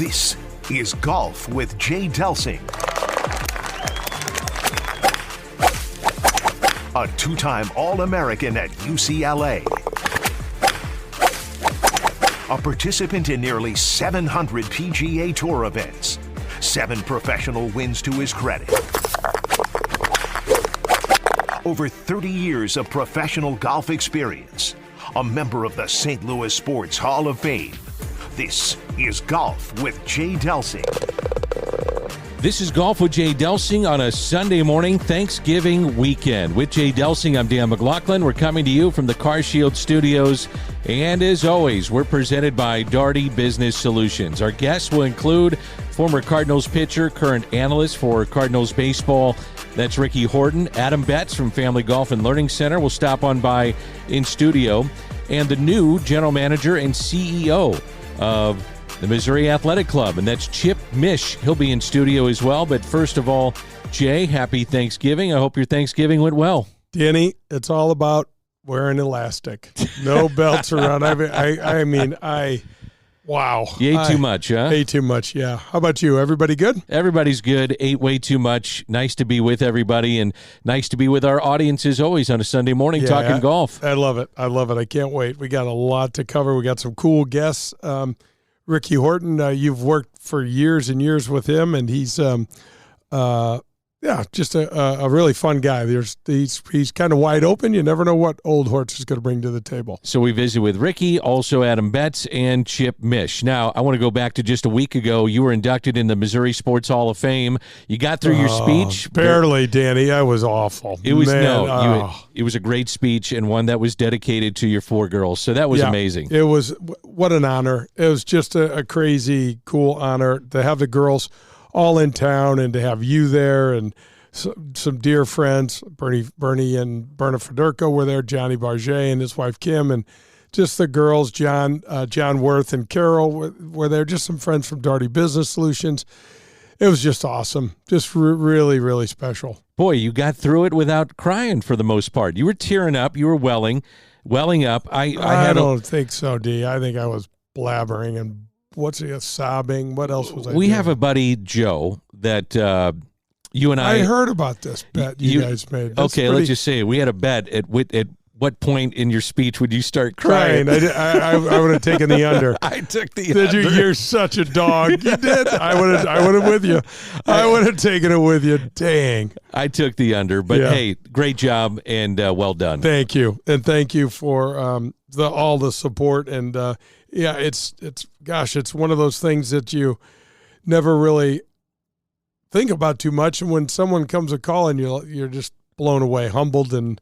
This is Golf with Jay Delsing. A two-time All-American at UCLA. A participant in nearly 700 PGA Tour events. 7 professional wins to his credit. Over 30 years of professional golf experience. A member of the St. Louis Sports Hall of Fame. This is Golf with Jay Delsing. This is Golf with Jay Delsing on a Sunday morning, Thanksgiving weekend. With Jay Delsing, I'm Dan McLaughlin. We're coming to you from the CarShield Studios. And as always, we're presented by Daugherty Business Solutions. Our guests will include former Cardinals pitcher, current analyst for Cardinals baseball. That's Ricky Horton. Adam Betz from Family Golf and Learning Center will stop on by in studio. And the new general manager and CEO of the Missouri Athletic Club, and that's Chip Misch. He'll be in studio as well. But first of all, Jay, happy Thanksgiving. I hope your Thanksgiving went well. Danny, it's all about wearing elastic. No belts around. Wow. You ate too much, huh? Ate too much, yeah. How about you? Everybody good? Everybody's good. Ate way too much. Nice to be with everybody, and nice to be with our audience as always on a Sunday morning talking golf. I love it. I can't wait. We got a lot to cover. We got some cool guests. Ricky Horton, you've worked for years and years with him, and he's just a really fun guy. He's kind of wide open. You never know what Old Hortz is going to bring to the table. So we visit with Ricky, also Adam Betz, and Chip Misch. Now, I want to go back to just a week ago. You were inducted in the Missouri Sports Hall of Fame. You got through your speech. Barely, Danny. I was awful. It was it was a great speech, and one that was dedicated to your 4 girls. So that was amazing. It was what an honor. It was just a crazy, cool honor to have the girls all in town and to have you there and some dear friends. Bernie and Berna Federico were there, Johnny Barget and his wife Kim, and just the girls, John Worth and Carol were there, just some friends from Daugherty Business Solutions. It was just awesome, just really, really special. Boy, you got through it without crying for the most part. You were tearing up. You were welling up. I don't think so, D. I think I was blabbering and sobbing. What else was I doing? We have a buddy, Joe, that you and I heard about this bet you guys made. Let's just say we had a bet at what point in your speech would you start crying? I would have taken the under. I took the under. Did you? You're such a dog. You did. I would have with you. I would have taken it with you. Dang. I took the under, but hey, great job and well done. Thank you, and thank you for all the support and it's one of those things that you never really think about too much, and when someone comes a call and you're just blown away, humbled, and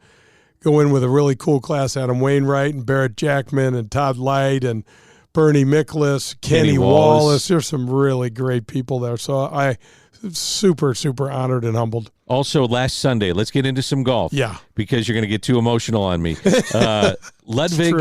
go in with a really cool class. Adam Wainwright and Barrett Jackman and Todd Light and Bernie Miklas, Kenny Wallace. There's some really great people there. So I super, super honored and humbled. Also, last Sunday, let's get into some golf. Yeah. Because you're going to get too emotional on me. Ludwig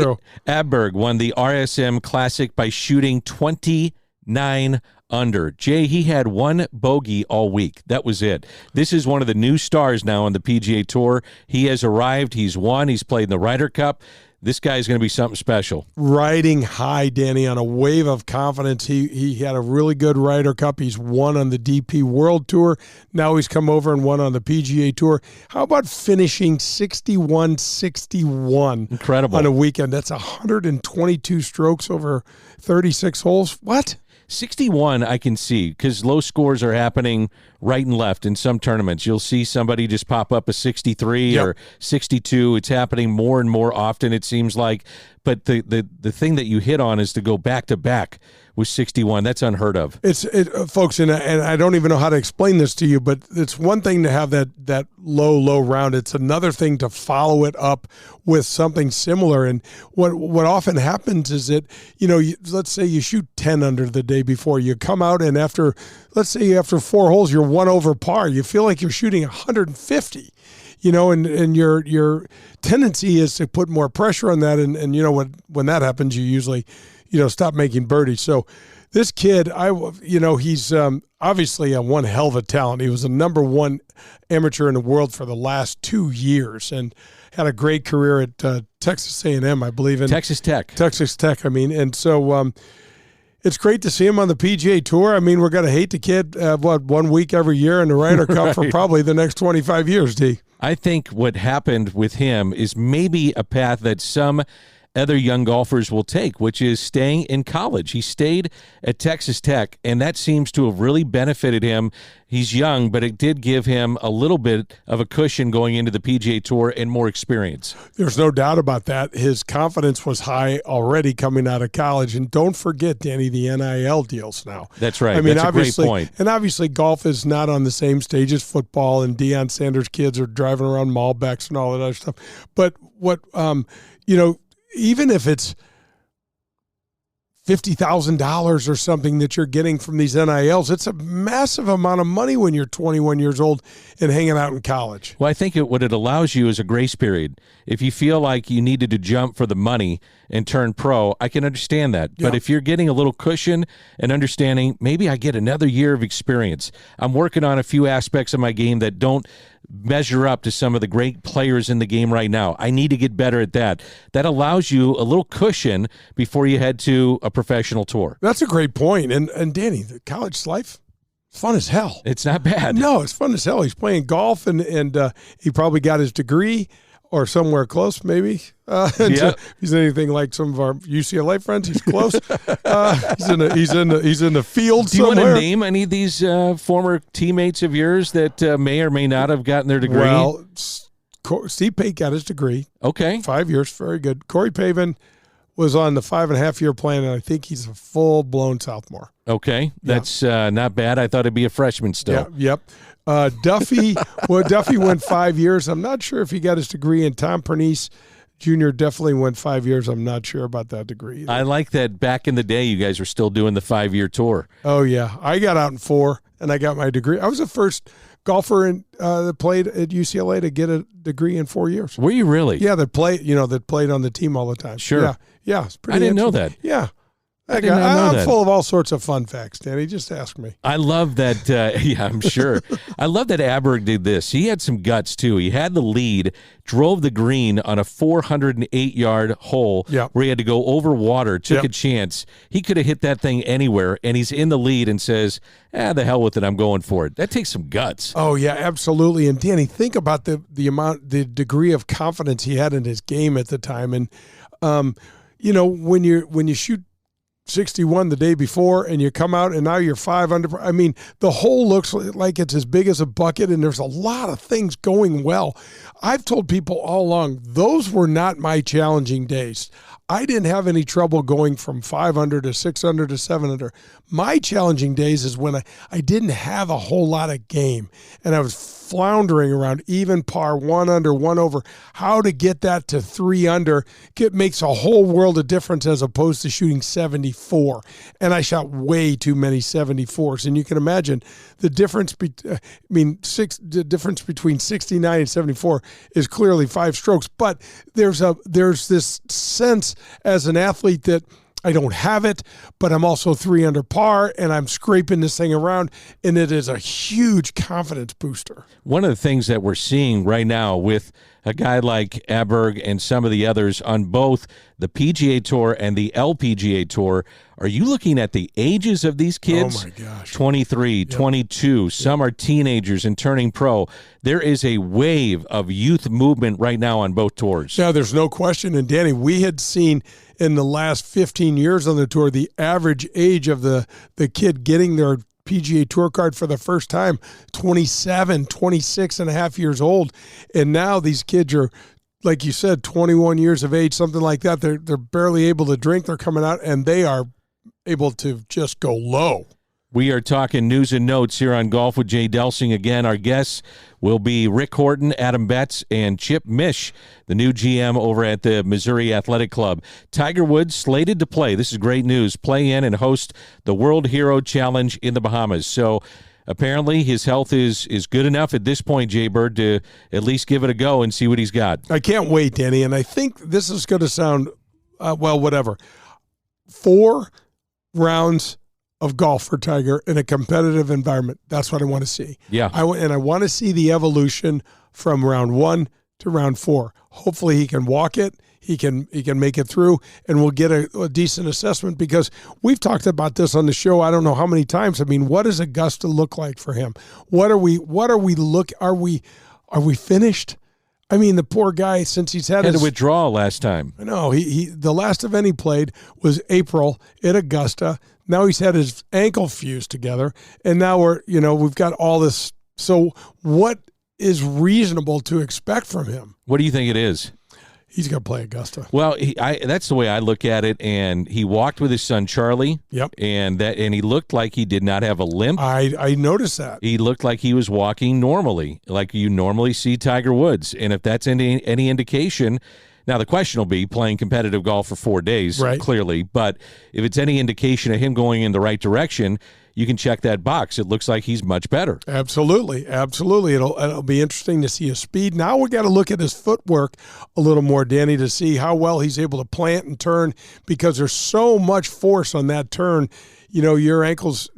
Aberg won the RSM Classic by shooting 29 under. Jay, he had 1 bogey all week. That was it. This is one of the new stars now on the PGA Tour. He has arrived. He's won. He's played in the Ryder Cup. This guy's going to be something special. Riding high, Danny, on a wave of confidence. He had a really good Ryder Cup. He's won on the DP World Tour. Now he's come over and won on the PGA Tour. How about finishing 61-61? Incredible. On a weekend. That's 122 strokes over 36 holes. What? 61 I can see because low scores are happening right and left in some tournaments. You'll see somebody just pop up a 63 or 62. It's happening more and more often, it seems like. But the thing that you hit on is to go back-to-back with 61. That's unheard of. Folks, and I don't even know how to explain this to you, but it's one thing to have that low round. It's another thing to follow it up with something similar. And what often happens is that, let's say you shoot 10 under the day before. You come out and after 4 holes, you're 1 over par. You feel like you're shooting 150. And your tendency is to put more pressure on that. And when that happens, you usually, stop making birdies. So this kid, he's obviously one hell of a talent. He was the number 1 amateur in the world for the last 2 years and had a great career at Texas A&M, I believe. Texas Tech. And so it's great to see him on the PGA Tour. I mean, we're going to hate the kid, 1 week every year in the Ryder Cup for probably the next 25 years, D. I think what happened with him is maybe a path that some other young golfers will take, which is staying in college. He stayed at Texas Tech, and that seems to have really benefited him. He's young, but it did give him a little bit of a cushion going into the PGA Tour and more experience. There's no doubt about that. His confidence was high already coming out of college. And don't forget, Danny, the NIL deals now. That's right. I mean, that's a great point. And obviously golf is not on the same stage as football, and Deion Sanders' kids are driving around Malbecs and all that other stuff. But what, even if it's $50,000 or something that you're getting from these NILs, it's a massive amount of money when you're 21 years old and hanging out in college. Well, I think what it allows you is a grace period. If you feel like you needed to jump for the money and turn pro, I can understand that. Yeah. But if you're getting a little cushion and understanding, maybe I get another year of experience. I'm working on a few aspects of my game that don't measure up to some of the great players in the game right now. I need to get better at that. That allows you a little cushion before you head to a professional tour. That's a great point. And Danny, the college life, it's fun as hell. It's not bad. No, it's fun as hell. He's playing golf, and he probably got his degree or somewhere close, maybe. If he's anything like some of our UCLA friends, he's close. He's in the field. Do you somewhere. want to name any of these former teammates of yours that may or may not have gotten their degree? Well, Steve Pate got his degree. Okay, 5 years, very good. Corey Pavin was on the 5.5-year plan, and I think he's a full-blown sophomore. Okay, that's not bad. I thought it'd be a freshman still. Yeah, yep. Duffy went 5 years. I'm not sure if he got his degree, and Tom Pernice Jr. definitely went 5 years. I'm not sure about that degree either. I like that back in the day you guys were still doing the 5-year tour. Oh, yeah. I got out in 4, and I got my degree. I was the first golfer that played at UCLA to get a degree in 4 years. Were you really? Yeah, that played on the team all the time. Sure. Yeah, it's pretty I didn't know interesting. that. Yeah. I did not know that. I'm full of all sorts of fun facts, Danny. Just ask me. I love that. Yeah, I'm sure. I love that Aberg did this. He had some guts, too. He had the lead, drove the green on a 408-yard hole where he had to go over water, took a chance. He could have hit that thing anywhere, and he's in the lead and says, the hell with it, I'm going for it. That takes some guts. Oh, yeah, absolutely. And, Danny, think about the degree of confidence he had in his game at the time. And, when you shoot 61 the day before and you come out and now you're 5 under. I mean, the hole looks like it's as big as a bucket, and there's a lot of things going well. I've told people all along, those were not my challenging days. I didn't have any trouble going from 5 under to 6 under to 7 under. My challenging days is when I didn't have a whole lot of game and I was floundering around even par, 1 under, 1 over. How to get that to 3 under makes a whole world of difference as opposed to shooting 74. And I shot way too many 74s. And you can imagine the difference. The difference between 69 and 74 is clearly 5 strokes. But there's this sense as an athlete that I don't have it, but I'm also 3 under par, and I'm scraping this thing around, and it is a huge confidence booster. One of the things that we're seeing right now with a guy like Aberg and some of the others on both the PGA Tour and the LPGA Tour, are you looking at the ages of these kids? Oh, my gosh. 23, 22, some are teenagers and turning pro. There is a wave of youth movement right now on both tours. Yeah, there's no question. And, Danny, we had seen in the last 15 years on the tour, the average age of the kid getting their PGA Tour card for the first time, 27, 26 and a half years old. And now these kids are, like you said, 21 years of age, something like that. They're barely able to drink. They're coming out, and they are able to just go low. We are talking news and notes here on Golf with Jay Delsing. Again, our guests will be Rick Horton, Adam Betz, and Chip Misch, the new GM over at the Missouri Athletic Club. Tiger Woods slated to play. This is great news. Play in and host the World Hero Challenge in the Bahamas. So apparently his health is good enough at this point, Jay Bird, to at least give it a go and see what he's got. I can't wait, Danny. And I think this is going to sound, whatever. 4 rounds of golf for Tiger in a competitive environment. That's what I want to see. Yeah. I want to see the evolution from round 1 to round 4. Hopefully he can walk it. He can make it through, and we'll get a decent assessment, because we've talked about this on the show I don't know how many times. I mean, what does Augusta look like for him? Are we finished? I mean, the poor guy, since he's had a withdrawal last time. I know. He the last event he played was April at Augusta. Now he's had his ankle fused together, and now we've got all this. So what is reasonable to expect from him? What do you think it is? He's going to play Augusta. Well, that's the way I look at it. And he walked with his son Charlie. Yep. And he looked like he did not have a limp. I noticed that. He looked like he was walking normally, like you normally see Tiger Woods. And if that's any indication, now the question will be playing competitive golf for 4 days, right, clearly. But if it's any indication of him going in the right direction, you can check that box. It looks like he's much better. Absolutely. It'll be interesting to see his speed. Now we got to look at his footwork a little more, Danny, to see how well he's able to plant and turn, because there's so much force on that turn. Your ankles,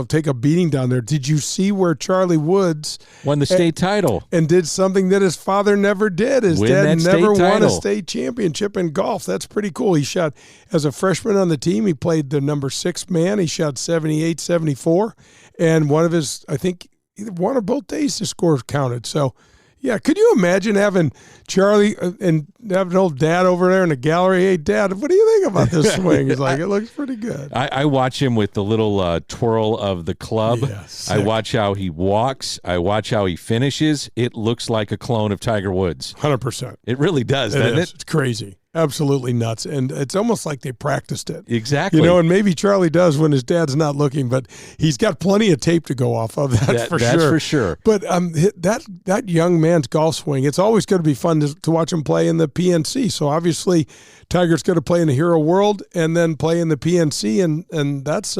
take a beating down there. Did you see where Charlie Woods won the state title and did something that his father never did? His dad never won a state championship in golf. That's pretty cool. He shot, as a freshman on the team, he played the number 6 man. He shot 78, 74. And one of his, I think, either one or both days his scores counted. So, yeah, could you imagine having Charlie and having old Dad over there in the gallery? Hey, Dad, what do you think about this swing? He's like, it looks pretty good. I watch him with the little twirl of the club. Yeah, I watch how he walks. I watch how he finishes. It looks like a clone of Tiger Woods. 100%. It really does, doesn't it? It's crazy. Absolutely nuts. And it's almost like they practiced it. Exactly. And maybe Charlie does when his dad's not looking, but he's got plenty of tape to go off of. That's for sure. But that young man's golf swing, it's always going to be fun to watch him play in the PNC. So obviously Tiger's going to play in the Hero World and then play in the PNC, and that's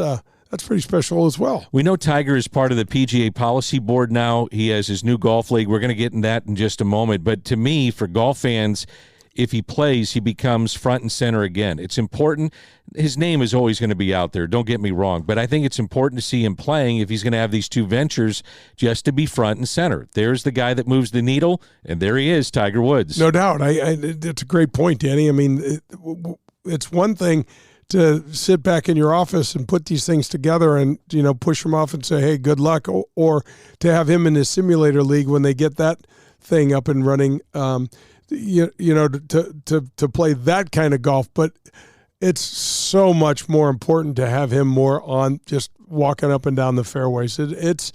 pretty special as well. We know Tiger is part of the PGA Policy Board now. He has his new golf league. We're going to get in that in just a moment. But to me, for golf fans, if he plays, he becomes front and center again. It's important. His name is always going to be out there, don't get me wrong, but I think it's important to see him playing if he's going to have these two ventures just to be front and center. There's the guy that moves the needle, and there he is, Tiger Woods. No doubt. It's a great point, Danny. I mean, it's one thing to sit back in your office and put these things together and, push them off and say, hey, good luck, or to have him in his simulator league when they get that thing up and running, to play that kind of golf. But it's so much more important to have him more on just walking up and down the fairways. It's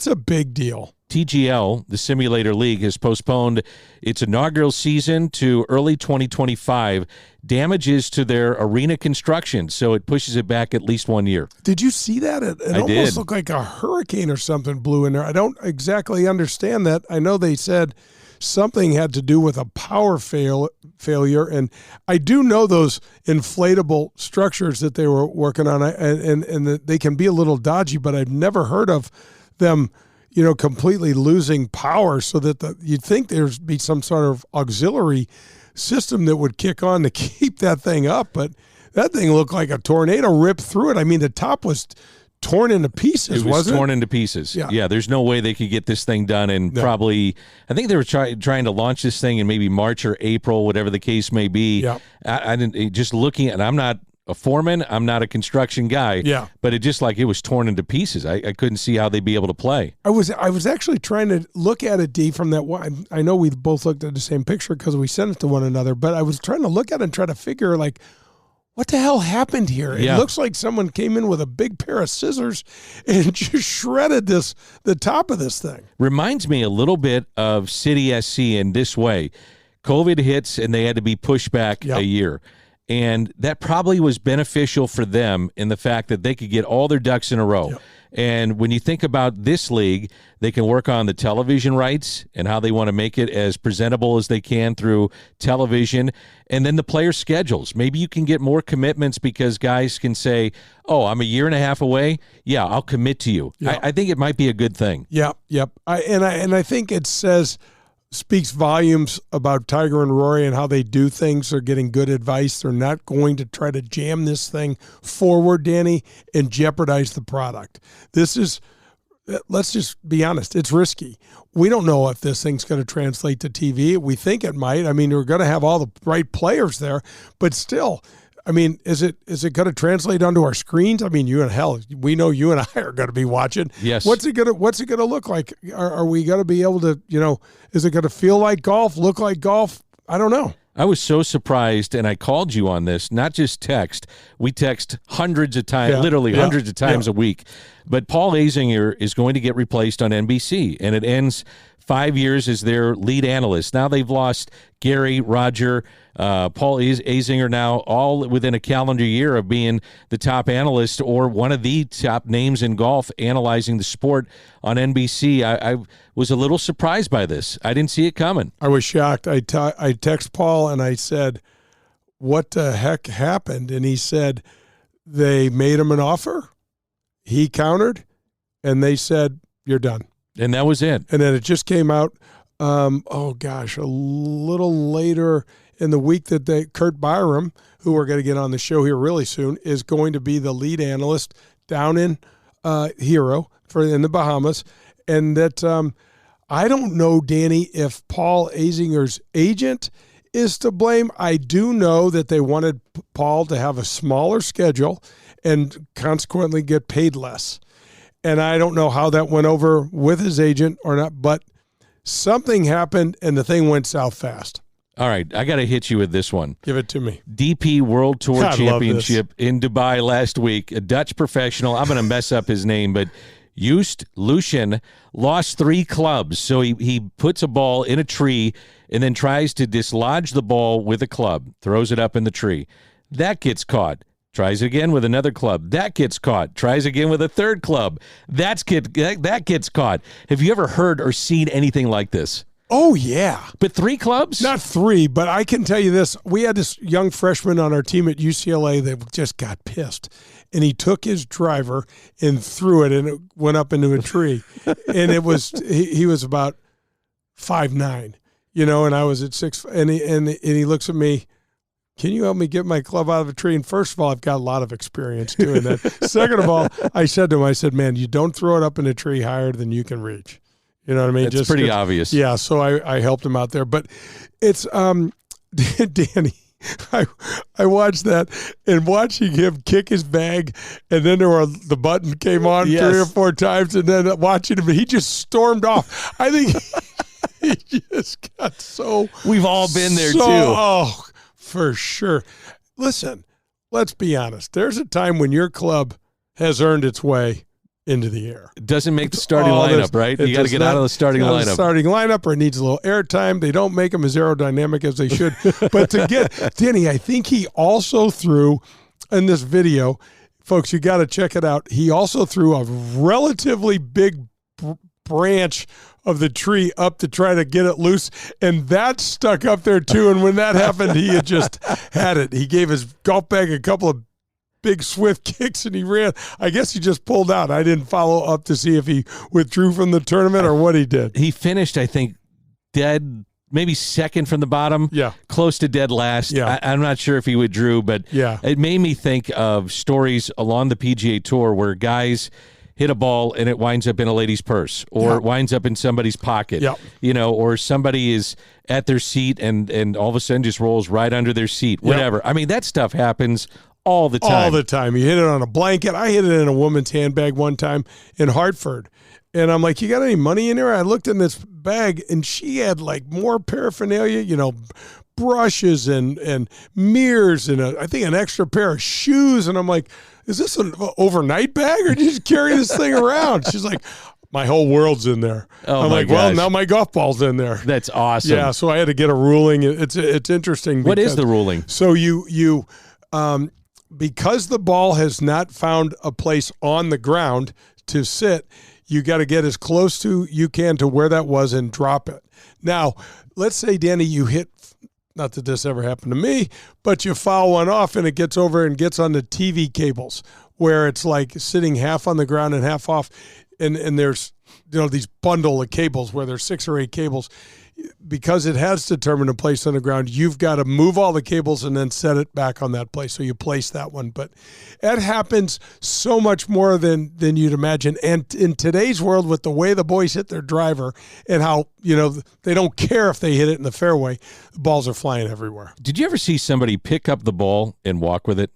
a big deal. TGL, the Simulator League, has postponed its inaugural season to early 2025. Damages to their arena construction, so it pushes it back at least 1 year. Did you see that? It almost looked like a hurricane or something blew in there. I don't exactly understand that. I know they said something had to do with a power failure, and I do know those inflatable structures that they were working on, and they can be a little dodgy, but I've never heard of them completely losing power, so that you'd think there'd be some sort of auxiliary system that would kick on to keep that thing up. But that thing looked like a tornado ripped through it. I mean, the top was torn into pieces, wasn't it? It was torn into into pieces. Yeah, there's no way they could get this thing done in probably, I think they were trying to launch this thing in maybe March or April, whatever the case may be. Yeah. I didn't, just looking at, I'm not a foreman, I'm not a construction guy. Yeah. But it just like it was torn into pieces. I couldn't see how they'd be able to play. I was actually trying to look at it, D, from that one. I know we both looked at the same picture because we sent it to one another, but I was trying to look at it and try to figure, like, what the hell happened here? It looks like someone came in with a big pair of scissors and just shredded the top of this thing. Reminds me a little bit of City SC in this way. COVID hits and they had to be pushed back a year. And that probably was beneficial for them in the fact that they could get all their ducks in a row. Yep. And when you think about this league, they can work on the television rights and how they want to make it as presentable as they can through television. And then the player schedules. Maybe you can get more commitments because guys can say, oh, I'm a year and a half away. Yeah, I'll commit to you. Yep. I think it might be a good thing. Yep. I think it speaks volumes about Tiger and Rory and how they do things. They're getting good advice. They're not going to try to jam this thing forward, Danny, and jeopardize the product. This is let's just be honest, it's risky. We don't know if this thing's going to translate to TV. We think it might. I mean, we're going to have all the right players there, but still, I mean, is it going to translate onto our screens? I mean, we know you and I are going to be watching. Yes. What's it going to look like? Are we going to be able to, is it going to feel like golf, look like golf? I don't know. I was so surprised, and I called you on this, not just text. We text hundreds of times, hundreds of times a week. But Paul Azinger is going to get replaced on NBC, and it ends 5 years as their lead analyst. Now they've lost Gary, Roger, Paul Azinger now, all within a calendar year of being the top analyst or one of the top names in golf analyzing the sport on NBC. I was a little surprised by this. I didn't see it coming. I was shocked. I text Paul and I said, what the heck happened? And he said, they made him an offer. He countered, and they said, you're done. And that was it. And then it just came out, a little later in the week that Kurt Byram, who we're going to get on the show here really soon, is going to be the lead analyst down in Hero in the Bahamas. And that I don't know, Danny, if Paul Azinger's agent is to blame. I do know that they wanted Paul to have a smaller schedule and consequently get paid less. And I don't know how that went over with his agent or not, but something happened and the thing went south fast. All right, I got to hit you with this one. Give it to me. DP World Tour Championship in Dubai last week. A Dutch professional, I'm going to mess up his name, but Joost Lucian lost 3 clubs. So he puts a ball in a tree and then tries to dislodge the ball with a club, throws it up in the tree. That gets caught. Tries again with another club. That gets caught. Tries again with a third club. That gets caught. Have you ever heard or seen anything like this? Oh, yeah. But 3 clubs? Not 3, but I can tell you this. We had this young freshman on our team at UCLA that just got pissed. And he took his driver and threw it, and it went up into a tree. And it was he was about 5'9", and I was at 6. And he looks at me. Can you help me get my club out of a tree? And first of all, I've got a lot of experience doing that. Second of all, I said to him, man, you don't throw it up in a tree higher than you can reach. You know what I mean? It's pretty obvious. Yeah, so I helped him out there. But it's, Danny, I watched that and watching him kick his bag, and then the button came on 3 or 4 times, and then watching him, he just stormed off. I think he just got so. We've all been there, too. Oh, for sure. Listen, let's be honest. There's a time when your club has earned its way into the air. It doesn't make the starting lineup, right? You got to get out of the starting lineup. Starting lineup, or it needs a little airtime. They don't make them as aerodynamic as they should. But to get Danny, I think he also threw in this video, folks, you got to check it out. He also threw a relatively big branch of the tree up to try to get it loose, and that stuck up there too. And when that happened, he had just had it. He gave his golf bag a couple of big swift kicks and he ran. I guess he just pulled out. I didn't follow up to see if he withdrew from the tournament or what he did. He finished, I think, dead, maybe second from the bottom. Yeah. Close to dead last. Yeah. I'm not sure if he withdrew, but it made me think of stories along the PGA Tour where guys hit a ball and it winds up in a lady's purse, or it winds up in somebody's pocket, or somebody is at their seat and all of a sudden just rolls right under their seat, whatever. I mean, that stuff happens all the time. All the time. You hit it on a blanket. I hit it in a woman's handbag one time in Hartford. And I'm like, you got any money in there? I looked in this bag, and she had like more paraphernalia, brushes and mirrors and I think an extra pair of shoes. And I'm like, is this an overnight bag, or do you just carry this thing around? She's like, my whole world's in there. I'm like, well, now my golf ball's in there. That's awesome. Yeah, so I had to get a ruling. It's interesting. What is the ruling? So you because the ball has not found a place on the ground to sit, you got to get as close to you can to where that was and drop it. Now, let's say, Danny, you hit, not that this ever happened to me, but you foul one off and it gets over and gets on the TV cables where it's like sitting half on the ground and half off, and there's these bundle of cables where there's 6 or 8 cables. because it has determined a place on the ground, you've got to move all the cables and then set it back on that place. So you place that one. But it happens so much more than you'd imagine. And in today's world, with the way the boys hit their driver and how, they don't care if they hit it in the fairway, the balls are flying everywhere. Did you ever see somebody pick up the ball and walk with it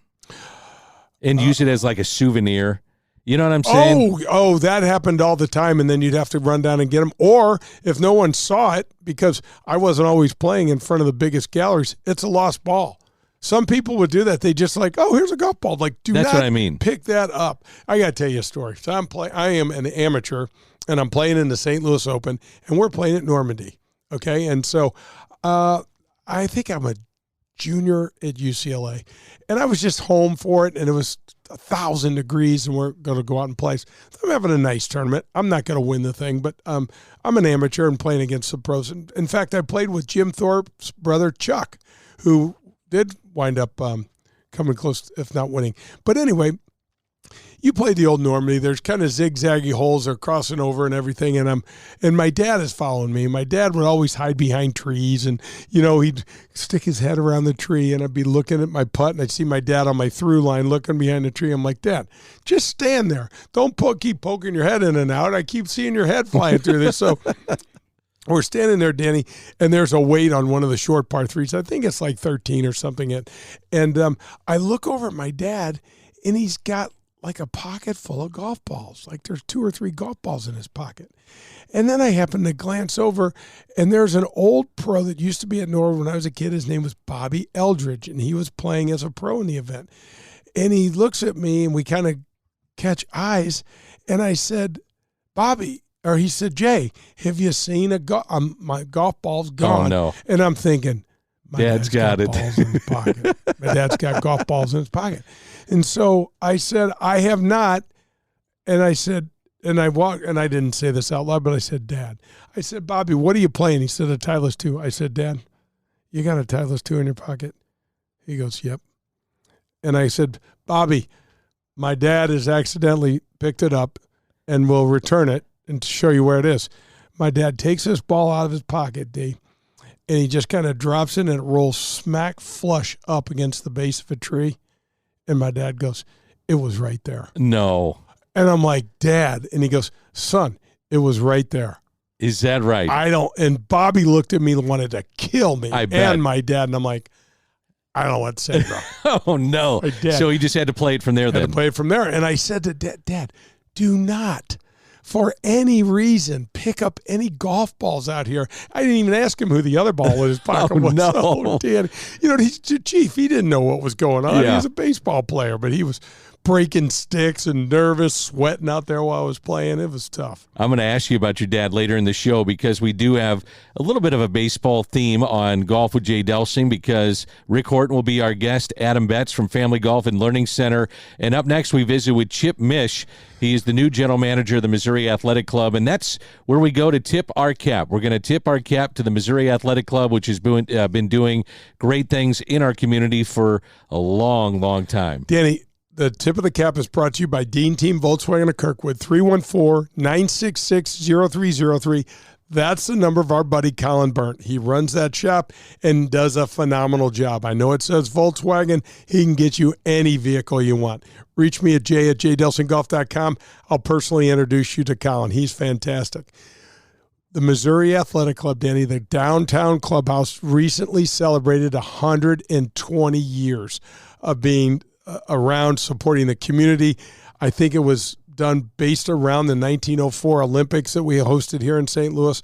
and use it as like a souvenir? You know what I'm saying? Oh, that happened all the time, and then you'd have to run down and get them. Or if no one saw it, because I wasn't always playing in front of the biggest galleries, it's a lost ball. Some people would do that. They just like, here's a golf ball. Like, That's what I mean. Pick that up. I got to tell you a story. So I am an amateur, and I'm playing in the St. Louis Open, and we're playing at Normandy. Okay, and so I think I'm a junior at UCLA, and I was just home for it, and it was 1,000 degrees, and we're going to go out and play. So I'm having a nice tournament. I'm not going to win the thing, but I'm an amateur and playing against some pros. And in fact, I played with Jim Thorpe's brother, Chuck, who did wind up coming close, if not winning. But anyway, you played the old Normandy. There's kind of zigzaggy holes they're crossing over and everything. And my dad is following me. My dad would always hide behind trees, and he'd stick his head around the tree, and I'd be looking at my putt, and I'd see my dad on my through line looking behind the tree. I'm like, Dad, just stand there. Don't keep poking your head in and out. I keep seeing your head flying through this. So we're standing there, Danny, and there's a weight on one of the short par threes. I think it's like 13 or something. And I look over at my dad, and he's got like a pocket full of golf balls. Like there's 2 or 3 golf balls in his pocket. And then I happen to glance over, and there's an old pro that used to be at Norwood when I was a kid. His name was Bobby Eldridge, and he was playing as a pro in the event. And he looks at me, and we kind of catch eyes, and I said, he said, Jay, have you seen my golf ball's gone? Oh, no. And I'm thinking, my Dad's got it. Balls in his pocket. My dad's got golf balls in his pocket. And so I said, I have not. And I said, and I walked, and I didn't say this out loud, but I said, Dad. I said, Bobby, what are you playing? He said, a Titleist 2. I said, Dad, you got a Titleist 2 in your pocket? He goes, yep. And I said, Bobby, my dad has accidentally picked it up and will return it and show you where it is. My dad takes this ball out of his pocket, D, and he just kind of drops it, and it rolls smack flush up against the base of a tree. And my dad goes, it was right there. No. And I'm like, Dad. And he goes, son, it was right there. Is that right? And Bobby looked at me and wanted to kill me. I bet. And my dad. And I'm like, I don't know what to say, bro. Oh, no. So he just had to play it from there then. Had to play it from there. And I said to Dad, do not, for any reason, pick up any golf balls out here. I didn't even ask him who the other ball in his pocket was. No. Oh, Dad. He's the chief. He didn't know what was going on. Yeah. He was a baseball player, but he was breaking sticks and nervous, sweating out there while I was playing. It was tough. I'm going to ask you about your dad later in the show, because we do have a little bit of a baseball theme on Golf with Jay Delsing, because Rick Horton will be our guest, Adam Betz from Family Golf and Learning Center. And up next, we visit with Chip Misch. He is the new general manager of the Missouri Athletic Club, and that's where we go to tip our cap. We're going to tip our cap to the Missouri Athletic Club, which has been doing great things in our community for a long, long time. Danny, the tip of the cap is brought to you by Dean Team Volkswagen of Kirkwood, 314-966-0303. That's the number of our buddy Colin Burnt. He runs that shop and does a phenomenal job. I know it says Volkswagen. He can get you any vehicle you want. Reach me at jay@jdelsinggolf.com. I'll personally introduce you to Colin. He's fantastic. The Missouri Athletic Club, Danny, the downtown clubhouse, recently celebrated 120 years of being around supporting the community. I think it was done based around the 1904 Olympics that we hosted here in St. Louis.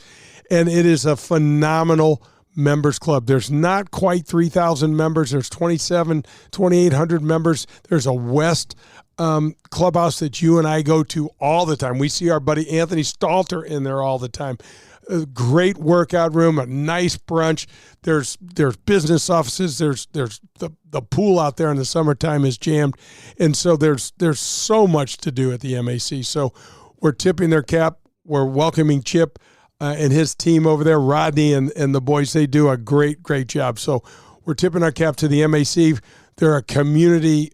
And it is a phenomenal members club. There's not quite 3,000 members. There's 2,800 members. There's a West clubhouse that you and I go to all the time. We see our buddy Anthony Stalter in there all the time. A great workout room, a nice brunch. There's business offices. There's the pool out there in the summertime is jammed, and so there's so much to do at the MAC. So we're tipping their cap. We're welcoming Chip and his team over there, Rodney and the boys. They do a great job. So we're tipping our cap to the MAC. They're a community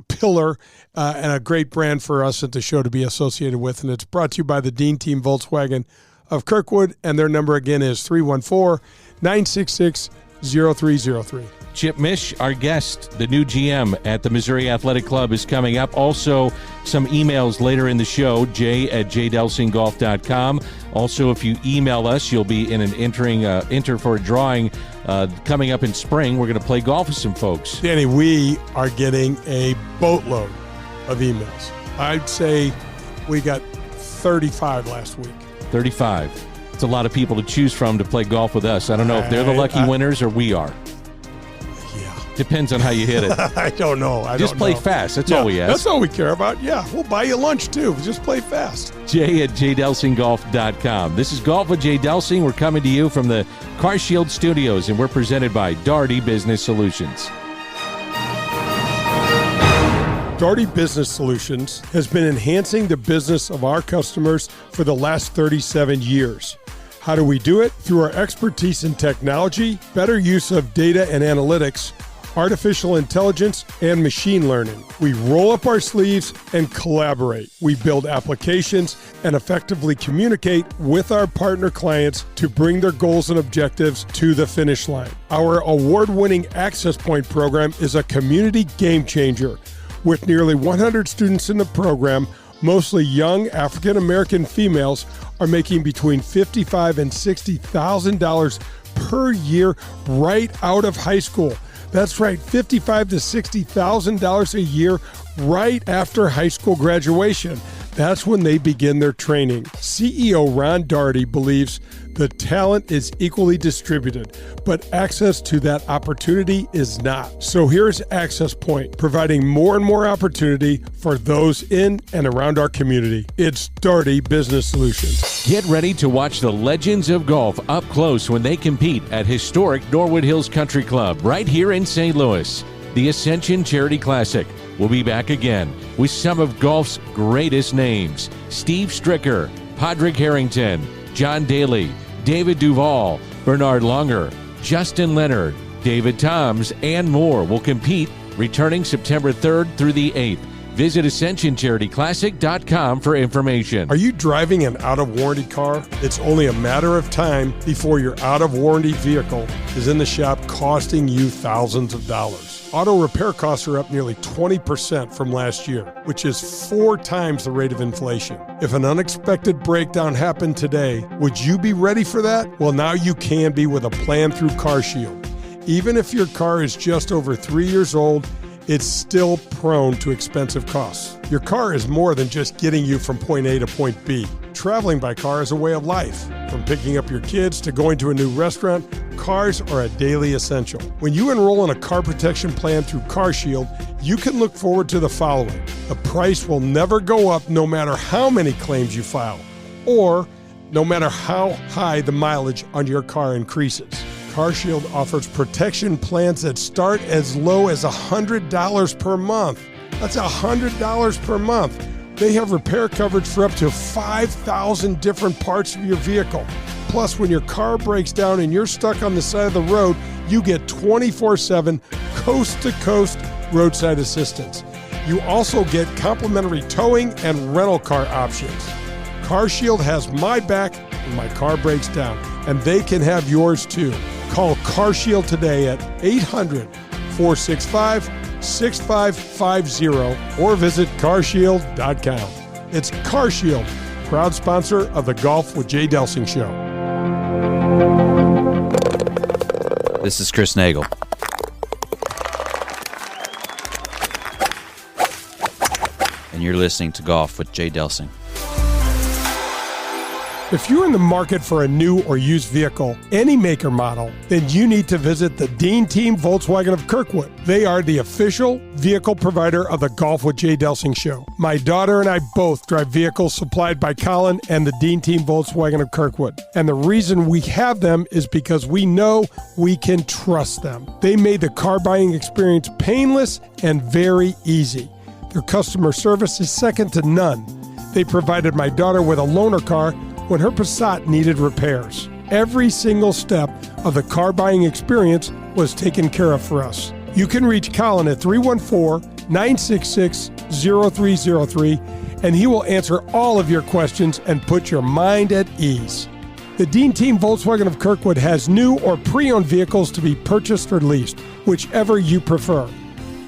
pillar and a great brand for us at the show to be associated with, and it's brought to you by the Dean Team Volkswagen of Kirkwood, and their number again is 314-966-0303. Chip Misch, our guest, the new GM at the Missouri Athletic Club, is coming up. Also, some emails later in the show, jay@jdelsinggolf.com. Also, if you email us, you'll be in an enter for a drawing coming up in spring. We're going to play golf with some folks. Danny, we are getting a boatload of emails. I'd say we got 35 last week. 35. It's a lot of people to choose from to play golf with us. I don't know if they're the lucky winners or we are. Depends on how you hit it. I don't know. Just play fast. That's all we ask. That's all we care about. Yeah, we'll buy you lunch, too. Just play fast. jay@jdelsinggolf.com. This is Golf with Jay Delsing. We're coming to you from the Car Shield Studios, and we're presented by Daugherty Business Solutions. Daugherty Business Solutions has been enhancing the business of our customers for the last 37 years. How do we do it? Through our expertise in technology, better use of data and analytics, artificial intelligence, and machine learning. We roll up our sleeves and collaborate. We build applications and effectively communicate with our partner clients to bring their goals and objectives to the finish line. Our award-winning Access Point program is a community game changer. With nearly 100 students in the program, mostly young African-American females are making between $55,000 and $60,000 per year right out of high school. That's right, $55,000 to $60,000 a year right after high school graduation. That's when they begin their training. CEO Ron Daugherty believes the talent is equally distributed, but access to that opportunity is not. So here's Access Point, providing more and more opportunity for those in and around our community. It's Daugherty Business Solutions. Get ready to watch the legends of golf up close when they compete at historic Norwood Hills Country Club right here in St. Louis. The Ascension Charity Classic will be back again with some of golf's greatest names: Steve Stricker, Padraig Harrington, John Daly, David Duval, Bernard Longer, Justin Leonard, David Toms, and more will compete, returning September 3rd through the 8th. Visit AscensionCharityClassic.com for information. Are you driving an out-of-warranty car? It's only a matter of time before your out-of-warranty vehicle is in the shop costing you thousands of dollars. Auto repair costs are up nearly 20% from last year, which is 4 times the rate of inflation. If an unexpected breakdown happened today, would you be ready for that? Well, now you can be with a plan through CarShield. Even if your car is just over 3 years old, it's still prone to expensive costs. Your car is more than just getting you from point A to point B. Traveling by car is a way of life. From picking up your kids to going to a new restaurant, cars are a daily essential. When you enroll in a car protection plan through CarShield, you can look forward to the following. The price will never go up no matter how many claims you file, or no matter how high the mileage on your car increases. CarShield offers protection plans that start as low as $100 per month. That's $100 per month. They have repair coverage for up to 5,000 different parts of your vehicle. Plus, when your car breaks down and you're stuck on the side of the road, you get 24/7 coast-to-coast roadside assistance. You also get complimentary towing and rental car options. CarShield has my back when my car breaks down, and they can have yours too. Call CarShield today at 800-465-6550 or visit carshield.com. It's CarShield, proud sponsor of the Golf with Jay Delsing show. This is Chris Nagel. And you're listening to Golf with Jay Delsing. If you're in the market for a new or used vehicle, any make or model, then you need to visit the Dean Team Volkswagen of Kirkwood. They are the official vehicle provider of the Golf with Jay Delsing show. My daughter and I both drive vehicles supplied by Colin and the Dean Team Volkswagen of Kirkwood. And the reason we have them is because we know we can trust them. They made the car buying experience painless and very easy. Their customer service is second to none. They provided my daughter with a loaner car when her Passat needed repairs. Every single step of the car buying experience was taken care of for us. You can reach Colin at 314-966-0303, and he will answer all of your questions and put your mind at ease. The Dean Team Volkswagen of Kirkwood has new or pre-owned vehicles to be purchased or leased, whichever you prefer.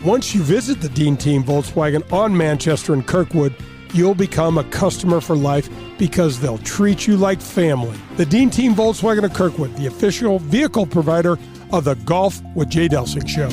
Once you visit the Dean Team Volkswagen on Manchester and Kirkwood, you'll become a customer for life because they'll treat you like family. The Dean Team Volkswagen of Kirkwood, the official vehicle provider of the Golf with Jay Delsing show.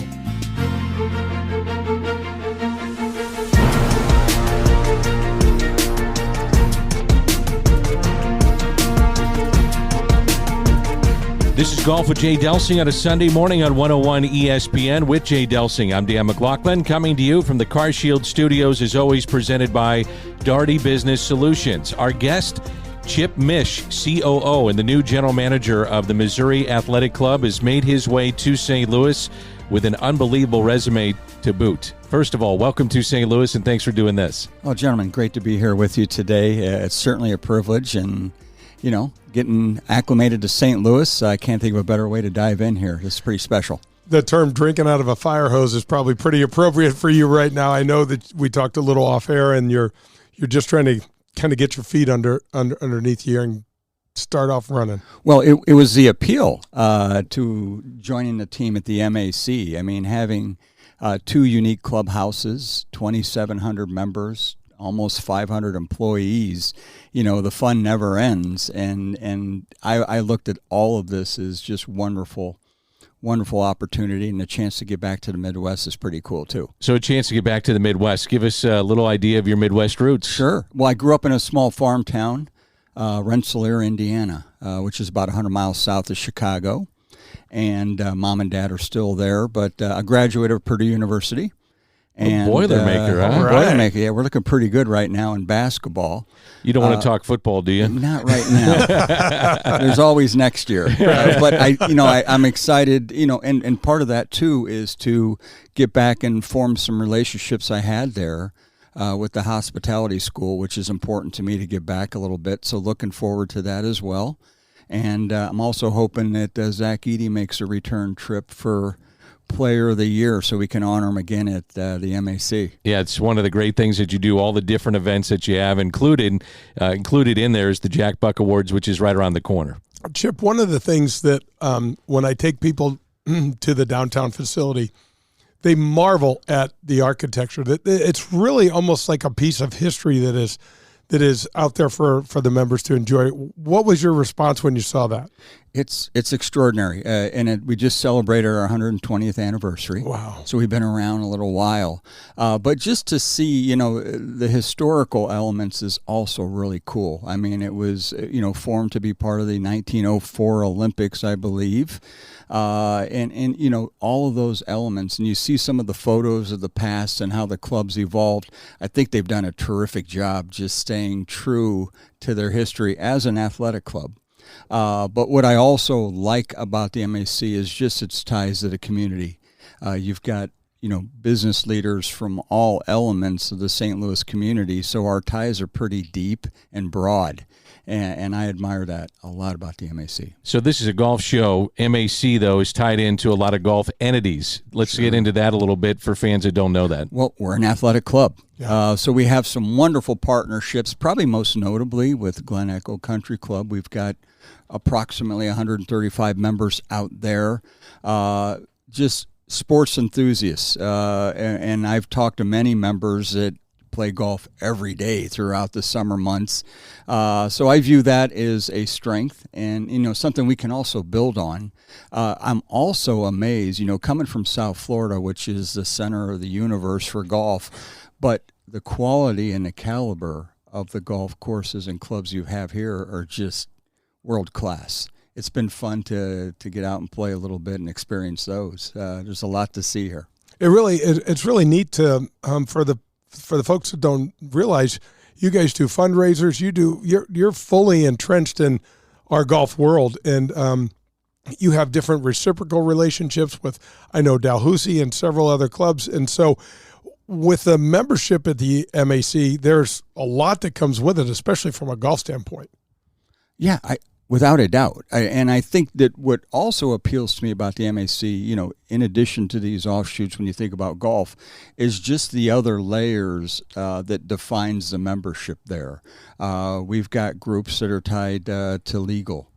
This is Golf with Jay Delsing on a Sunday morning on 101 ESPN with Jay Delsing. I'm Dan McLaughlin, coming to you from the CarShield Studios, as always presented by Daugherty Business Solutions. Our guest, Chip Misch, COO and the new general manager of the Missouri Athletic Club, has made his way to St. Louis with an unbelievable resume to boot. First of all, welcome to St. Louis, and thanks for doing this. Well, gentlemen, great to be here with you today. It's certainly a privilege, and getting acclimated to St. Louis, I can't think of a better way to dive in here. This is pretty special. The term drinking out of a fire hose is probably pretty appropriate for you right now. I know that we talked a little off air, and you're just trying to kind of get your feet underneath you and start off running. Well, it was the appeal to joining the team at the MAC. I mean, having two unique clubhouses, 2,700 members, almost 500 employees, the fun never ends. And I looked at all of this as just wonderful opportunity, and the chance to get back to the Midwest is pretty cool too. So a chance to get back to the Midwest. Give us a little idea of your Midwest roots. Sure. Well, I grew up in a small farm town, Rensselaer, Indiana, which is about 100 miles south of Chicago. And Mom and Dad are still there, but I graduated of Purdue University. And Boilermaker, huh? Boilermaker, yeah. We're looking pretty good right now in basketball. You don't want to talk football, do you? Not right now. There's always next year. But I'm excited, and part of that too is to get back and form some relationships I had there with the hospitality school, which is important to me to get back a little bit. So looking forward to that as well. And I'm also hoping that Zach Edey makes a return trip for Player of the Year, so we can honor him again at the MAC. Yeah, it's one of the great things that you do. All the different events that you have included in there is the Jack Buck Awards, which is right around the corner. Chip, one of the things that when I take people to the downtown facility, they marvel at the architecture. That it's really almost like a piece of history that is out there for the members to enjoy. What was your response when you saw that? It's extraordinary, and we just celebrated our 120th anniversary. Wow! So we've been around a little while, but just to see, the historical elements is also really cool. I mean, it was, formed to be part of the 1904 Olympics, I believe, and all of those elements. And you see some of the photos of the past and how the club's evolved. I think they've done a terrific job just staying true to their history as an athletic club. But what I also like about the MAC is just its ties to the community. You've got, business leaders from all elements of the St. Louis community, so our ties are pretty deep and broad. And I admire that a lot about the MAC. So this is a golf show. MAC, though, is tied into a lot of golf entities. Let's get into that a little bit for fans that don't know that. Well, we're an athletic club. Yeah. So we have some wonderful partnerships, probably most notably with Glen Echo Country Club. We've got approximately 135 members out there, just sports enthusiasts. And I've talked to many members that play golf every day throughout the summer months. So I view that as a strength and, something we can also build on. I'm also amazed, coming from South Florida, which is the center of the universe for golf, but the quality and the caliber of the golf courses and clubs you have here are just world class. It's been fun to get out and play a little bit and experience those. There's a lot to see here. It's really neat to for the folks that don't realize, you guys do fundraisers. You're fully entrenched in our golf world, and you have different reciprocal relationships with, I know, Dalhousie and several other clubs, and so with the membership at the MAC, there's a lot that comes with it, especially from a golf standpoint. Yeah, without a doubt. And I think that what also appeals to me about the MAC, in addition to these offshoots when you think about golf, is just the other layers that defines the membership there. We've got groups that are tied to legal.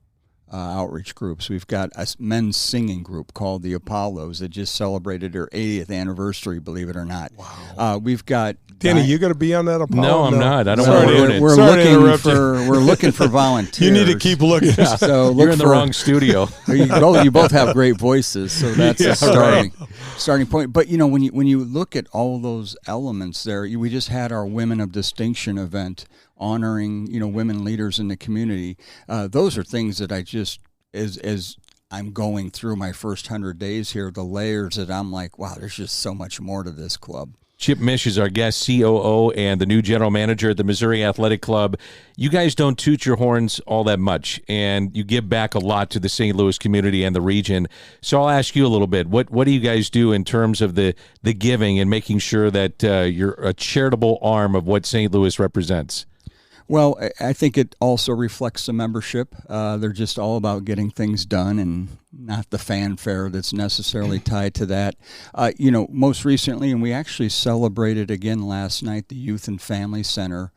outreach groups. We've got a men's singing group called the Apollos that just celebrated their 80th anniversary, believe it or not. Wow. We've got Danny, you going to be on that Apollo? No, I'm not. I don't Sorry want to ruin it. We're looking for volunteers. You need to keep looking. So You're in the wrong studio. you both have great voices, so that's a starting point. But when you look at all those elements there, we just had our Women of Distinction event honoring women leaders in the community. Those are things that I just as I'm going through my first 100 days here, the layers that I'm like, wow, there's just so much more to this club. Chip Misch is our guest, COO and the new general manager at the Missouri Athletic Club. You guys don't toot your horns all that much, and you give back a lot to the St. Louis community and the region. So I'll ask you a little bit. What do you guys do in terms of the giving and making sure that you're a charitable arm of what St. Louis represents? Well, I think it also reflects the membership. They're just all about getting things done and not the fanfare that's necessarily tied to that. Most recently, and we actually celebrated again last night, the Youth and Family Center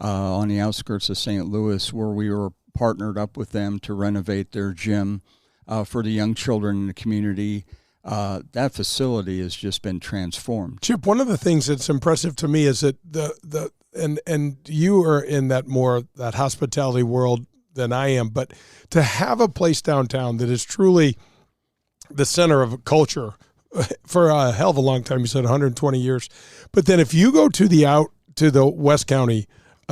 on the outskirts of St. Louis, where we were partnered up with them to renovate their gym for the young children in the community. That facility has just been transformed. Chip, one of the things that's impressive to me is that and you are in that hospitality world than I am, but to have a place downtown that is truly the center of culture for a hell of a long time, you said 120 years. But then if you go to the West County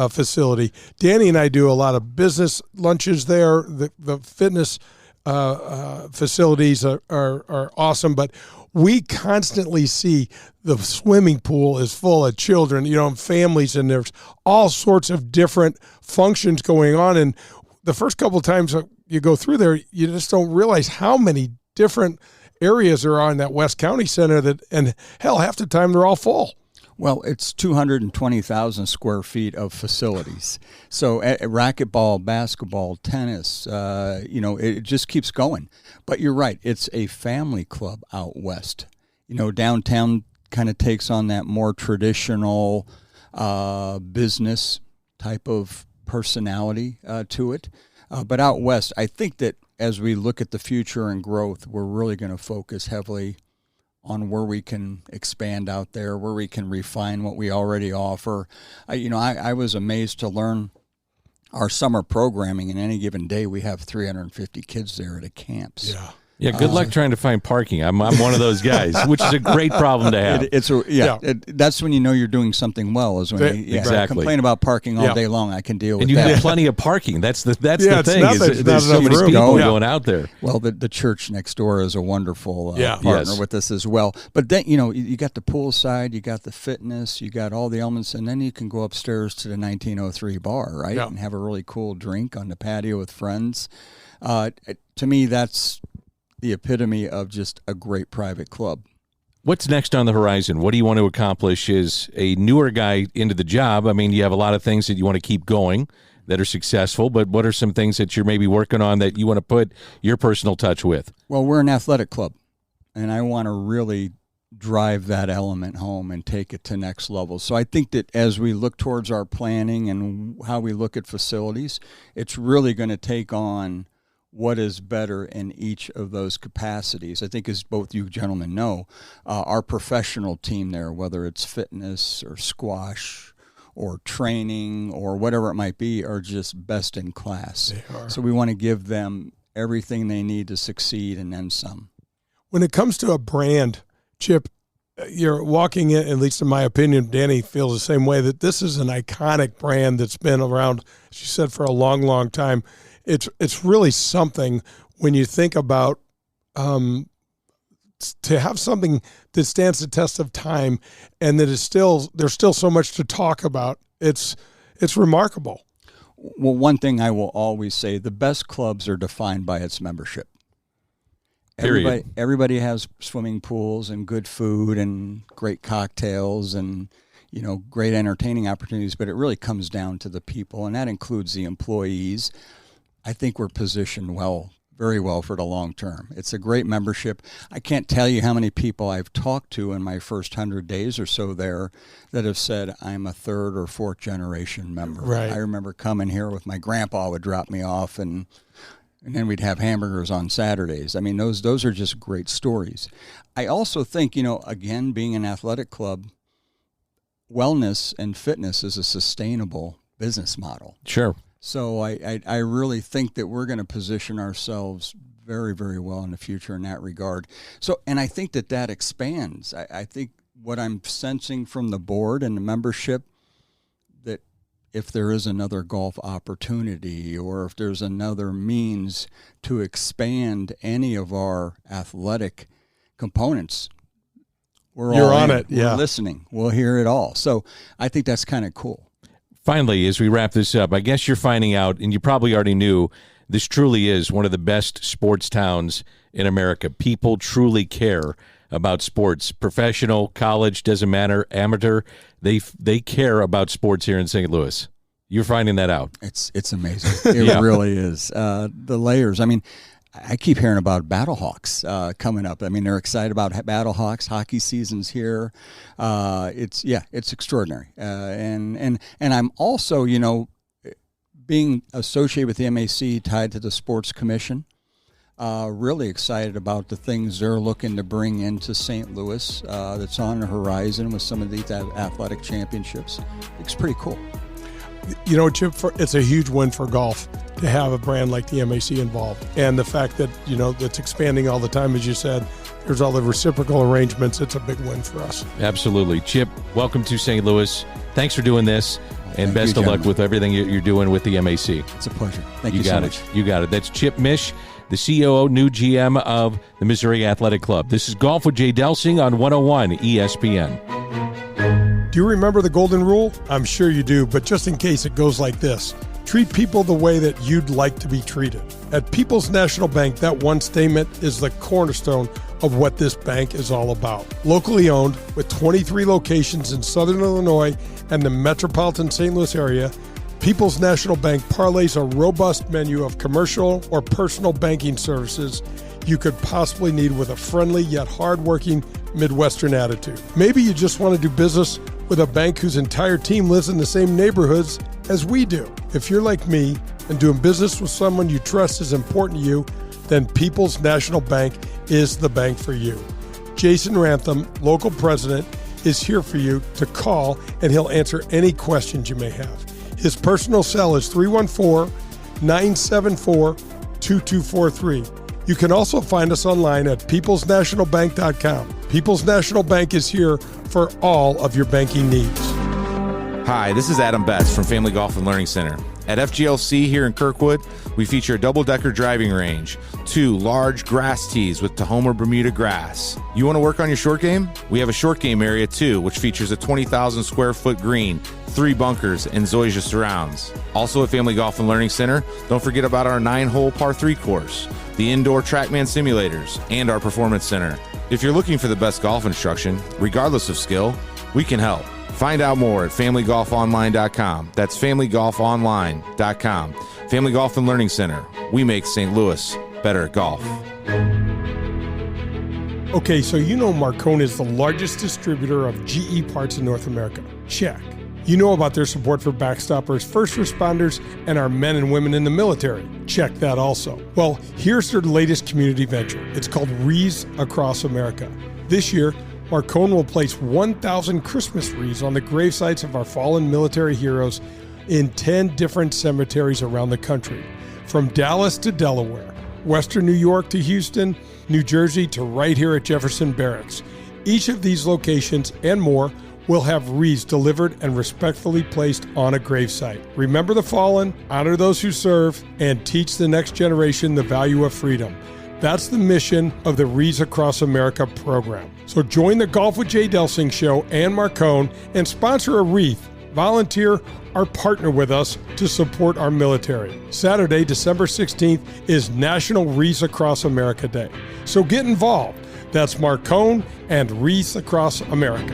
facility, Danny and I do a lot of business lunches there. The fitness facilities are awesome, but we constantly see the swimming pool is full of children, families, and there's all sorts of different functions going on. And the first couple of times you go through there, you just don't realize how many different areas there are in that West County Center and hell, half the time they're all full. Well, it's 220,000 square feet of facilities. So racquetball, basketball, tennis, it just keeps going. But you're right, it's a family club out west. Downtown kind of takes on that more traditional business type of personality to it. But out west, I think that as we look at the future and growth, we're really going to focus heavily on where we can expand out there, where we can refine what we already offer. I was amazed to learn our summer programming. In any given day, we have 350 kids there at the camps. Yeah, good luck trying to find parking. I'm one of those guys, which is a great problem to have. That's when you know you're doing something well. Is when you complain about parking all day long. I can deal with that. And you have plenty of parking. That's the thing. There's so many people going out there. Well, the church next door is a wonderful partner with us as well. But then you got the pool side, you got the fitness, you got all the elements, and then you can go upstairs to the 1903 bar, right, and have a really cool drink on the patio with friends. To me, that's the epitome of just a great private club. What's next on the horizon? What do you want to accomplish as a newer guy into the job? I mean, you have a lot of things that you want to keep going that are successful, but what are some things that you're maybe working on that you want to put your personal touch with? Well, we're an athletic club, and I want to really drive that element home and take it to next level. So I think that as we look towards our planning and how we look at facilities, it's really going to take on what is better in each of those capacities. I think, as both you gentlemen know, our professional team there, whether it's fitness or squash or training or whatever it might be, are just best in class. They are. So we want to give them everything they need to succeed and then some. When it comes to a brand, Chip, you're walking in, at least in my opinion, Danny feels the same way, that this is an iconic brand that's been around, as you said, for a long, long time. It's really something when you think about to have something that stands the test of time and that is there's still so much to talk about. It's remarkable. Well, one thing I will always say, the best clubs are defined by its membership. Everybody has swimming pools and good food and great cocktails and great entertaining opportunities, but it really comes down to the people, and that includes the employees. I think we're positioned very well for the long term. It's a great membership. I can't tell you how many people I've talked to in my first 100 days or so there that have said, I'm a third or fourth generation member. Right. I remember coming here with my grandpa would drop me off, and And then we'd have hamburgers on Saturdays. I mean, those are just great stories. I also think, again, being an athletic club, wellness and fitness is a sustainable business model. Sure. So I really think that we're going to position ourselves very, very well in the future in that regard. So, and I think that expands. I think what I'm sensing from the board and the membership, that if there is another golf opportunity or if there's another means to expand any of our athletic components, we're listening. We'll hear it all. So I think that's kind of cool. Finally, as we wrap this up, I guess you're finding out, and you probably already knew, this truly is one of the best sports towns in America. People truly care about sports. Professional, college, doesn't matter, amateur, they care about sports here in St. Louis. You're finding that out. It's amazing. It really is. The layers. I mean, I keep hearing about Battlehawks coming up. I mean, they're excited about Battlehawks. Hockey season's here. It's extraordinary. And I'm also, being associated with the MAC, tied to the Sports Commission, really excited about the things they're looking to bring into St. Louis that's on the horizon with some of these athletic championships. It's pretty cool. Chip, it's a huge win for golf to have a brand like the MAC involved. And the fact that, it's expanding all the time, as you said, there's all the reciprocal arrangements. It's a big win for us. Absolutely. Chip, welcome to St. Louis. Thanks for doing this, and best of luck with everything you're doing with the MAC. It's a pleasure. Thank you so much. You got it. That's Chip Misch, the COO, new GM of the Missouri Athletic Club. This is Golf with Jay Delsing on 101 ESPN. Do you remember the golden rule? I'm sure you do, but just in case, it goes like this. Treat people the way that you'd like to be treated. At People's National Bank, that one statement is the cornerstone of what this bank is all about. Locally owned, with 23 locations in Southern Illinois and the metropolitan St. Louis area, People's National Bank parlays a robust menu of commercial or personal banking services you could possibly need with a friendly yet hardworking Midwestern attitude. Maybe you just want to do business with a bank whose entire team lives in the same neighborhoods as we do. If you're like me and doing business with someone you trust is important to you, then People's National Bank is the bank for you. Jason Rantham, local president, is here for you to call, and he'll answer any questions you may have. His personal cell is 314-974-2243. You can also find us online at peoplesnationalbank.com. People's National Bank is here for all of your banking needs. Hi, this is Adam Betz from Family Golf and Learning Center. At FGLC here in Kirkwood, we feature a double-decker driving range, 2 large grass tees with Tahoma Bermuda grass. You want to work on your short game? We have a short game area too, which features a 20,000 square foot green, 3 bunkers, and Zoysia surrounds. Also at Family Golf and Learning Center, don't forget about our 9-hole par 3 course, the indoor TrackMan simulators, and our performance center. If you're looking for the best golf instruction, regardless of skill, we can help. Find out more at FamilyGolfOnline.com. That's FamilyGolfOnline.com. Family Golf and Learning Center. We make St. Louis better at golf. Okay, so Marcone is the largest distributor of GE parts in North America. Check. You know about their support for backstoppers, first responders, and our men and women in the military. Check that also. Well, here's their latest community venture. It's called Wreaths Across America. This year, Marcone will place 1,000 Christmas wreaths on the gravesites of our fallen military heroes in 10 different cemeteries around the country, from Dallas to Delaware, Western New York to Houston, New Jersey to right here at Jefferson Barracks. Each of these locations and more will have wreaths delivered and respectfully placed on a gravesite. Remember the fallen, honor those who serve, and teach the next generation the value of freedom. That's the mission of the Wreaths Across America program. So join the Golf with Jay Delsing show and Marcone and sponsor a wreath, volunteer, or partner with us to support our military. Saturday, December 16th is National Wreaths Across America Day. So get involved. That's Marcone and Wreaths Across America.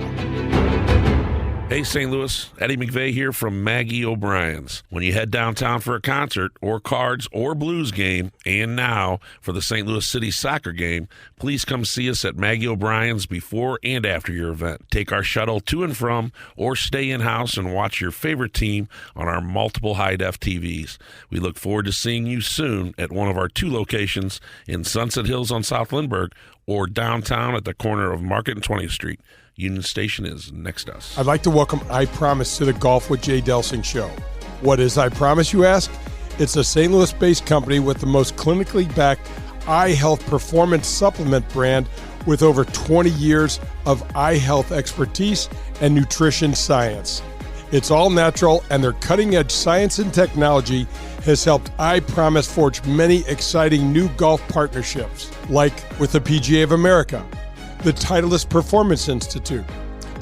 Hey St. Louis, Eddie McVeigh here from Maggie O'Brien's. When you head downtown for a concert or cards or blues game, and now for the St. Louis City soccer game, please come see us at Maggie O'Brien's before and after your event. Take our shuttle to and from or stay in-house and watch your favorite team on our multiple high-def TVs. We look forward to seeing you soon at one of our 2 locations in Sunset Hills on South Lindbergh or downtown at the corner of Market and 20th Street. Union Station is next to us. I'd like to welcome I Promise to the Golf with Jay Delsing show. What is I Promise, you ask? It's a St. Louis-based company with the most clinically backed eye health performance supplement brand with over 20 years of eye health expertise and nutrition science. It's all natural, and their cutting-edge science and technology has helped I Promise forge many exciting new golf partnerships, like with the PGA of America, the Titleist Performance Institute,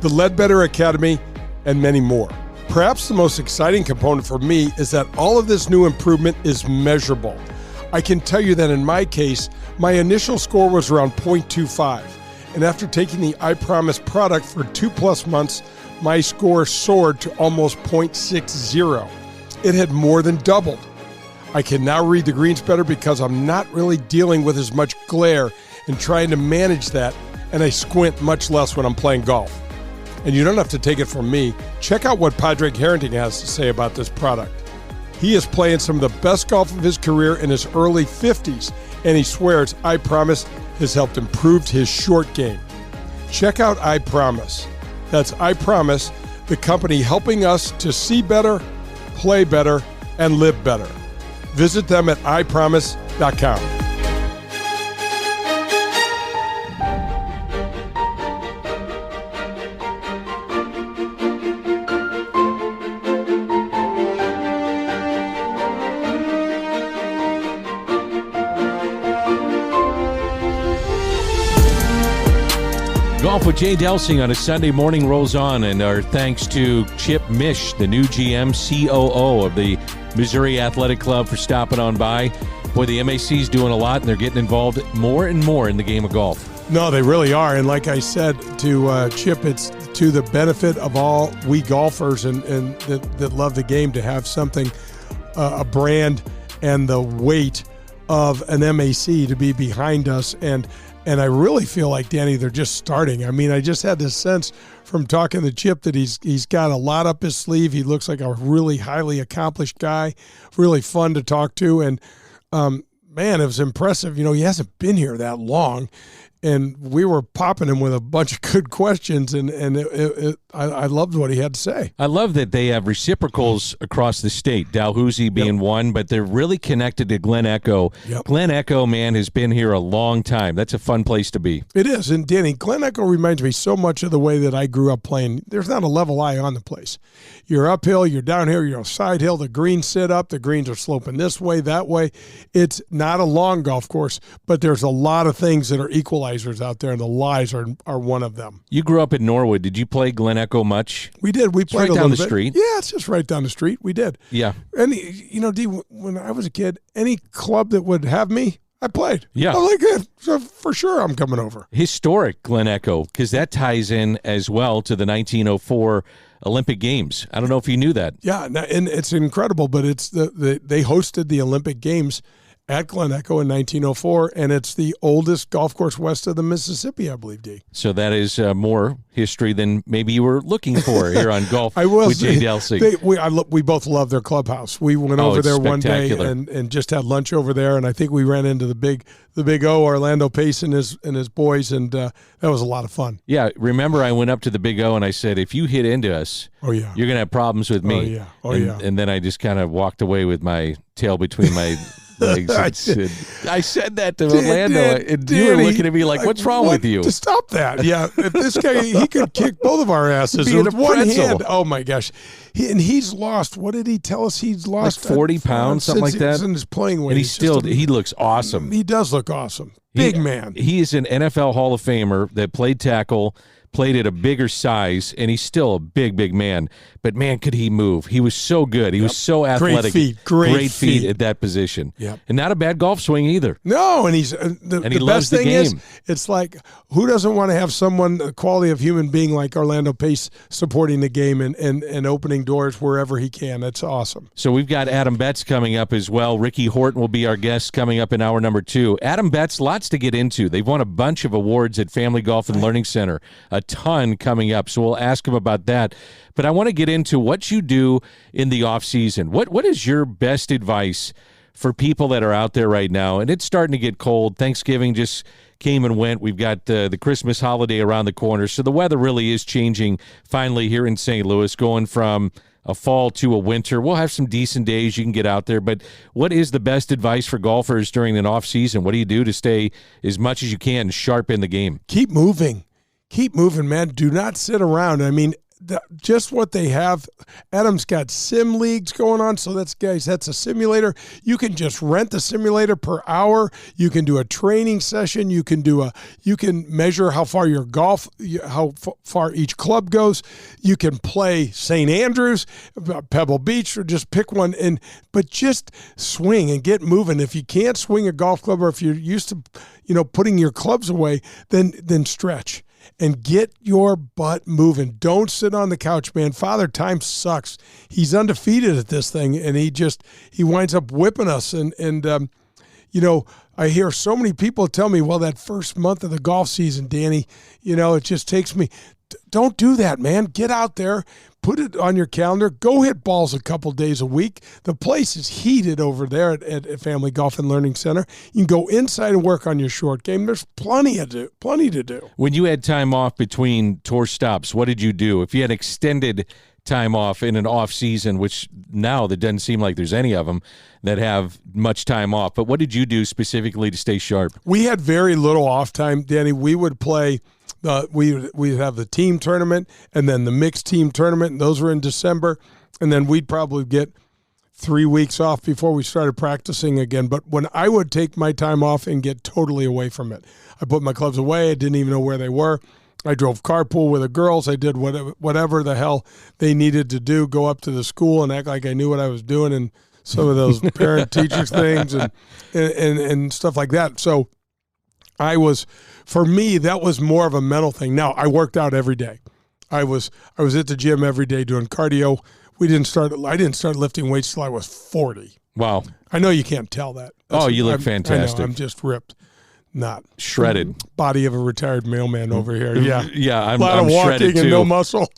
the Ledbetter Academy, and many more. Perhaps the most exciting component for me is that all of this new improvement is measurable. I can tell you that in my case, my initial score was around 0.25, and after taking the I Promise product for 2+ months, my score soared to almost 0.60. It had more than doubled. I can now read the greens better because I'm not really dealing with as much glare and trying to manage that, and I squint much less when I'm playing golf. And you don't have to take it from me. Check out what Padraig Harrington has to say about this product. He is playing some of the best golf of his career in his early 50s, and he swears I Promise has helped improve his short game. Check out I Promise. That's I Promise, the company helping us to see better, play better, and live better. Visit them at ipromise.com. Golf with Jay Delsing on a Sunday morning rolls on, and our thanks to Chip Misch, the new GM COO of the Missouri Athletic Club, for stopping on by. Boy, the MAC's doing a lot, and they're getting involved more and more in the game of golf. No, they really are. And like I said to Chip, it's to the benefit of all we golfers and that love the game to have something, a brand and the weight of an MAC to be behind us. And I really feel like, Danny, they're just starting. I mean, I just had this sense from talking to Chip that he's got a lot up his sleeve. He looks like a really highly accomplished guy, really fun to talk to. And, man, it was impressive. You know, he hasn't been here that long. And we were popping him with a bunch of good questions, and I loved what he had to say. I love that they have reciprocals across the state, Dalhousie being one, but they're really connected to Glen Echo. Yep. Glen Echo, man, has been here a long time. That's a fun place to be. It is. And, Danny, Glen Echo reminds me so much of the way that I grew up playing. There's not a level eye on the place. You're uphill, you're downhill, you're on side hill, the greens sit up, the greens are sloping this way, that way. It's not a long golf course, but there's a lot of things that are equalizers out there, and the lies are one of them. You grew up in Norwood. Did you play Glen Echo much? We did. We played right a down little the bit. street. Yeah, it's just right down the street. We did. Yeah. And, you know, D, when I was a kid, any club that would have me, I played. Yeah. I'm like, yeah, so for sure I'm coming over. Historic Glen Echo, because that ties in as well to the 1904 Olympic Games. I don't know if you knew that. Yeah, and it's incredible, but it's they hosted the Olympic Games at Glen Echo in 1904, and it's the oldest golf course west of the Mississippi, I believe, D. So that is more history than maybe you were looking for here on Golf with Jay Delsing. We both love their clubhouse. We went over there one day spectacular. and just had lunch over there, and I think we ran into the big O, Orlando Pace and his boys, and that was a lot of fun. Yeah, remember I went up to the Big O and I said, if you hit into us, you're going to have problems with me. And then I just kind of walked away with my tail between my legs. I said that to Orlando, and you were looking at me like, what's wrong with you? To stop that. Yeah, if this guy, he could kick both of our asses Being with one hand. Oh, my gosh. He's lost, what did he tell us? He's lost like 40 pounds, something like that. In his playing weight. And he looks awesome. He does look awesome. Big man. He is an NFL Hall of Famer that played tackle, played at a bigger size, and he's still a big, big man. But, man, could he move. He was so good. He was so athletic. Great feet at that position. Yep. And not a bad golf swing either. No, and he's the loves best the thing game. is, it's like, who doesn't want to have someone, the quality of human being like Orlando Pace, supporting the game and opening doors wherever he can? That's awesome. So we've got Adam Betz coming up as well. Ricky Horton will be our guest coming up in hour number 2. Adam Betz, lots to get into. They've won a bunch of awards at Family Golf and Learning Center, a ton coming up, so we'll ask him about that. But I want to get into what you do in the off season. What is your best advice for people that are out there right now? And it's starting to get cold. Thanksgiving just came and went. We've got the Christmas holiday around the corner, so the weather really is changing finally here in St. Louis, going from a fall to a winter. We'll have some decent days you can get out there, but what is the best advice for golfers during an off season? What do you do to stay as much as you can sharp in the game? Keep moving. Keep moving, man. Do not sit around. I mean, just what they have. Adam's got sim leagues going on, so that's a simulator. You can just rent the simulator per hour. You can do a training session. You can measure how far your golf, how far each club goes. You can play St. Andrews, Pebble Beach, or just pick one, but just swing and get moving. If you can't swing a golf club, or if you're used to, putting your clubs away, then stretch. And get your butt moving. Don't sit on the couch, man. Father Time sucks. He's undefeated at this thing, and he winds up whipping us. And I hear so many people tell me, well, that first month of the golf season, Danny, it just takes me. Don't do that, man. Get out there. Put it on your calendar. Go hit balls a couple days a week. The place is heated over there at Family Golf and Learning Center. You can go inside and work on your short game. There's plenty to do. When you had time off between tour stops, what did you do? If you had extended time off in an off season, which now there doesn't seem like there's any of them that have much time off, but what did you do specifically to stay sharp? We had very little off time, Danny. We would play. We'd have the team tournament and then the mixed team tournament, and those were in December. And then we'd probably get 3 weeks off before we started practicing again. But when I would take my time off and get totally away from it, I put my clubs away. I didn't even know where they were. I drove carpool with the girls. I did whatever the hell they needed to do, go up to the school and act like I knew what I was doing, and some of those parent-teacher things and stuff like that. So for me, that was more of a mental thing. Now, I worked out every day. I was at the gym every day doing cardio. I didn't start lifting weights till I was 40. Wow. I know you can't tell that. You look fantastic. I know, I'm just ripped. Not shredded. Body of a retired mailman over here. Yeah. Yeah, I'm a lot of walking shredded too. And no muscle.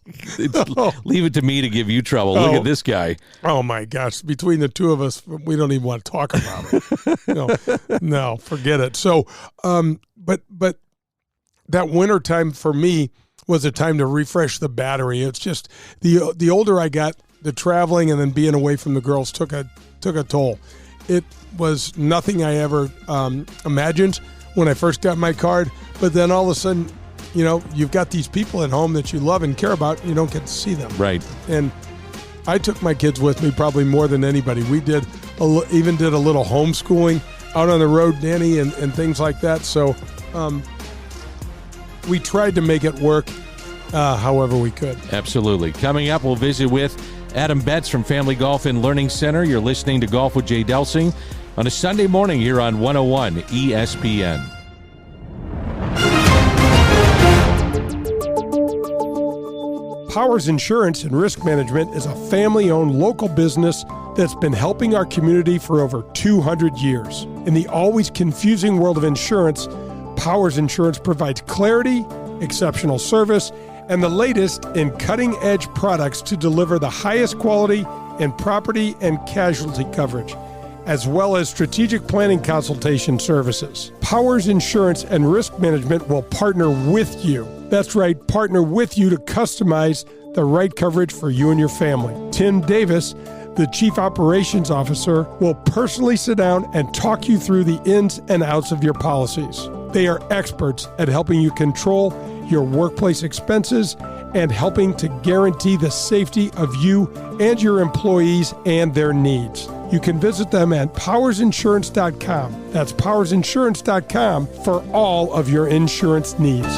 Leave it to me to give you trouble. Look at this guy. Oh my gosh. Between the two of us, we don't even want to talk about it. No, forget it. So, but that winter time for me was a time to refresh the battery. It's just the older I got, the traveling and then being away from the girls took a toll. It was nothing I ever imagined when I first got my card, but then all of a sudden, you've got these people at home that you love and care about, and you don't get to see them. Right. And I took my kids with me probably more than anybody. We even did a little homeschooling out on the road, Danny, and things like that. So we tried to make it work however we could. Absolutely. Coming up, we'll visit with Adam Betz from Family Golf and Learning Center. You're listening to Golf with Jay Delsing on a Sunday morning here on 101 ESPN. Powers Insurance and Risk Management is a family-owned local business that's been helping our community for over 200 years. In the always confusing world of insurance, Powers Insurance provides clarity, exceptional service, and the latest in cutting-edge products to deliver the highest quality in property and casualty coverage, as well as strategic planning consultation services. Powers Insurance and Risk Management will partner with you. That's right, partner with you to customize the right coverage for you and your family. Tim Davis, the Chief Operations Officer, will personally sit down and talk you through the ins and outs of your policies. They are experts at helping you control your workplace expenses and helping to guarantee the safety of you and your employees and their needs. You can visit them at powersinsurance.com. That's powersinsurance.com for all of your insurance needs.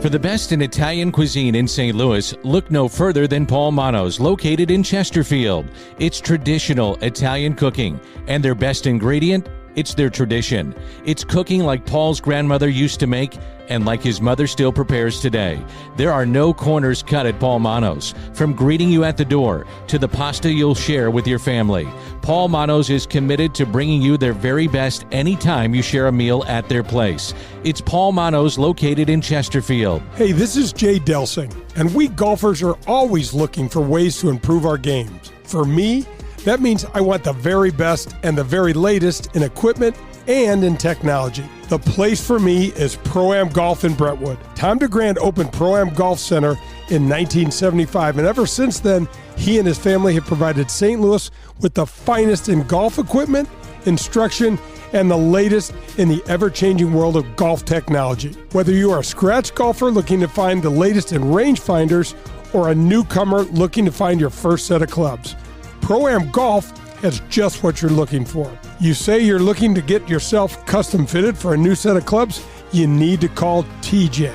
For the best in Italian cuisine in St. Louis, look no further than Paul Manno's, located in Chesterfield. It's traditional Italian cooking, and their best ingredient, it's their tradition. It's cooking like Paul's grandmother used to make and like his mother still prepares today. There are no corners cut at Paul Manno's. From greeting you at the door to the pasta you'll share with your family, Paul Manno's is committed to bringing you their very best anytime you share a meal at their place. It's Paul Manno's, located in Chesterfield. Hey, this is Jay Delsing, and we golfers are always looking for ways to improve our games. For me, that means I want the very best and the very latest in equipment and in technology. The place for me is Pro-Am Golf in Brentwood. Tom DeGrand opened Pro-Am Golf Center in 1975, and ever since then, he and his family have provided St. Louis with the finest in golf equipment, instruction, and the latest in the ever-changing world of golf technology. Whether you are a scratch golfer looking to find the latest in rangefinders or a newcomer looking to find your first set of clubs, Pro-Am Golf has just what you're looking for. You say you're looking to get yourself custom fitted for a new set of clubs? You need to call TJ.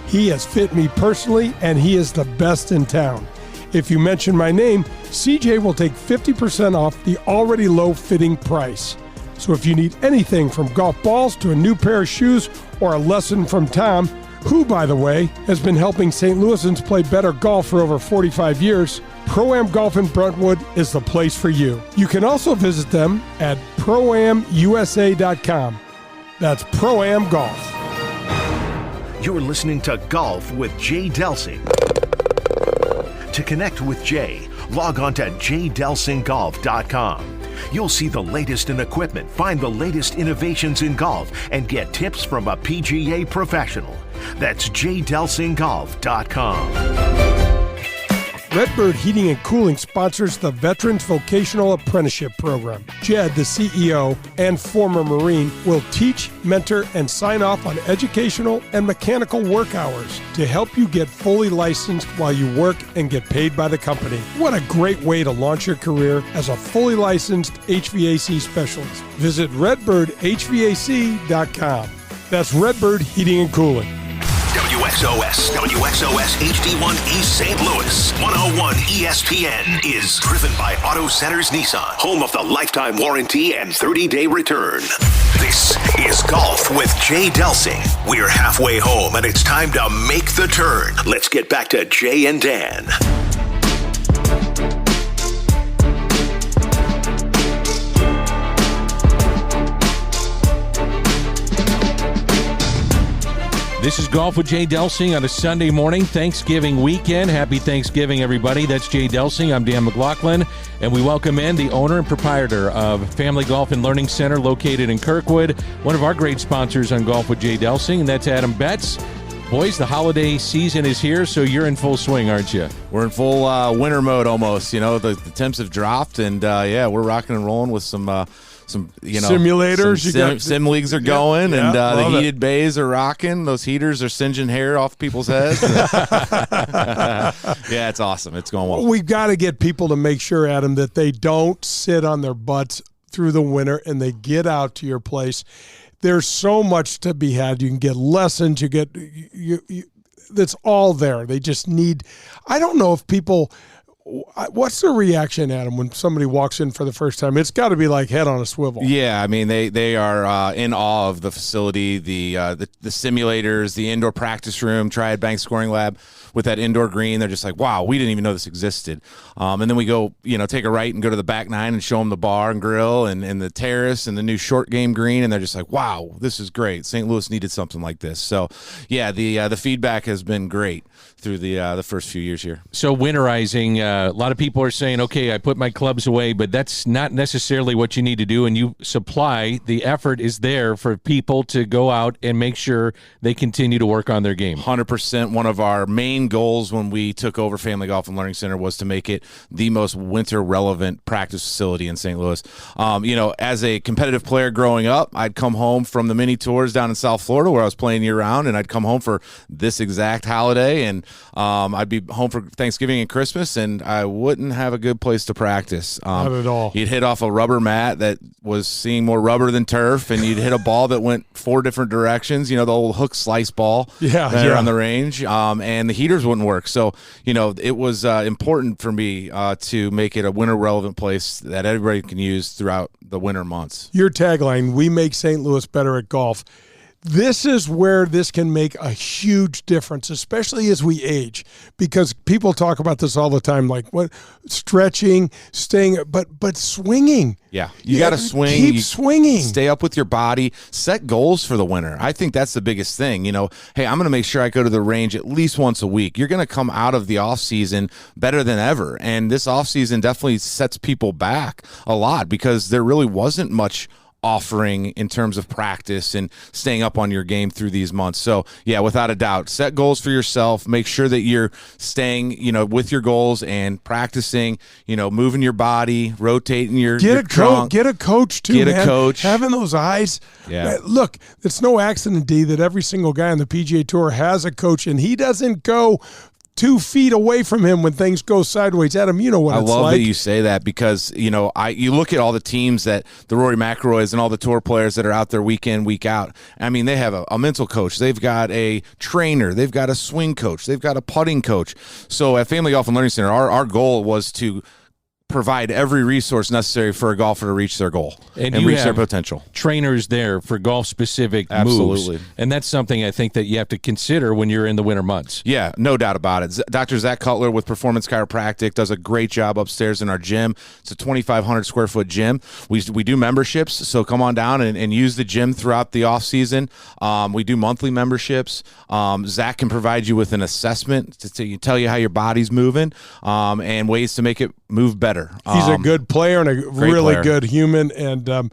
He has fit me personally, and he is the best in town. If you mention my name, CJ will take 50% off the already low fitting price. So if you need anything from golf balls to a new pair of shoes or a lesson from Tom, who, by the way, has been helping St. Louisans play better golf for over 45 years, Pro-Am Golf in Brentwood is the place for you. You can also visit them at proamusa.com. That's Pro-Am Golf. You're listening to Golf with Jay Delsing. To connect with Jay, log on to jdelsinggolf.com. You'll see the latest in equipment, find the latest innovations in golf, and get tips from a PGA professional. That's jdelsinggolf.com. Redbird Heating and Cooling sponsors the Veterans Vocational Apprenticeship Program. Jed, the CEO and former Marine, will teach, mentor, and sign off on educational and mechanical work hours to help you get fully licensed while you work and get paid by the company. What a great way to launch your career as a fully licensed HVAC specialist. Visit redbirdhvac.com. That's Redbird Heating and Cooling. WXOS HD1 East St. Louis. 101 ESPN is driven by Auto Centers Nissan, home of the lifetime warranty and 30-day return. This is Golf with Jay Delsing. We're halfway home and it's time to make the turn. Let's get back to Jay and Dan. This is Golf with Jay Delsing on a Sunday morning, Thanksgiving weekend. Happy Thanksgiving, everybody. That's Jay Delsing. I'm Dan McLaughlin, and we welcome in the owner and proprietor of Family Golf and Learning Center located in Kirkwood, one of our great sponsors on Golf with Jay Delsing, and that's Adam Betz. Boys, the holiday season is here, so you're in full swing, aren't you? We're in full winter mode almost. You know, the temps have dropped, and we're rocking and rolling with some simulators. Sim leagues are going, and the heated it. bays are rocking. Those heaters are singeing hair off people's heads. Yeah, it's awesome. It's going well. We've got to get people to make sure, Adam, that they don't sit on their butts through the winter and they get out to your place. There's so much to be had. You can get lessons. You get that's all there. They just need. I don't know if people. What's the reaction, Adam, when somebody walks in for the first time? It's got to be like head on a swivel. Yeah, I mean they are in awe of the facility, the simulators, the indoor practice room, Triad Bank Scoring Lab with that indoor green. They're just like, wow, we didn't even know this existed. And then we go, take a right and go to the back nine and show them the bar and grill and the terrace and the new short game green, and they're just like, wow, this is great. St. Louis needed something like this. So yeah, the feedback has been great through the first few years here. So winterizing, a lot of people are saying, okay, I put my clubs away, but that's not necessarily what you need to do. And you supply, the effort is there for people to go out and make sure they continue to work on their game. 100%. One of our main goals when we took over Family Golf and Learning Center was to make it the most winter relevant practice facility in St. Louis. As a competitive player growing up, I'd come home from the mini tours down in South Florida where I was playing year round, and I'd come home for this exact holiday, and I'd be home for Thanksgiving and Christmas, and I wouldn't have a good place to practice. Not at all. You'd hit off a rubber mat that was seeing more rubber than turf, and you'd hit a ball that went 4 different directions, the old hook slice ball on the range, and the heaters wouldn't work. So, it was important for me to make it a winter-relevant place that everybody can use throughout the winter months. Your tagline, "We make St. Louis better at golf." This is where this can make a huge difference, especially as we age, because people talk about this all the time, like what stretching, staying, but swinging. Yeah, you got to swing. Keep swinging. Stay up with your body. Set goals for the winter. I think that's the biggest thing. Hey, I'm going to make sure I go to the range at least once a week. You're going to come out of the off season better than ever, and this off season definitely sets people back a lot because there really wasn't much offering in terms of practice and staying up on your game through these months. So yeah, without a doubt, set goals for yourself, make sure that you're staying, with your goals and practicing, moving your body, rotating your trunk. Get a coach too, Get a coach. Having those eyes. Yeah. Look, it's no accident, D, that every single guy on the PGA Tour has a coach, and he doesn't go 2 feet away from him when things go sideways. Adam, you know what it's like. I love that you say that because, you look at all the teams that the Rory McIlroys and all the tour players that are out there week in, week out. I mean, they have a mental coach. They've got a trainer. They've got a swing coach. They've got a putting coach. So at Family Golf and Learning Center, our goal was to provide every resource necessary for a golfer to reach their goal and reach their potential. Trainers there for golf-specific Absolutely. moves. And that's something I think that you have to consider when you're in the winter months. Yeah, no doubt about it. Dr. Zach Cutler with Performance Chiropractic does a great job upstairs in our gym. It's a 2,500 square foot gym. We do memberships, so come on down and use the gym throughout the off season. We do monthly memberships. Zach can provide you with an assessment to tell you how your body's moving and ways to make it move better. He's a good player and a really player. good human, and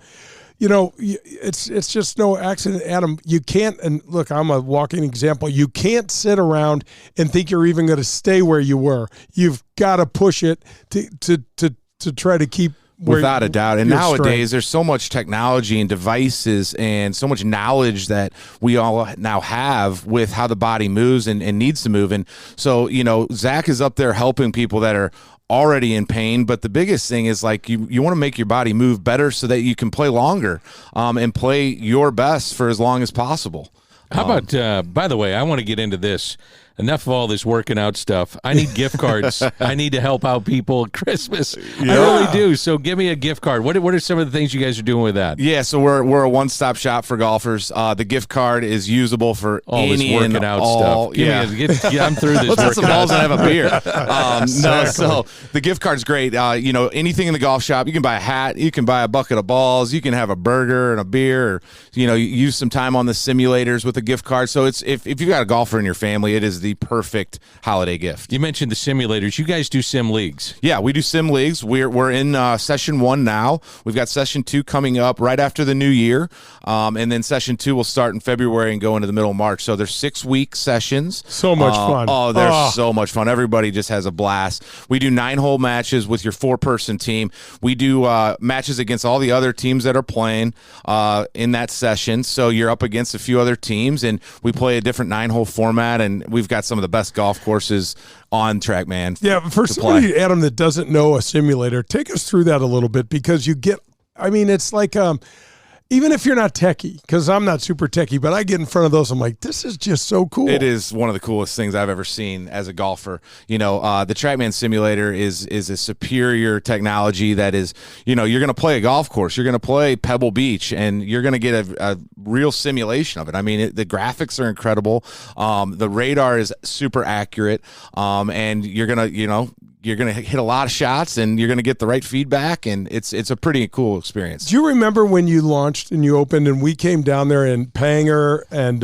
it's just no accident, Adam. You can't, and look, I'm a walking example. You can't sit around and think you're even going to stay where you were. You've got to push it to try to keep. Without a doubt. And nowadays, there's so much technology and devices and so much knowledge that we all now have with how the body moves and needs to move. And so, Zach is up there helping people that are already in pain, but the biggest thing is like you want to make your body move better so that you can play longer and play your best for as long as possible. How about, by the way, I want to get into this. Enough of all this working out stuff. I need gift cards. I need to help out people at Christmas. I really do. So give me a gift card. What are some of the things you guys are doing with that? Yeah, so we're a one-stop shop for golfers. The gift card is usable for all any this working out stuff. I'm through this. Let's hit some balls and have a beer. Exactly. So the gift card's great. Anything in the golf shop, you can buy a hat, you can buy a bucket of balls, you can have a burger and a beer, or use some time on the simulators with a gift card. So it's if you've got a golfer in your family, it is the perfect holiday gift. You mentioned the simulators. You guys do sim leagues. Yeah, we do sim leagues. We're in session 1 now. We've got session 2 coming up right after the new year, and then session 2 will start in February and go into the middle of March. So there's 6-week sessions. So much fun. Oh, they're so much fun. Everybody just has a blast. We do 9-hole matches with your 4-person team. We do matches against all the other teams that are playing in that session. So you're up against a few other teams, and we play a different 9-hole format, and we've got some of the best golf courses on TrackMan. Yeah, for somebody, Adam, that doesn't know a simulator, take us through that a little bit, because it's like even if you're not techie, because I'm not super techie, but I get in front of those, I'm like, this is just so cool. It is one of the coolest things I've ever seen as a golfer. The TrackMan simulator is a superior technology that is, you're going to play a golf course, you're going to play Pebble Beach, and you're going to get a real simulation of it. I mean, the graphics are incredible. The radar is super accurate, and you're going to hit a lot of shots, and you're going to get the right feedback, and it's a pretty cool experience. Do you remember when you launched and you opened, and we came down there, and Panger and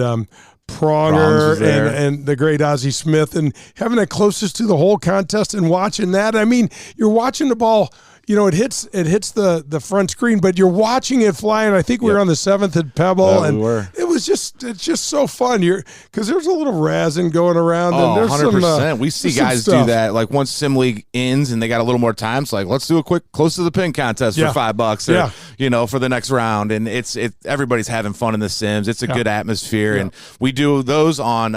Pronger and the great Ozzie Smith, and having that closest to the whole contest and watching that? I mean, you're watching the ball. It hits the front screen, but you're watching it fly, and I think we were on the 7th at Pebble, and it's just so fun. Because there's a little razzing going around. Oh, and there's 100%. We see guys do that. Like once Sim League ends and they got a little more time, it's like, let's do a quick close to the pin contest for $5 or, for the next round. And everybody's having fun in the Sims. It's a good atmosphere. Yeah. And we do those on,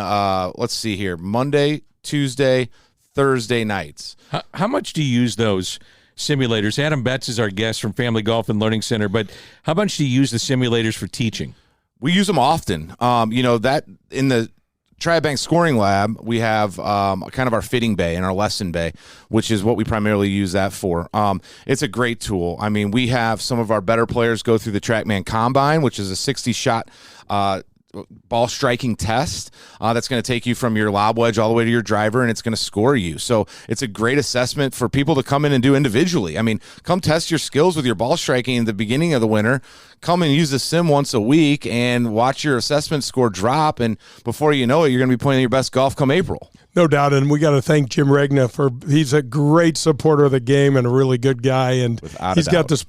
let's see here, Monday, Tuesday, Thursday nights. How much do you use those simulators? Adam Betz is our guest from Family Golf and Learning Center, but how much do you use the simulators for teaching? We use them often. That in the TriBank scoring lab, we have kind of our fitting bay and our lesson bay, which is what we primarily use that for. It's a great tool. I mean, we have some of our better players go through the TrackMan Combine, which is a 60-shot ball striking test that's going to take you from your lob wedge all the way to your driver, and it's going to score you. So it's a great assessment for people to come in and do individually. I mean, come test your skills with your ball striking in the beginning of the winter. Come and use the sim once a week and watch your assessment score drop, and before you know it, you're going to be playing your best golf come April. No doubt, and we got to thank Jim Regna he's a great supporter of the game and a really good guy, and he's got this.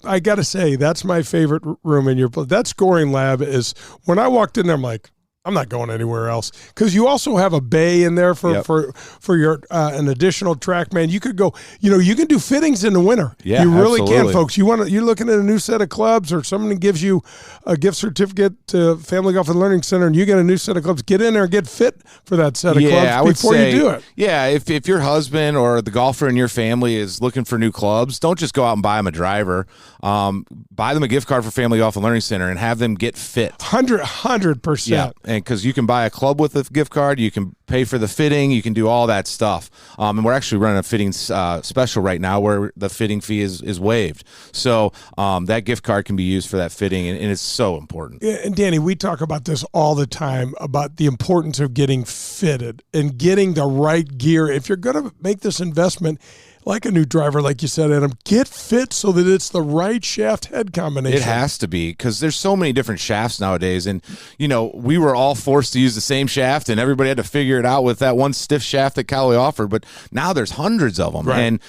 I got to say, that's my favorite room in your. That scoring lab is, when I walked in there, I'm like, I'm not going anywhere else, because you also have a bay in there for your an additional TrackMan. You could go, you can do fittings in the winter. Yeah, you really absolutely. can, folks. You're looking at a new set of clubs, or someone gives you a gift certificate to Family Golf and Learning Center, and you get a new set of clubs. Get in there and get fit for that set of clubs before you do it. Yeah, if your husband or the golfer in your family is looking for new clubs, don't just go out and buy them a driver. Buy them a gift card for Family Golf and Learning Center and have them get fit. 100%. Yeah, and because you can buy a club with a gift card, you can pay for the fitting, you can do all that stuff. And we're actually running a fitting special right now where the fitting fee is waived. So that gift card can be used for that fitting, and it's so important. Yeah, and Danny, we talk about this all the time, about the importance of getting fitted and getting the right gear. If you're going to make this investment, like a new driver, like you said, Adam, get fit so that it's the right shaft head combination. It has to be, because there's so many different shafts nowadays. And, we were all forced to use the same shaft, and everybody had to figure it out with that one stiff shaft that Callaway offered. But now there's hundreds of them. Right. And,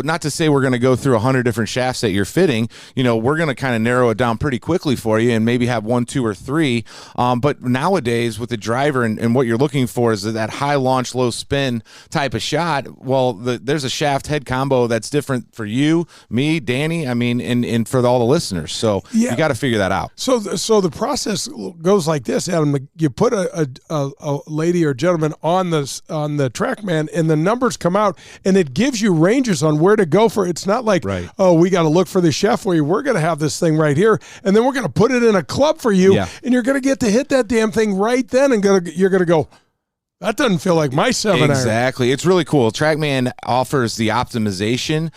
not to say we're going to go through 100 different shafts that you're fitting. We're going to kind of narrow it down pretty quickly for you and maybe have 1, 2, or 3. But nowadays with the driver and what you're looking for is that high launch, low spin type of shot. Well, there's a shaft head combo that's different for you, me, Danny, and for all the listeners. So you got to figure that out. So the process goes like this, Adam. You put a lady or gentleman on the TrackMan, and the numbers come out, and it gives you ranges on where to go for. It's not like, we got to look for the shaft for you. We're going to have this thing right here, and then we're going to put it in a club for you, and you're going to get to hit that damn thing right then, and you're going to go, that doesn't feel like my 7-iron. Exactly. It's really cool. TrackMan offers the optimization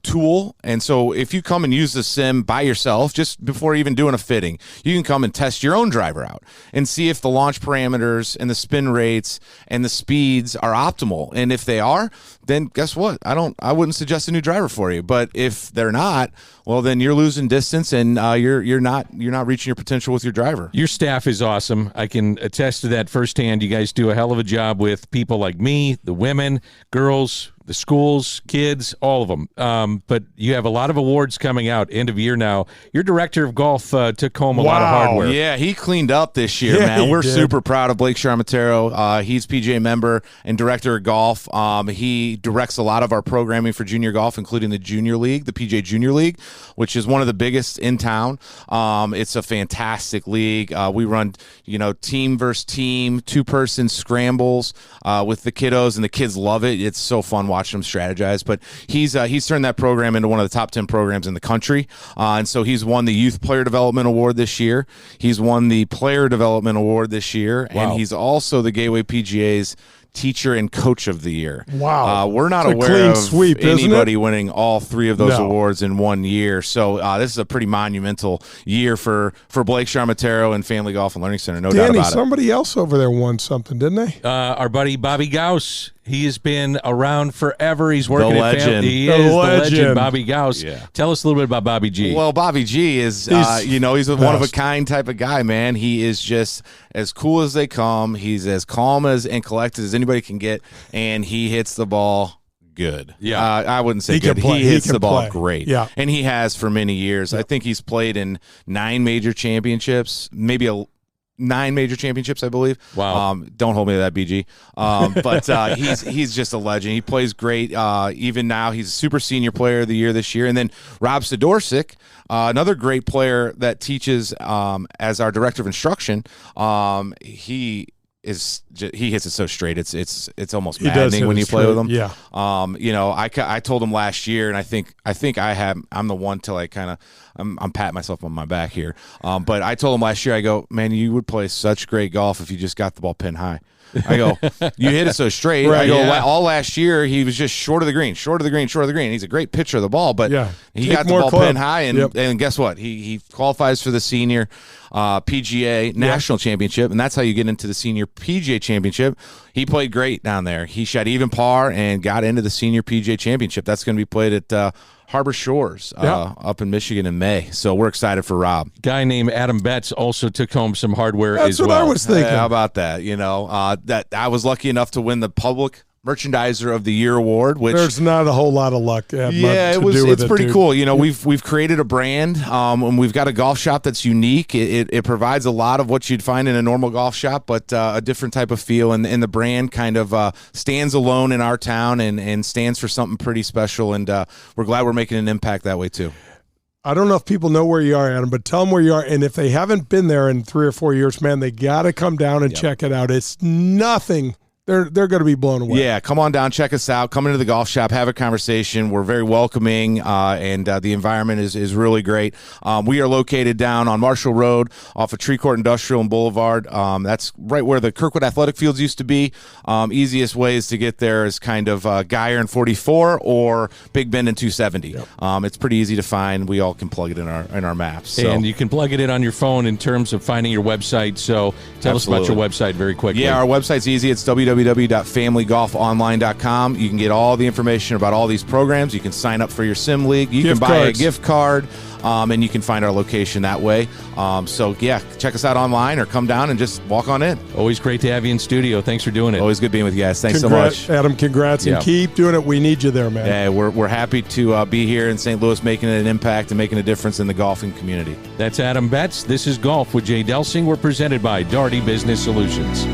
tool. And so if you come and use the sim by yourself, just before even doing a fitting, you can come and test your own driver out and see if the launch parameters and the spin rates and the speeds are optimal. And if they are, then guess what? I wouldn't suggest a new driver for you. But if they're not, well, then you're losing distance, and you're not reaching your potential with your driver. Your staff is awesome. I can attest to that firsthand. You guys do a hell of a job with people like me, the women, girls, the schools, kids, all of them. But you have a lot of awards coming out end of year now. Your director of golf took home a lot of hardware. Yeah, he cleaned up this year, man. We're super proud of Blake Charmatero. He's PGA member and director of golf. He directs a lot of our programming for junior golf, including the Junior League, the PGA Junior League, which is one of the biggest in town. It's a fantastic league. We run, team versus team, 2-person scrambles with the kiddos, and the kids love it. It's so fun watching him strategize. But he's turned that program into one of the top 10 programs in the country. And so he's won the Youth Player Development Award this year. He's won the Player Development Award this year. Wow. And he's also the Gateway PGA's Teacher and Coach of the Year. Wow. We're not aware of anybody winning all 3 of those awards in 1 year. So this is a pretty monumental year for Blake Charmatero and Family Golf and Learning Center, no doubt about it. Somebody else over there won something, didn't they? Our buddy Bobby Gauss. He has been around forever. He's working at Family. He is the legend, Bobby Gauss. Yeah. Tell us a little bit about Bobby G. Well, Bobby G is, he's a one-of-a-kind type of guy, man. He is just as cool as they come. He's as calm and collected as anybody can get, and he hits the ball good. Yeah. I wouldn't say good. He hits the ball great. Yeah. And he has for many years. Yeah. I think he's played in 9 major championships, maybe 9 major championships, I believe. Wow. Don't hold me to that, BG. But he's just a legend. He plays great. Even now, he's a super senior player of the year this year. And then Rob Sidorczyk, another great player that teaches as our director of instruction. He he hits it so straight. It's almost He does maddening hit when it you play straight, with him. yeah. I told him last year, and I think I'm the one to like kind of I'm patting myself on my back here. But I told him last year, I go, man, you would play such great golf if you just got the ball pin high. I go, you hit it so straight. Right, I go, yeah. all last year he was just short of the green. He's a great pitcher of the ball, but he got the ball pin high, and guess what? He qualifies for the senior PGA National Championship, and that's how you get into the senior PGA Championship. He played great down there. He shot even par and got into the senior PGA Championship. That's going to be played at Harbor Shores up in Michigan in May. So we're excited for Rob. Guy named Adam Betz also took home some hardware as well. That's what I was thinking. How about that? That I was lucky enough to win the Public Merchandiser of the Year award, which there's not a whole lot of luck. It's pretty cool. We've created a brand, and we've got a golf shop that's unique. It provides a lot of what you'd find in a normal golf shop, but a different type of feel. And the brand kind of stands alone in our town and stands for something pretty special. And we're glad we're making an impact that way too. I don't know if people know where you are, Adam, but tell them where you are. And if they haven't been there in 3 or 4 years, man, they got to come down and check it out. It's nothing. They're going to be blown away. Yeah, come on down, check us out, come into the golf shop, have a conversation. We're very welcoming, and the environment is really great. We are located down on Marshall Road off of Tree Court Industrial and Boulevard. That's right where the Kirkwood Athletic Fields used to be. Easiest ways to get there is kind of Geyer and 44 or Big Bend and 270. Yep. It's pretty easy to find. We all can plug it in our maps. So. And you can plug it in on your phone in terms of finding your website. So tell us about your website very quickly. Yeah, our website's easy. It's www.familygolfonline.com. You can get all the information about all these programs. You can sign up for your sim league. You can buy a gift card, and you can find our location that way. Check us out online or come down and just walk on in. Always great to have you in studio. Thanks for doing it. Always good being with you guys. Thanks so much. Adam, congrats, and keep doing it. We need you there, man. Yeah, we're happy to be here in St. Louis making an impact and making a difference in the golfing community. That's Adam Betz. This is Golf with Jay Delsing. We're presented by Daugherty Business Solutions.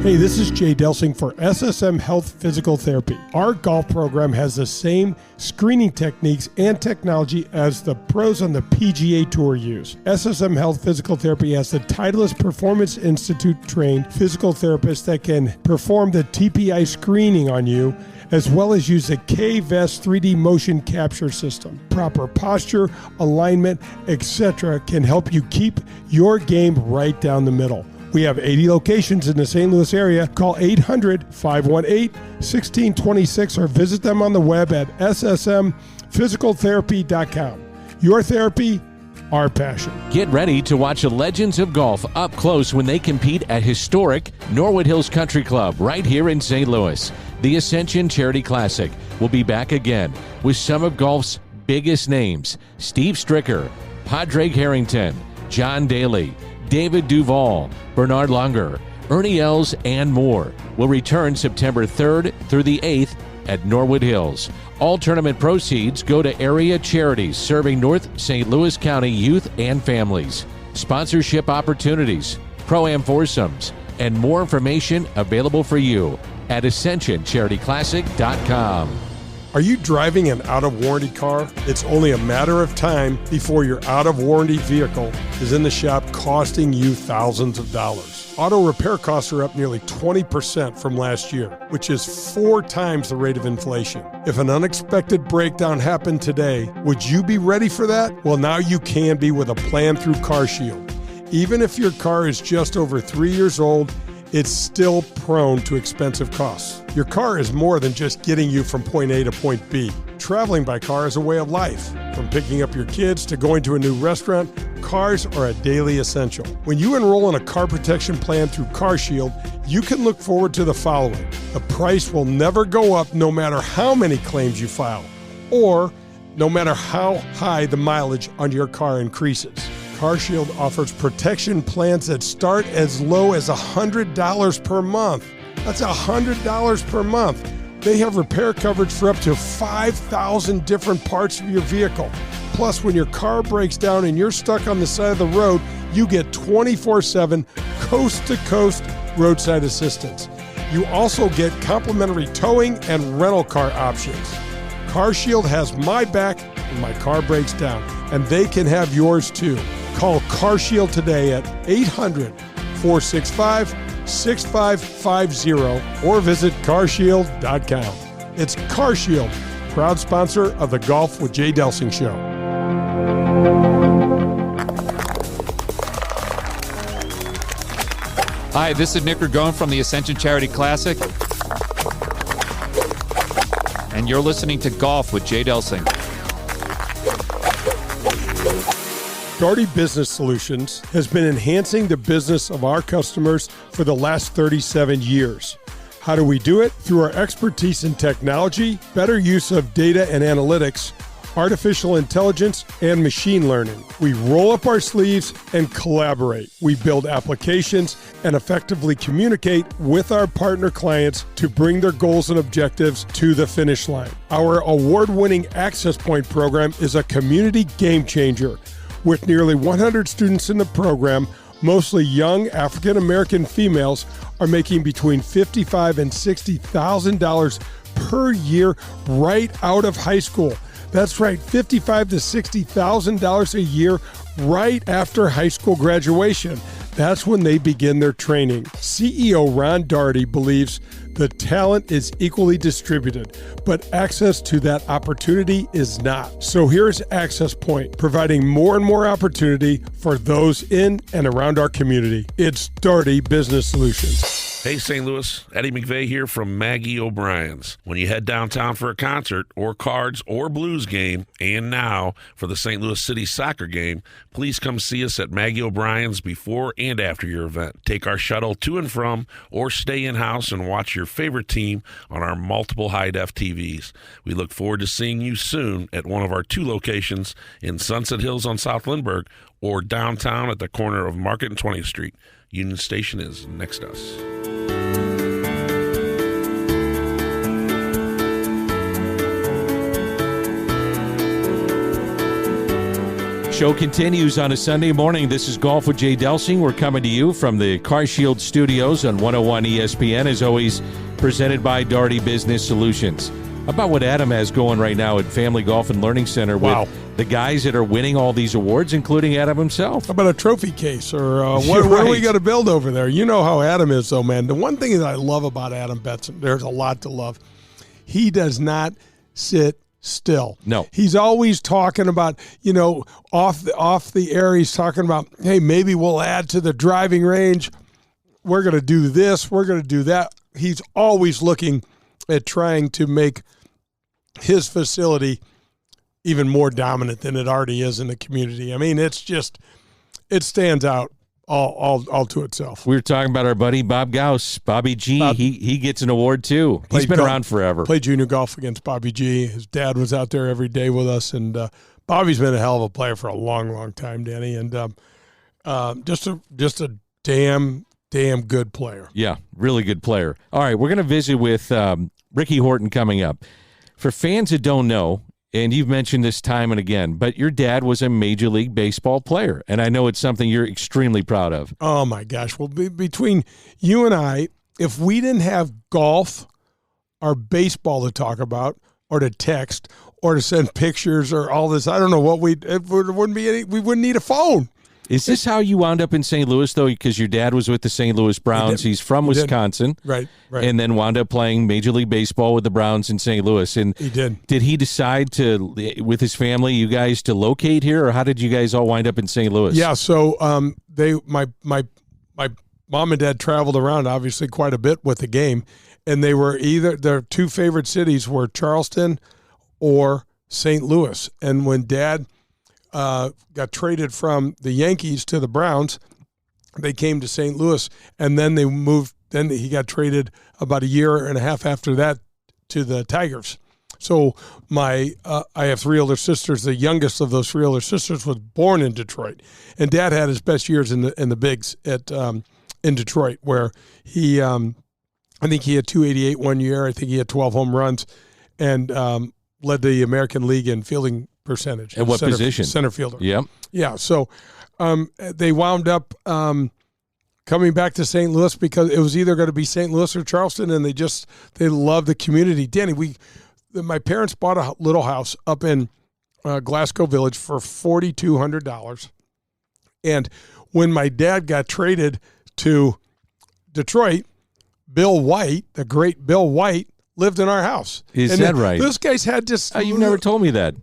Hey, this is Jay Delsing for SSM Health Physical Therapy. Our golf program has the same screening techniques and technology as the pros on the PGA Tour use. SSM Health Physical Therapy has the Titleist Performance Institute trained physical therapists that can perform the TPI screening on you, as well as use the K-Vest 3D motion capture system. Proper posture, alignment, etc. can help you keep your game right down the middle. We have 80 locations in the St. Louis area. Call 800-518-1626 or visit them on the web at ssmphysicaltherapy.com. Your therapy, our passion. Get ready to watch the legends of golf up close when they compete at historic Norwood Hills Country Club right here in St. Louis. The Ascension Charity Classic will be back again with some of golf's biggest names: Steve Stricker, Padraig Harrington, John Daly, David Duval, Bernard Langer, Ernie Els, and more will return September 3rd through the 8th at Norwood Hills. All tournament proceeds go to area charities serving North St. Louis County youth and families. Sponsorship opportunities, pro-am foursomes, and more information available for you at AscensionCharityClassic.com. Are you driving an out-of-warranty car? It's only a matter of time before your out-of-warranty vehicle is in the shop costing you thousands of dollars. Auto repair costs are up nearly 20% from last year, which is 4 times the rate of inflation. If an unexpected breakdown happened today, would you be ready for that? Well, now you can be with a plan through CarShield. Even if your car is just over 3 years old, it's still prone to expensive costs. Your car is more than just getting you from point A to point B. Traveling by car is a way of life. From picking up your kids to going to a new restaurant, cars are a daily essential. When you enroll in a car protection plan through CarShield, you can look forward to the following. The price will never go up no matter how many claims you file, or no matter how high the mileage on your car increases. CarShield offers protection plans that start as low as $100 per month. That's $100 per month. They have repair coverage for up to 5,000 different parts of your vehicle. Plus, when your car breaks down and you're stuck on the side of the road, you get 24/7 coast-to-coast roadside assistance. You also get complimentary towing and rental car options. CarShield has my back when my car breaks down, and they can have yours too. Call CarShield today at 465-6550 or visit carshield.com. It's CarShield, proud sponsor of the Golf with Jay Delsing show. Hi, this is Nick Ragone from the Ascension Charity Classic, and you're listening to Golf with Jay Delsing. Darty Business Solutions has been enhancing the business of our customers for the last 37 years. How do we do it? Through our expertise in technology, better use of data and analytics, artificial intelligence, and machine learning. We roll up our sleeves and collaborate. We build applications and effectively communicate with our partner clients to bring their goals and objectives to the finish line. Our award-winning Access Point program is a community game changer. With nearly 100 students in the program, mostly young African-American females are making between $55,000 and $60,000 per year right out of high school. That's right, $55,000 to $60,000 a year right after high school graduation. That's when they begin their training. CEO Ron Darty believes the talent is equally distributed, but access to that opportunity is not. So here's Access Point, providing more and more opportunity for those in and around our community. It's Darty Business Solutions. Hey, St. Louis, Eddie McVeigh here from Maggie O'Brien's. When you head downtown for a concert or cards or blues game, and now for the St. Louis City soccer game, please come see us at Maggie O'Brien's before and after your event. Take our shuttle to and from or stay in-house and watch your favorite team on our multiple high-def TVs. We look forward to seeing you soon at one of our 2 locations in Sunset Hills on South Lindbergh or downtown at the corner of Market and 20th Street. Union Station is next to us. Show continues on a Sunday morning. This is Golf with Jay Delsing. We're coming to you from the CarShield studios on 101 ESPN, as always, presented by Darty Business Solutions. About what Adam has going right now at Family Golf and Learning Center with the guys that are winning all these awards, including Adam himself. How about a trophy case or what do we got to build over there? You know how Adam is, though, man. The one thing that I love about Adam Betz, there's a lot to love, he does not sit still. No. He's always talking about, off the air, he's talking about, hey, maybe we'll add to the driving range. We're going to do this. We're going to do that. He's always looking at trying to make his facility even more dominant than it already is in the community. I mean, it's just, it stands out all to itself. We were talking about our buddy Bob Gauss, Bobby G. He gets an award too. He's been around forever. Played junior golf against Bobby G. His dad was out there every day with us, and Bobby's been a hell of a player for a long, long time, Danny, and just a damn good player. Yeah, really good player. All right, we're going to visit with Ricky Horton coming up. For fans that don't know, and you've mentioned this time and again, but your dad was a Major League Baseball player, and I know it's something you're extremely proud of. Oh, my gosh. Well, between you and I, if we didn't have golf or baseball to talk about or to text or to send pictures or all this, I don't know what we wouldn't need a phone. Is this how you wound up in St. Louis, though? Because your dad was with the St. Louis Browns. He's from Wisconsin. Right. And then wound up playing Major League Baseball with the Browns in St. Louis. And he did. Did he decide to, with his family, you guys to locate here, or how did you guys all wind up in St. Louis? Yeah, so my mom and dad traveled around, obviously, quite a bit with the game, and they were their 2 favorite cities were Charleston or St. Louis. And when Dad got traded from the Yankees to the Browns, they came to St. Louis, and then they moved. Then he got traded about a year and a half after that to the Tigers. So I have 3 older sisters. The youngest of those 3 older sisters was born in Detroit, and Dad had his best years in the bigs in Detroit, where he I think he had 288 one year. I think he had 12 home runs, and led the American League in fielding percentage. At what position? Center fielder. Yep. Yeah. So they wound up coming back to St. Louis because it was either going to be St. Louis or Charleston, and they loved the community. Danny, my parents bought a little house up in Glasgow Village for $4,200, and when my dad got traded to Detroit, Bill White, the great Bill White, lived in our house. Is that right? Those guys had just. You've never told me that.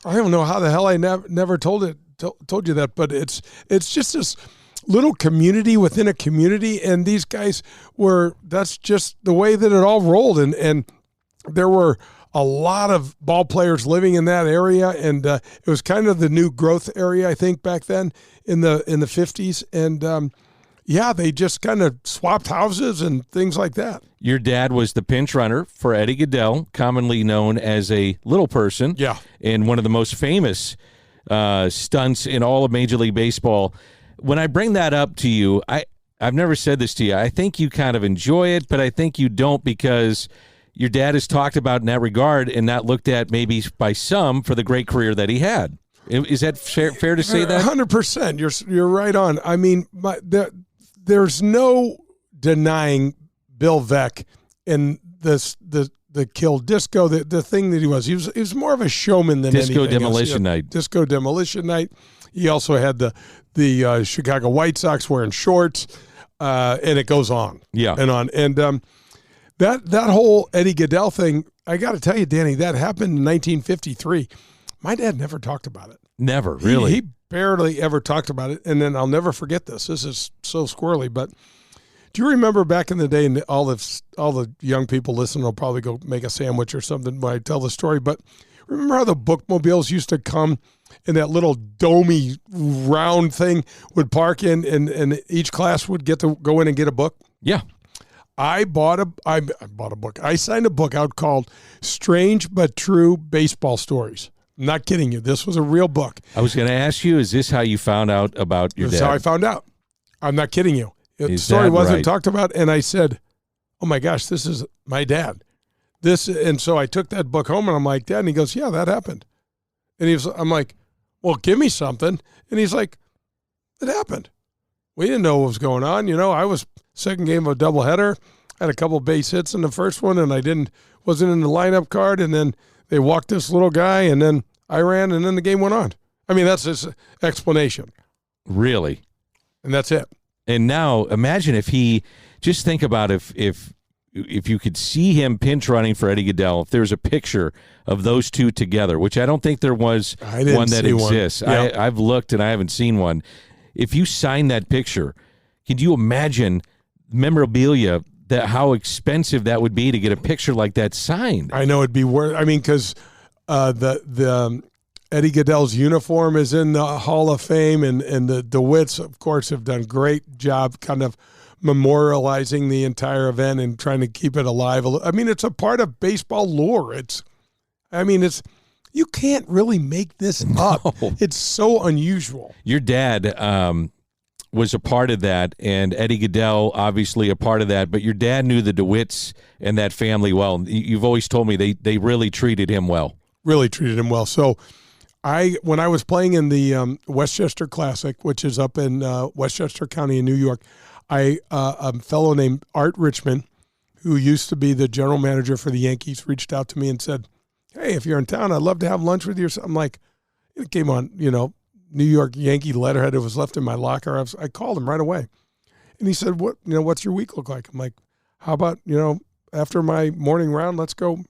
I don't know how the hell I never told you that, but it's just this little community within a community, and these guys that's just the way that it all rolled, and there were a lot of ball players living in that area, and it was kind of the new growth area, I think, back then in the 50s, and they just kind of swapped houses and things like that. Your dad was the pinch runner for Eddie Goodell, commonly known as a little person. Yeah. And one of the most famous stunts in all of Major League Baseball. When I bring that up to you, I've never said this to you. I think you kind of enjoy it, but I think you don't, because your dad is talked about in that regard and not looked at maybe by some for the great career that he had. Is that fair to say that? 100%. You're right on. I mean, there's no denying Bill Veeck and the Kill Disco, the thing that he was more of a showman than anything else. Demolition Night. Disco Demolition Night. He also had the Chicago White Sox wearing shorts, and it goes on. Yeah. And on. And that whole Eddie Goodell thing, I got to tell you, Danny, that happened in 1953. My dad never taled about it. Never, really? He barely ever talked about it. And then I'll never forget this. This is so squirrely, but do you remember back in the day, and all the young people listening will probably go make a sandwich or something when I tell the story, but remember how the bookmobiles used to come and that little domey round thing would park in, and each class would get to go in and get a book? Yeah. I bought a book. I signed a book out called Strange But True Baseball Stories. I'm not kidding you. This was a real book. I was going to ask you, is this how you found out about your dad? This is how I found out. I'm not kidding you. The story wasn't talked about, and I said, oh my gosh, this is my dad. And so I took that book home, and I'm like, Dad, and he goes, yeah, that happened. And I'm like, well, give me something. And he's like, it happened. We didn't know what was going on. I was second game of a doubleheader, had a couple base hits in the first one, and I wasn't in the lineup card, and then they walked this little guy, and then I ran, and then the game went on. I mean, that's his explanation. Really? And that's it. And now imagine just think about if you could see him pinch running for Eddie Goodell, if there's a picture of those two together, which I don't think there was one that exists. Yep. I've looked and I haven't seen one. If you sign that picture, could you imagine memorabilia, how expensive that would be to get a picture like that signed? I know it'd be worth. I mean, because the Eddie Goodell's uniform is in the Hall of Fame, and the DeWitts, of course, have done a great job kind of memorializing the entire event and trying to keep it alive. I mean, it's a part of baseball lore. You can't really make this up. It's so unusual. Your dad was a part of that, and Eddie Goodell obviously a part of that, but your dad knew the DeWitts and that family well. You've always told me they really treated him well. Really treated him well. So when I was playing in the Westchester Classic, which is up in Westchester County in New York, a fellow named Art Richmond, who used to be the general manager for the Yankees, reached out to me and said, hey, if you're in town, I'd love to have lunch with you or something. I'm like, it came on, New York Yankee letterhead. It was left in my locker. I called him right away. And he said, what's your week look like? I'm like, how about, after my morning round, let's go.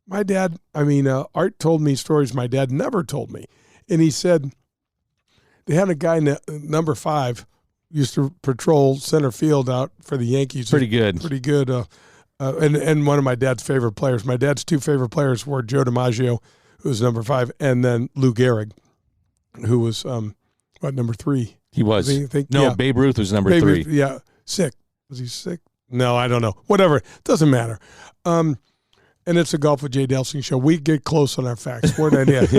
My dad, Art told me stories my dad never told me. And he said they had a guy, number 5, used to patrol center field out for the Yankees. Pretty good. And one of my dad's favorite players. My dad's 2 favorite players were Joe DiMaggio, who was number 5, and then Lou Gehrig, who was number 3. He was. Babe Ruth was number 3. Yeah, sick. Was he sick? No, I don't know. Whatever. Doesn't matter. And it's a Golf with Jay Delsing show. We get close on our facts. More than that.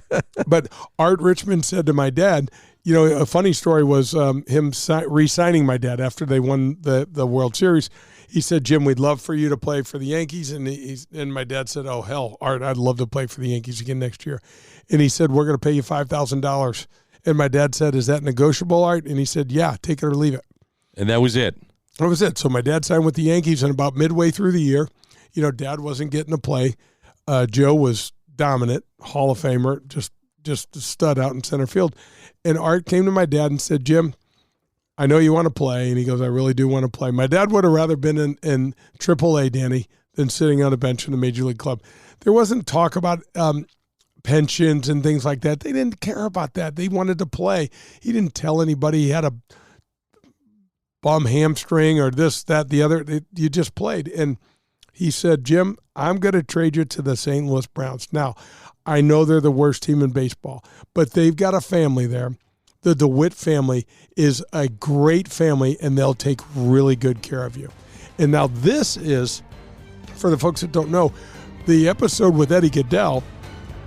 Yeah. But Art Richmond said to my dad, a funny story was him re-signing my dad after they won the World Series. He said, Jim, we'd love for you to play for the Yankees. And my dad said, oh, hell, Art, I'd love to play for the Yankees again next year. And he said, we're going to pay you $5,000. And my dad said, is that negotiable, Art? And he said, yeah, take it or leave it. And that was it. That was it. So my dad signed with the Yankees, and about midway through the year, Dad wasn't getting to play. Joe was dominant, Hall of Famer, just a stud out in center field. And Art came to my dad and said, Jim, I know you want to play. And he goes, I really do want to play. My dad would have rather been in AAA, Danny, than sitting on a bench in a major league club. There wasn't talk about pensions and things like that. They didn't care about that. They wanted to play. He didn't tell anybody he had a bum hamstring or this, that, the other. You just played. And he said, Jim, I'm going to trade you to the St. Louis Browns. Now, I know they're the worst team in baseball, but they've got a family there. The DeWitt family is a great family, and they'll take really good care of you. And now this is, for the folks that don't know, the episode with Eddie Goodell.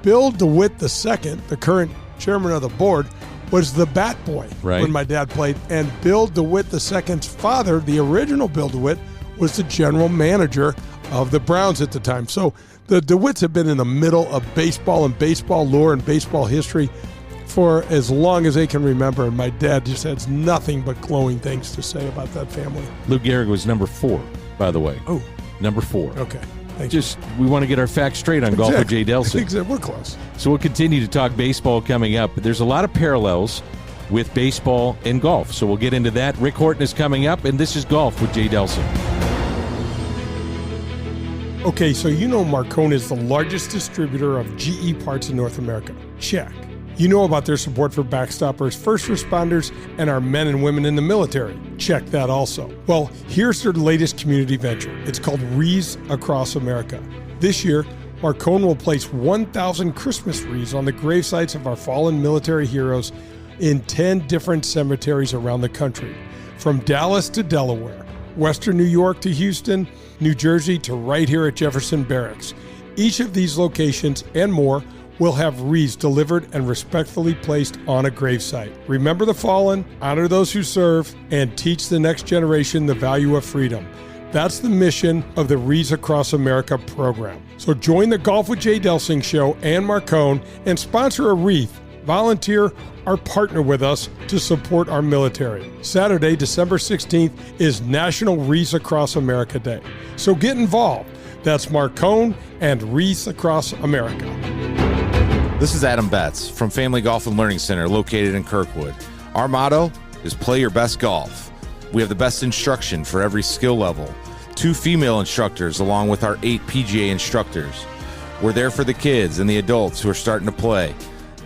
Bill DeWitt II, the current chairman of the board, was the bat boy when my dad played. And Bill DeWitt II's father, the original Bill DeWitt, was the general manager of the Browns at the time. So the DeWitts have been in the middle of baseball and baseball lore and baseball history for as long as they can remember. And my dad just has nothing but glowing things to say about that family. Lou Gehrig was number 4, by the way. Oh. Number 4. Okay. We want to get our facts straight on Golf with Jay Delsing. Exactly. We're close. So we'll continue to talk baseball coming up. But there's a lot of parallels with baseball and golf. So we'll get into that. Rick Horton is coming up, and this is Golf with Jay Delsing. Okay, so you know Marcone is the largest distributor of GE parts in North America. Check. You know about their support for backstoppers, first responders, and our men and women in the military. Check that also. Well, here's their latest community venture. It's called Wreaths Across America. This year, Marcone will place 1,000 Christmas wreaths on the gravesites of our fallen military heroes in 10 different cemeteries around the country, from Dallas to Delaware, Western New York to Houston, New Jersey to right here at Jefferson Barracks. Each of these locations and more will have wreaths delivered and respectfully placed on a gravesite. Remember the fallen, honor those who serve, and teach the next generation the value of freedom. That's the mission of the Wreaths Across America program. So join the Golf with Jay Delsing show and Marcone and sponsor a wreath, volunteer, or partner with us to support our military. Saturday, December 16th is National Wreaths Across America Day. So get involved. That's Marcone and Wreaths Across America. This is Adam Betz from Family Golf and Learning Center located in Kirkwood. Our motto is play your best golf. We have the best instruction for every skill level. 2 female instructors along with our 8 PGA instructors. We're there for the kids and the adults who are starting to play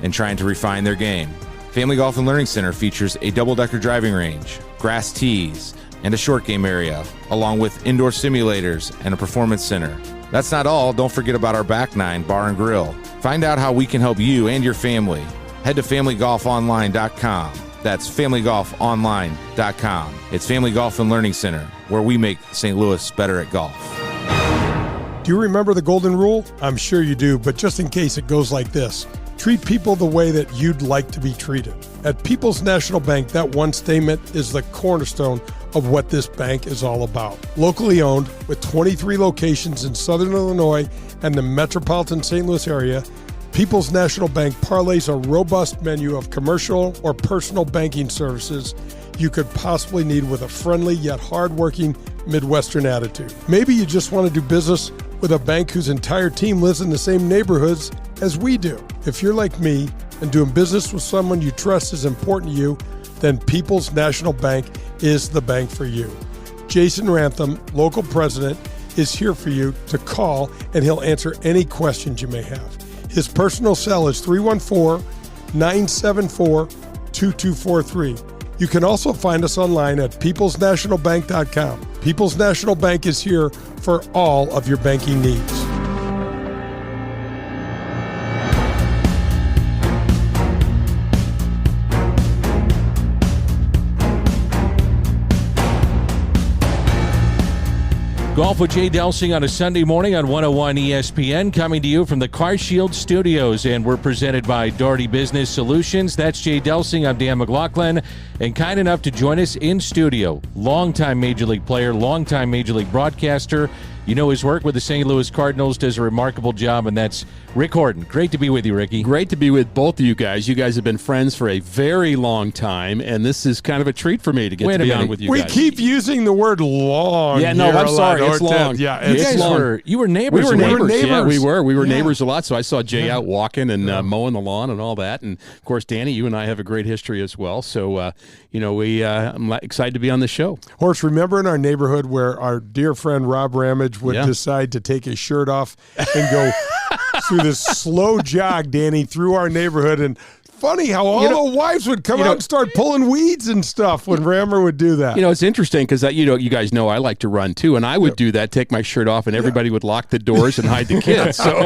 and trying to refine their game. Family Golf and Learning Center features a double-decker driving range, grass tees, and a short game area, along with indoor simulators and a performance center. That's not all. Don't forget about our back 9 bar and grill. Find out how we can help you and your family. Head to familygolfonline.com. That's familygolfonline.com. It's Family Golf and Learning Center, where we make St. Louis better at golf. Do you remember the golden rule? I'm sure you do, but just in case, it goes like this. Treat people the way that you'd like to be treated. At People's National Bank, that one statement is the cornerstone of what this bank is all about. Locally owned, with 23 locations in Southern Illinois and the metropolitan St. Louis area, People's National Bank parlays a robust menu of commercial or personal banking services you could possibly need with a friendly yet hardworking Midwestern attitude. Maybe you just want to do business with a bank whose entire team lives in the same neighborhoods as we do. If you're like me and doing business with someone you trust is important to you, then People's National Bank is the bank for you. Jason Rantham, local president, is here for you to call, and he'll answer any questions you may have. His personal cell is 314-974-2243. You can also find us online at peoplesnationalbank.com. People's National Bank is here for all of your banking needs. Golf with Jay Delsing on a Sunday morning on 101 ESPN, coming to you from the CarShield Studios, and we're presented by Doherty Business Solutions. That's Jay Delsing. I'm Dan McLaughlin, and kind enough to join us in studio, longtime Major League player, longtime Major League broadcaster, You know his work with the St. Louis Cardinals, does a remarkable job, and that's Rick Horton. Great to be with you, Ricky. Great to be with both of you guys. You guys have been friends for a very long time, and this is kind of a treat for me to get to be on with you guys. We keep using the word long. Yeah, no, I'm sorry. It's long. Yeah, it's long. You were neighbors. We were neighbors. Yeah, we were. We were Yeah. neighbors a lot, so I saw Jay out walking and mowing the lawn and all that. And, of course, Danny, you and I have a great history as well. So, I'm excited to be on the show. Horse, remember in our neighborhood where our dear friend Rob Ramage would decide to take his shirt off and go through this slow jog, Danny, through our neighborhood, and funny how all the wives would come out and start pulling weeds and stuff when Rammer would do that. It's interesting because you guys know I like to run too, and I would do that, take my shirt off, and everybody would lock the doors and hide the kids. So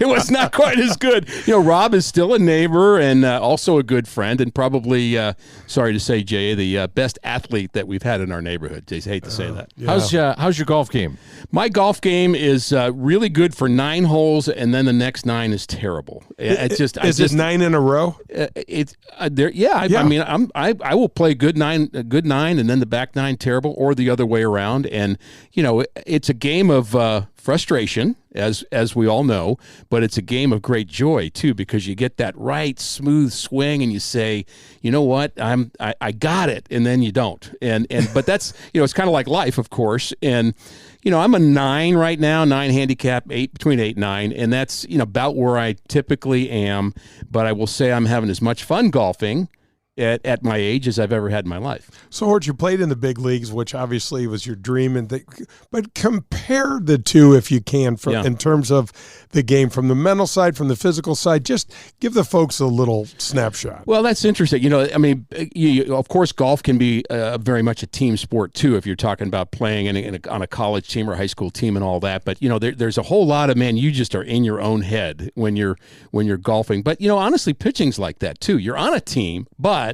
it was not quite as good. Rob is still a neighbor and also a good friend, and probably, sorry to say, Jay, the best athlete that we've had in our neighborhood. I hate to say that. Yeah. How's your golf game? My golf game is really good for 9 holes, and then the next 9 is terrible. Is it 9 in a row? I mean, I will play good nine, and then the back 9 terrible, or the other way around. And it's a game of frustration, as we all know, but it's a game of great joy too, because you get that right smooth swing, and you say, you know what, I got it, and then you don't. But that's it's kind of like life, of course. And I'm a 9 right now, 9 handicap, between 8 and 9, and that's about where I typically am. But I will say I'm having as much fun golfing at my age as I've ever had in my life. So, Hort, you played in the big leagues, which obviously was your dream, but compare the two if you can, in terms of the game, from the mental side, from the physical side. Just give the folks a little snapshot. Well, that's interesting. Of course, golf can be very much a team sport too, if you're talking about playing on a college team or high school team and all that. But there's a whole lot of, you just are in your own head when you're golfing. But honestly, pitching's like that too. You're on a team, but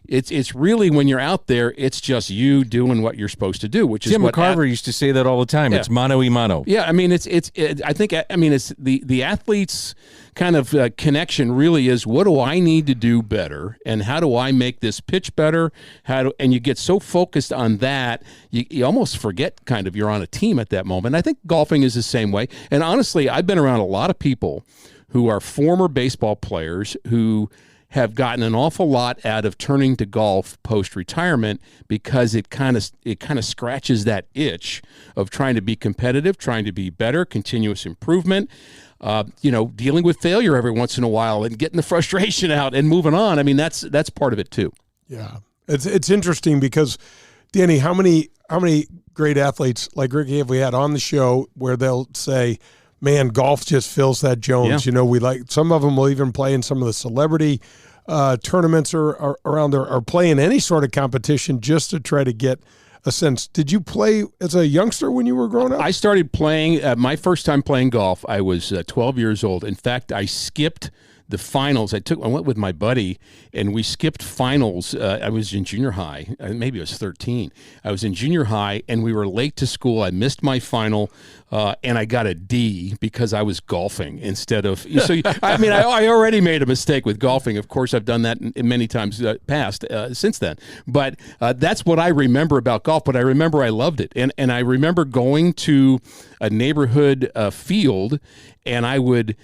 it's really, when you're out there, it's just you doing what you're supposed to do, which is Jim what McCarver used to say that all the time. Yeah. It's mano y mano. Yeah, it's the athlete's kind of connection really is, what do I need to do better, and how do I make this pitch better? And you get so focused on that, you almost forget kind of you're on a team at that moment. And I think golfing is the same way. And honestly, I've been around a lot of people who are former baseball players who have gotten an awful lot out of turning to golf post-retirement, because it kind of scratches that itch of trying to be competitive, trying to be better, continuous improvement, dealing with failure every once in a while and getting the frustration out and moving on. That's part of it too. Yeah. It's interesting because, Danny, how many great athletes like Ricky have we had on the show where they'll say, man, golf just fills that Jones. Yeah. We like, some of them will even play in some of the celebrity tournaments or around there, or play in any sort of competition just to try to get a sense. Did you play as a youngster when you were growing up? I started playing, my first time playing golf, I was 12 years old. In fact, I skipped the finals. I went with my buddy, and we skipped finals. I was in junior high. Maybe I was 13. I was in junior high, and we were late to school. I missed my final, and I got a D because I was golfing instead of. I already made a mistake with golfing. Of course, I've done that in many times past since then. But that's what I remember about golf. But I remember I loved it, and I remember going to a neighborhood field, and I would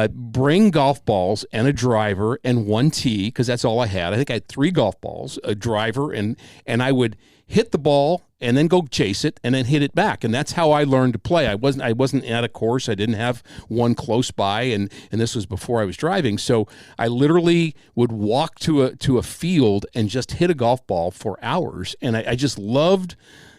bring golf balls and a driver and one tee, because that's all I had. I think I had 3 golf balls, a driver, and I would hit the ball and then go chase it and then hit it back. And that's how I learned to play. I wasn't at a course. I didn't have one close by, and this was before I was driving. So I literally would walk to a field and just hit a golf ball for hours. And I just loved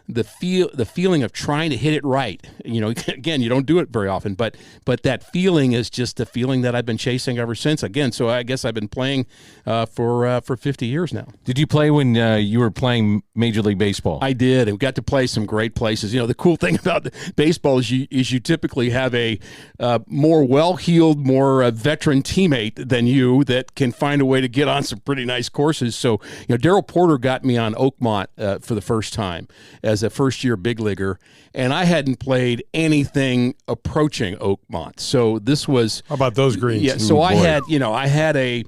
the feeling of trying to hit it right. Again, you don't do it very often, but that feeling is just the feeling that I've been chasing ever since. Again, so I guess I've been playing for 50 years now. Did you play when you were playing Major League Baseball? I did. We got to play some great places. The cool thing about baseball is you typically have a more well-heeled, more veteran teammate than you that can find a way to get on some pretty nice courses. So, Darryl Porter got me on Oakmont for the first time as a first-year big leaguer, and I hadn't played anything approaching Oakmont. So this was... How about those greens? Yeah, so I had a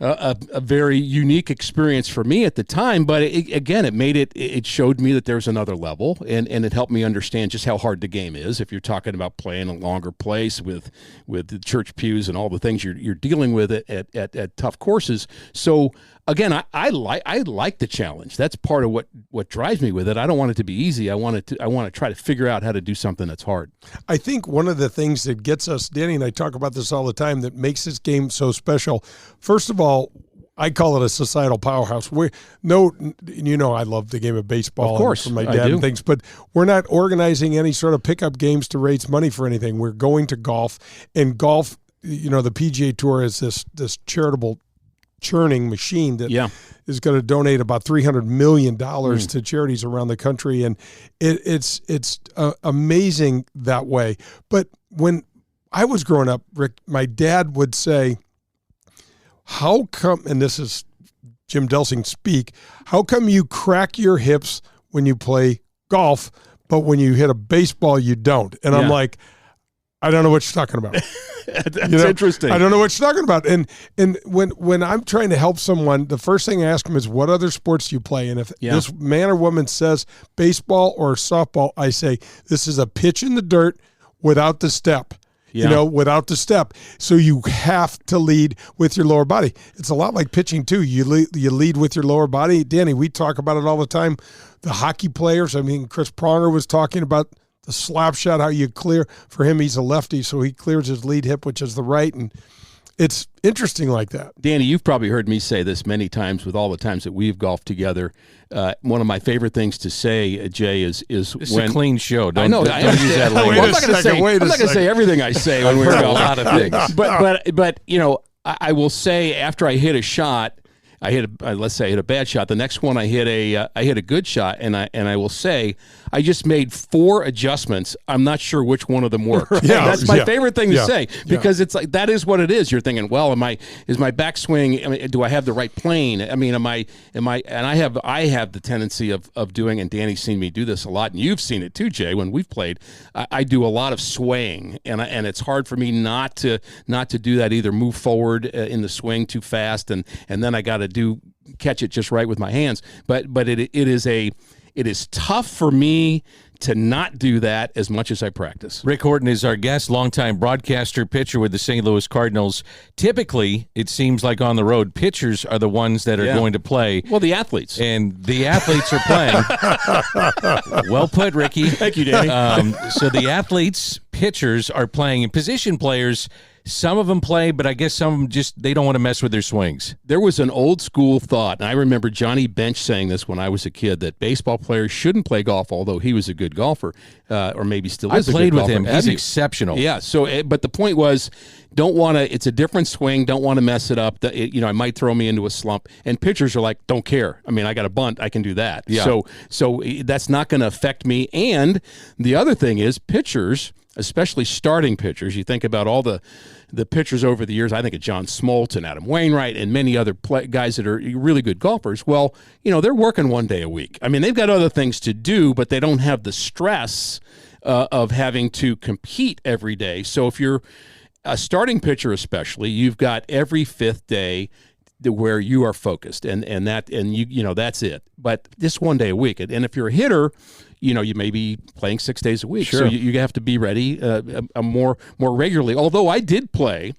a very unique experience for me at the time, but it showed me that there's another level, and it helped me understand just how hard the game is. If you're talking about playing a longer place with the church pews and all the things you're dealing with at tough courses. So again, I like the challenge. That's part of what drives me with it. I don't want it to be easy. I want to try to figure out how to do something that's hard. I think one of the things that gets us, Danny and I talk about this all the time, that makes this game so special. First of all, I call it a societal powerhouse. I love the game of baseball, of course, from my dad and things, but we're not organizing any sort of pickup games to raise money for anything. We're going to golf, and golf, the PGA Tour is this charitable churning machine that is going to donate about $300 million to charities around the country, and it's amazing that way. But when I was growing up, Rick, my dad would say, how come, and this is Jim Delsing speak, how come you crack your hips when you play golf, but when you hit a baseball, you don't? And I'm like, I don't know what you're talking about. That's interesting. I don't know what you're talking about. And when I'm trying to help someone, the first thing I ask them is, what other sports do you play? And if this man or woman says baseball or softball, I say, this is a pitch in the dirt without the step. Without the step. So you have to lead with your lower body. It's a lot like pitching too. You lead with your lower body. Danny, we talk about it all the time. The hockey players, Chris Pronger was talking about the slap shot, how you clear. For him, he's a lefty, so he clears his lead hip, which is the right, and it's interesting like that. Danny, you've probably heard me say this many times with all the times that we've golfed together. One of my favorite things to say, Jay, is it's when a clean show. Don't use that language. I'm not going to say everything I say when we're golfing. A lot of things. But I will say after I hit a shot, let's say I hit a bad shot. The next one I hit a good shot, and I will say I just made 4 adjustments. I'm not sure which one of them worked. That's my favorite thing to say, because it's like, that is what it is. You're thinking, well, is my backswing? Do I have the right plane? And I have the tendency of doing, and Danny's seen me do this a lot, and you've seen it too, Jay, when we've played. I do a lot of swaying, and it's hard for me not to do that. Either move forward in the swing too fast, and then I got to catch it just right with my hands. But it is tough for me to not do that as much as I practice. Rick Horton is our guest, longtime broadcaster, pitcher with the St. Louis Cardinals. Typically, it seems like on the road, pitchers are the ones that are going to play. Well, the athletes. And the athletes are playing. Well put, Ricky. Thank you, Danny. So the athletes, pitchers, are playing, and position players, some of them play, but I guess some of them they don't want to mess with their swings. There was an old school thought, and I remember Johnny Bench saying this when I was a kid, that baseball players shouldn't play golf, although he was a good golfer, or maybe still is a good golfer. I played with him. He's exceptional. Yeah, but the point was, it's a different swing, don't want to mess it up. It might throw me into a slump. And pitchers are like, don't care. I got a bunt, I can do that. Yeah. So that's not going to affect me. And the other thing is, pitchers, especially starting pitchers, you think about all the pitchers over the years. I think of John Smoltz and Adam Wainwright and many other guys that are really good golfers. Well, they're working one day a week. They've got other things to do, but they don't have the stress of having to compete every day. So if you're a starting pitcher especially, you've got every 5th day where you are focused, and that's it. But just one day a week. And if you're a hitter, you may be playing 6 days a week. Sure. So you have to be ready more regularly. Although I did play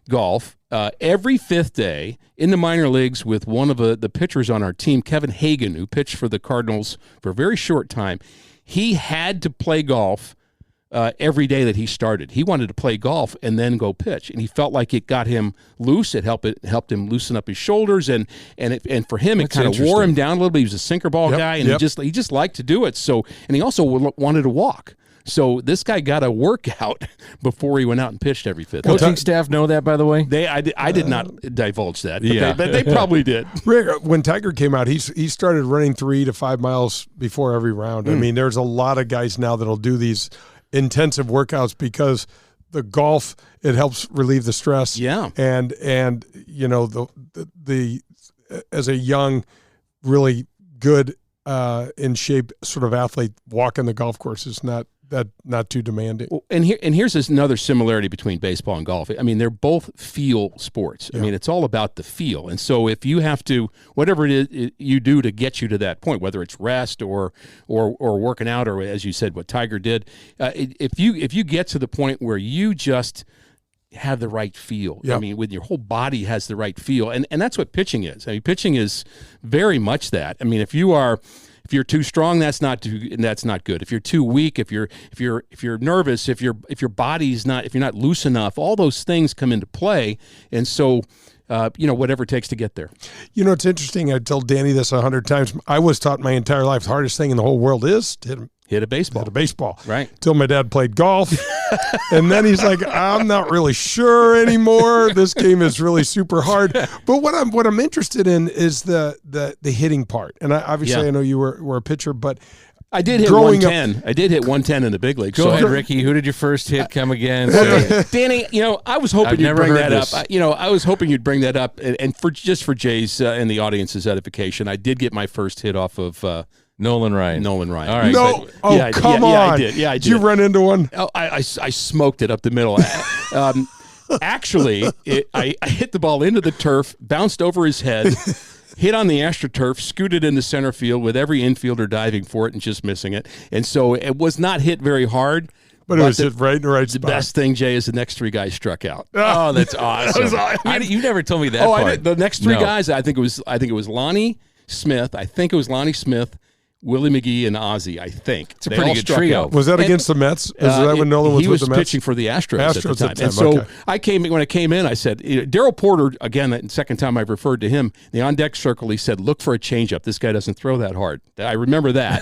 golf every 5th day in the minor leagues with one of the pitchers on our team, Kevin Hagan, who pitched for the Cardinals for a very short time. He had to play golf every day that he started. He wanted to play golf and then go pitch, and he felt like it got him loose. It helped him loosen up his shoulders, and for him, it kind of wore him down a little bit. He was a sinker ball guy, and he just liked to do it. So, and he also wanted to walk. So this guy got a workout before he went out and pitched every 5th. Coaching staff know that, by the way? I did not divulge that, but they probably did. Rick, when Tiger came out, he started running 3 to 5 miles before every round. There's a lot of guys now that'll do these intensive workouts because the golf, it helps relieve the stress. Yeah. And the as a young, really good in shape sort of athlete, walking the golf course is not that not too demanding. And here's another similarity between baseball and golf. I mean, they're both feel sports. I mean, it's all about the feel. And so if you have to, whatever it is you do to get you to that point, whether it's rest or working out, or as you said, what Tiger did, if you get to the point where you just have the right feel. I mean, when your whole body has the right feel, and that's what pitching is. I mean, pitching is very much that. I mean, if you're too strong, that's not good. If you're too weak, if you're nervous, if your body's not, if you're not loose enough, all those things come into play. And so, whatever it takes to get there. It's interesting. I told Danny this 100 times. I was taught my entire life the hardest thing in the whole world is to hit a baseball. Right. Till my dad played golf. And then he's like, I'm not really sure anymore. This game is really super hard. But what I'm interested in is the hitting part. And I know you were a pitcher, but I did hit 110. I did hit 110 in the big leagues. Go ahead, Ricky. Who did your first hit come against? Danny, I was hoping you'd bring that up. I was hoping you'd bring that up. And for Jay's and the audience's edification, I did get my first hit off of Nolan Ryan. All right. No. Come on. I did. Yeah, I did. Did you run into one? Oh, I smoked it up the middle. Actually, I hit the ball into the turf, bounced over his head, hit on the AstroTurf, scooted into center field with every infielder diving for it and just missing it. And so it was not hit very hard. But it was hit right in the right spot. The best thing, Jay, is the next three guys struck out. Oh, that's awesome. You never told me that part. The next three guys, I think it was Lonnie Smith. Willie McGee and Ozzie, I think. It's a pretty good trio. Was that against the Mets? Is that when Nolan was with the Mets? He was pitching for the Astros at the time. And so when I came in, I said, Darryl Porter, again, the second time I've referred to him, the on-deck circle, he said, look for a changeup. This guy doesn't throw that hard. I remember that.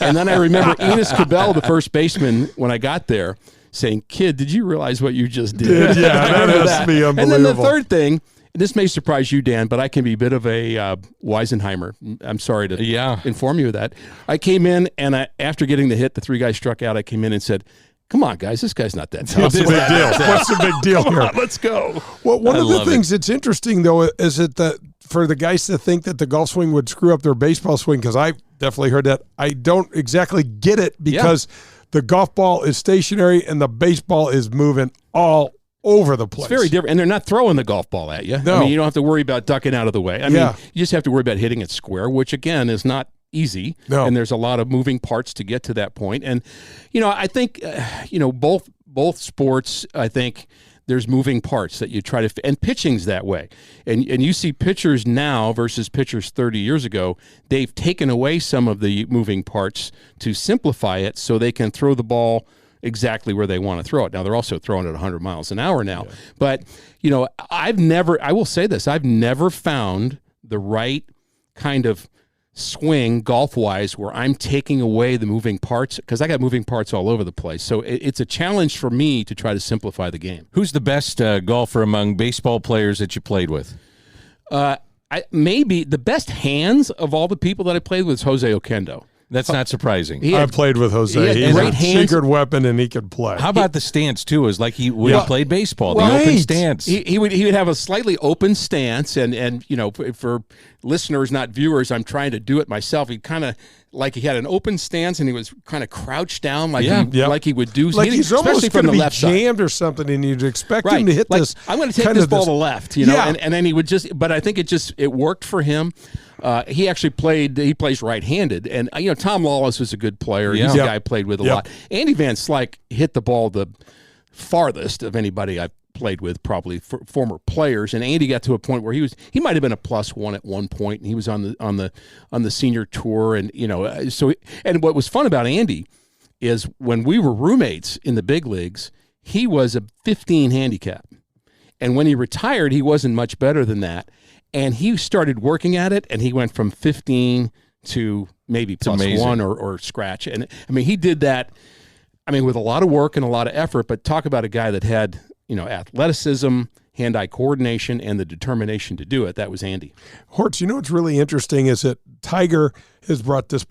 And then I remember Enos Cabell, the first baseman, when I got there, saying, kid, did you realize what you just did? Yeah, that must be unbelievable. And then the third thing, this may surprise you, Dan, but I can be a bit of a Weisenheimer. I'm sorry to inform you of that. I came in, and after getting the hit, the three guys struck out. I came in and said, come on, guys, this guy's not that tough. What's the big deal? What's the big deal here? Come on, let's go. Well, one of the things that's interesting, though, is that for the guys to think that the golf swing would screw up their baseball swing, because I definitely heard that. I don't exactly get it, because the golf ball is stationary and the baseball is moving all over the place. It's very different, and they're not throwing the golf ball at you. No. I mean, you don't have to worry about ducking out of the way. I mean, you just have to worry about hitting it square, which, again, is not easy. No. And there's a lot of moving parts to get to that point. And, I think, both sports, I think there's moving parts that you try to – and pitching's that way. And you see pitchers now versus pitchers 30 years ago, they've taken away some of the moving parts to simplify it so they can throw the ball – exactly where they want to throw it. Now, they're also throwing it 100 miles an hour now. Yeah. But, I will say this, I've never found the right kind of swing golf-wise where I'm taking away the moving parts, because I got moving parts all over the place. So it's a challenge for me to try to simplify the game. Who's the best golfer among baseball players that you played with? Maybe the best hands of all the people that I played with is Jose Oquendo. That's not surprising. I played with Jose. He had a secret weapon, and he could play. How about the stance, too? It was like he played baseball, the open stance. He would have a slightly open stance, and for listeners, not viewers, I'm trying to do it myself. He kind of like he had an open stance, and he was kind of crouched down like he would do. Like he's almost going to be jammed or something, and you'd expect him to hit this. I'm going to take this ball to left, and then he would just. But I think it worked for him. He actually plays right-handed. And, Tom Lawless was a good player. He's a guy I played with a lot. Andy Van Slyke hit the ball the farthest of anybody I've played with, probably former players. And Andy got to a point where he might have been a +1 at one point, and he was on the senior tour. And, and what was fun about Andy is when we were roommates in the big leagues, he was a 15 handicap. And when he retired, he wasn't much better than that. And he started working at it, and he went from 15 to maybe +1 or scratch. And, he did that, with a lot of work and a lot of effort, but talk about a guy that had, athleticism, hand-eye coordination, and the determination to do it. That was Andy. Hortz, what's really interesting is that Tiger has brought this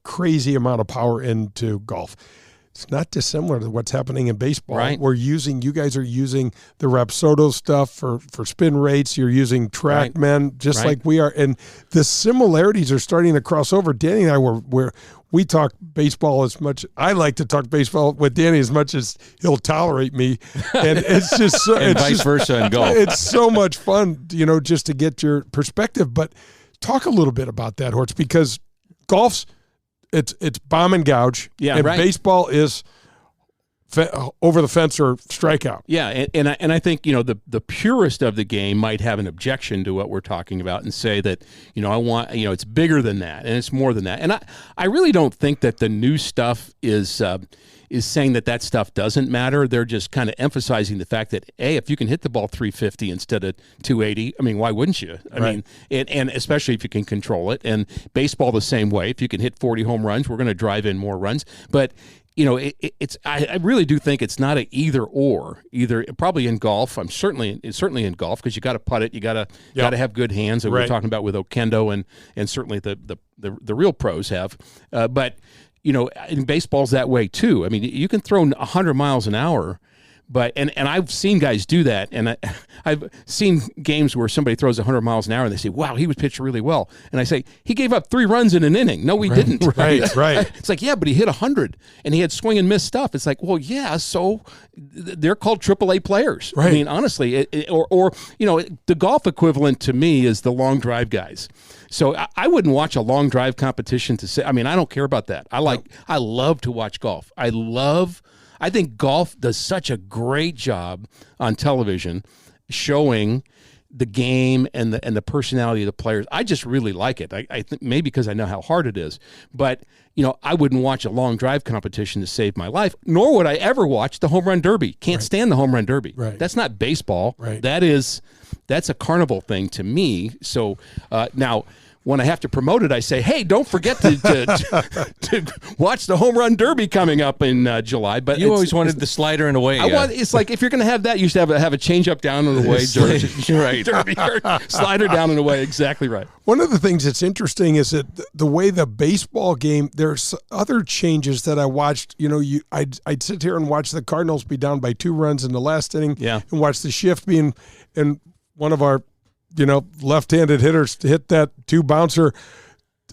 crazy amount of power into golf. it's not dissimilar to what's happening in baseball. Right. You guys are using the Rapsodo stuff for spin rates. You're using TrackMan just like we are. And the similarities are starting to cross over. Danny and I we talk baseball as much. I like to talk baseball with Danny as much as he'll tolerate me. And it's just so, and vice versa in golf. It's so much fun, just to get your perspective. But talk a little bit about that, Hortz, because golf's it's bomb and gouge, and baseball is over the fence or strikeout. Yeah, and I think the purist of the game might have an objection to what we're talking about and say that I want it's bigger than that and it's more than that. And I really don't think that the new stuff is saying that stuff doesn't matter. They're just kind of emphasizing the fact that, hey, if you can hit the ball 350 instead of 280, I mean, why wouldn't you? I mean, and especially if you can control it. And baseball the same way. If you can hit 40 home runs, we're going to drive in more runs. But I really do think it's not an either or. Either probably in golf. Certainly in golf, because you got to putt it. You got to have good hands. And we're talking about with Okendo and certainly the real pros have. But in baseball's that way too. I mean, you can throw 100 miles an hour, but and I've seen guys do that, and I've seen games where somebody throws 100 miles an hour and they say, "Wow, he was pitching really well," and I say, "He gave up 3 runs in an inning." No, he didn't. Right. It's like, yeah, but he hit 100 and he had swing and miss stuff. It's like, well, yeah, so they're called AAA players. Right. I mean, honestly, the golf equivalent to me is the long drive guys. So I wouldn't watch a long drive competition to say, I mean, I don't care about that. I love to watch golf. I think golf does such a great job on television showing the game and the personality of the players. I just really like it. I think maybe because I know how hard it is, but I wouldn't watch a long drive competition to save my life, nor would I ever watch the home run derby. Can't stand the home run derby. Right. That's not baseball. Right. That's a carnival thing to me. So now, when I have to promote it, I say, hey, don't forget to watch the home run derby coming up in July. But you always wanted the slider and away. It's like if you're going to have that, you should have a change up down and away. Right. Derby, slider down and away. Exactly right. One of the things that's interesting is that the way the baseball game, there's other changes that I watched. I'd sit here and watch the Cardinals be down by 2 runs in the last inning, and watch the shift being, and one of our left-handed hitters hit that 2-bouncer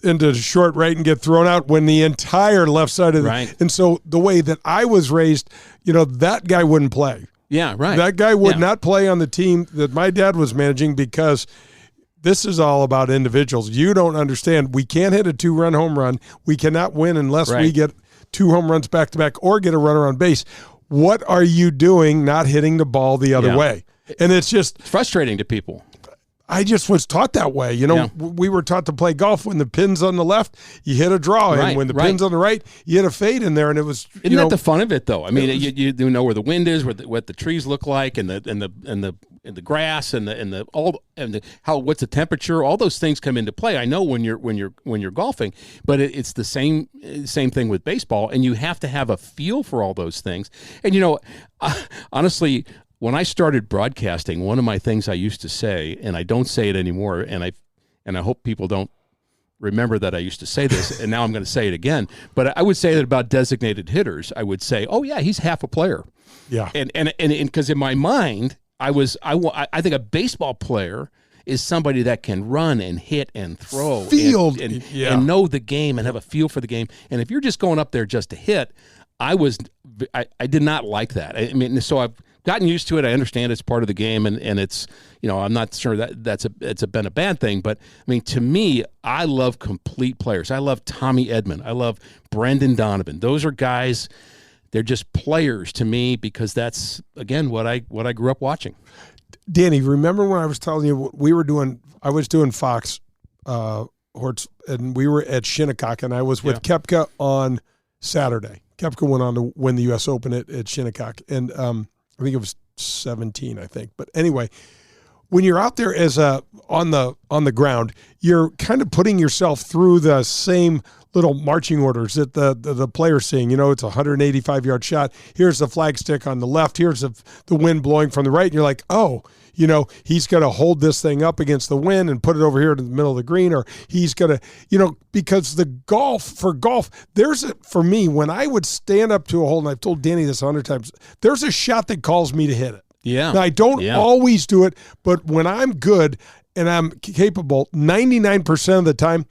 into short right and get thrown out when the entire left side of the and so the way that I was raised, that guy wouldn't play. Yeah, right. That guy would not play on the team that my dad was managing because this is all about individuals. You don't understand. We can't hit a 2-run home run. We cannot win unless we get 2 home runs back-to-back or get a runner on base. What are you doing not hitting the ball the other way? And it's just frustrating to people. I just was taught that way. We were taught to play golf when the pin's on the left, you hit a draw, and when the pin's on the right, you hit a fade in there, and it was. Isn't that the fun of it, though? I mean, you know where the wind is, what the trees look like, and the grass, and what's the temperature. All those things come into play. I know when you're golfing, but it's the same thing with baseball, and you have to have a feel for all those things. And honestly, when I started broadcasting, one of my things I used to say, and I don't say it anymore, and I hope people don't remember that I used to say this, and now I'm going to say it again, but I would say that about designated hitters. I would say, oh, yeah, he's half a player. Yeah. And because in my mind, I think a baseball player is somebody that can run and hit and throw field and know the game and have a feel for the game. And if you're just going up there just to hit, I did not like that. I mean, so I've gotten used to it. I understand it's part of the game, and it's, I'm not sure it's been a bad thing, but I mean, to me, I love complete players. I love Tommy Edman. I love Brendan Donovan. Those are guys, they're just players to me because that's, again, what I grew up watching. Danny, remember when I was telling you I was doing Fox, Hortz, and we were at Shinnecock, and I was with Koepka on Saturday. Koepka went on to win the U.S. Open at Shinnecock, and I think it was 17, I think. But anyway, when you're out there as on the ground, you're kind of putting yourself through the same little marching orders that the player's seeing. It's a 185-yard shot. Here's the flag stick on the left. Here's the wind blowing from the right. And you're like, oh, he's going to hold this thing up against the wind and put it over here to the middle of the green, or he's going to, because for golf, for me, when I would stand up to a hole, and I've told Danny this 100 times, there's a shot that calls me to hit it. Yeah. Now, I don't always do it, but when I'm good and I'm capable, 99% of the time,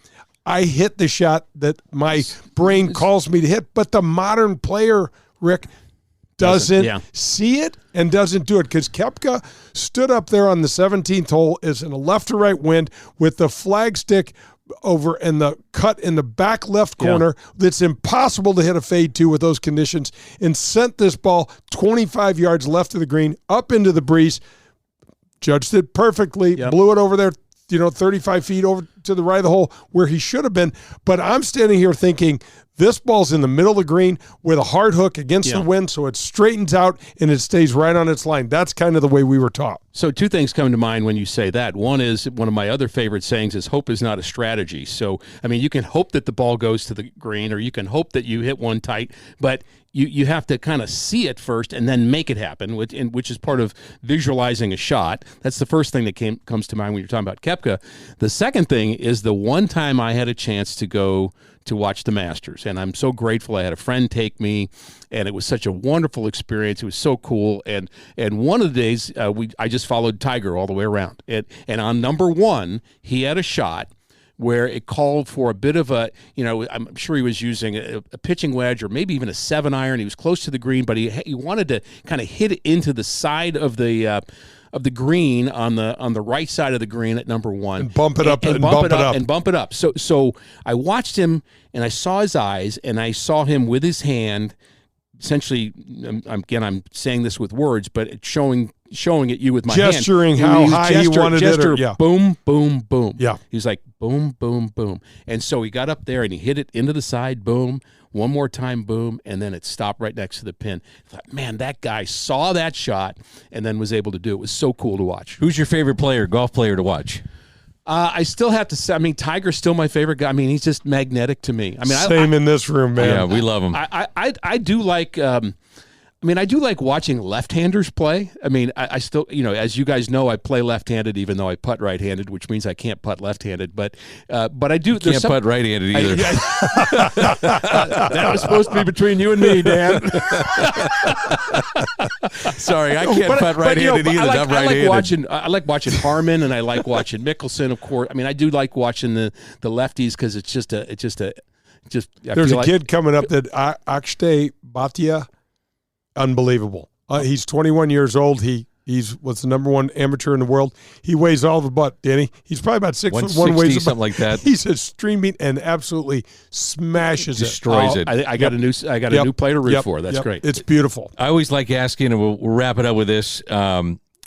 I hit the shot that my brain calls me to hit. But the modern player, Rick, doesn't see it and doesn't do it, because Koepka stood up there on the 17th hole is in a left to right wind with the flag stick over in the cut in the back left corner that's impossible to hit a fade to with those conditions, and sent this ball 25 yards left of the green up into the breeze, judged it perfectly, blew it over there 35 feet over to the right of the hole where he should have been. But I'm standing here thinking, this ball's in the middle of the green with a hard hook against the wind, so it straightens out and it stays right on its line. That's kind of the way we were taught. So two things come to mind when you say that. One is, one of my other favorite sayings is, hope is not a strategy. So, you can hope that the ball goes to the green, or you can hope that you hit one tight, but you have to kind of see it first and then make it happen, which is part of visualizing a shot. That's the first thing that comes to mind when you're talking about Koepka. The second thing is the one time I had a chance to go to watch the Masters, and I'm so grateful. I had a friend take me, and it was such a wonderful experience. It was so cool, and one of the days I just followed Tiger all the way around, and on number one he had a shot where it called for a bit of a, I'm sure he was using a pitching wedge or maybe even a 7-iron. He was close to the green, but he wanted to kind of hit it into the side of the green on the right side of the green at number one, and bump it up. So I watched him, and I saw his eyes, and I saw him with his hand, essentially. Again, I'm saying this with words, but showing at you with my gesturing hand. How high he wanted it. Boom, boom, boom. Yeah. He was like, boom, boom, boom. And so he got up there and he hit it into the side, boom, one more time, boom, and then it stopped right next to the pin. I thought, man, that guy saw that shot and then was able to do it. It was so cool to watch. Who's your favorite golf player to watch? I still have to say, Tiger's still my favorite guy. He's just magnetic to me. Same in this room, man. Yeah, we love him. I do like... I do like watching left-handers play. I still, as you guys know, I play left-handed even though I putt right-handed, which means I can't putt left-handed. But I do. Can't putt right-handed either. That was supposed to be between you and me, Dan. Sorry, I can't putt right-handed either. I'm right-handed. I like watching Harmon, and I like watching Mickelson, of course. I do like watching the lefties because it's just There's a kid coming up that Akshay Bhatia. Unbelievable. He's 21 years old. He's what's the number one amateur in the world. He weighs all the butt, Danny. He's probably about 6'1", weighs something like that. He's a streaming and absolutely smashes destroys it. I got a new play to root for. That's great. It's beautiful. I always like asking, and we'll wrap it up with this.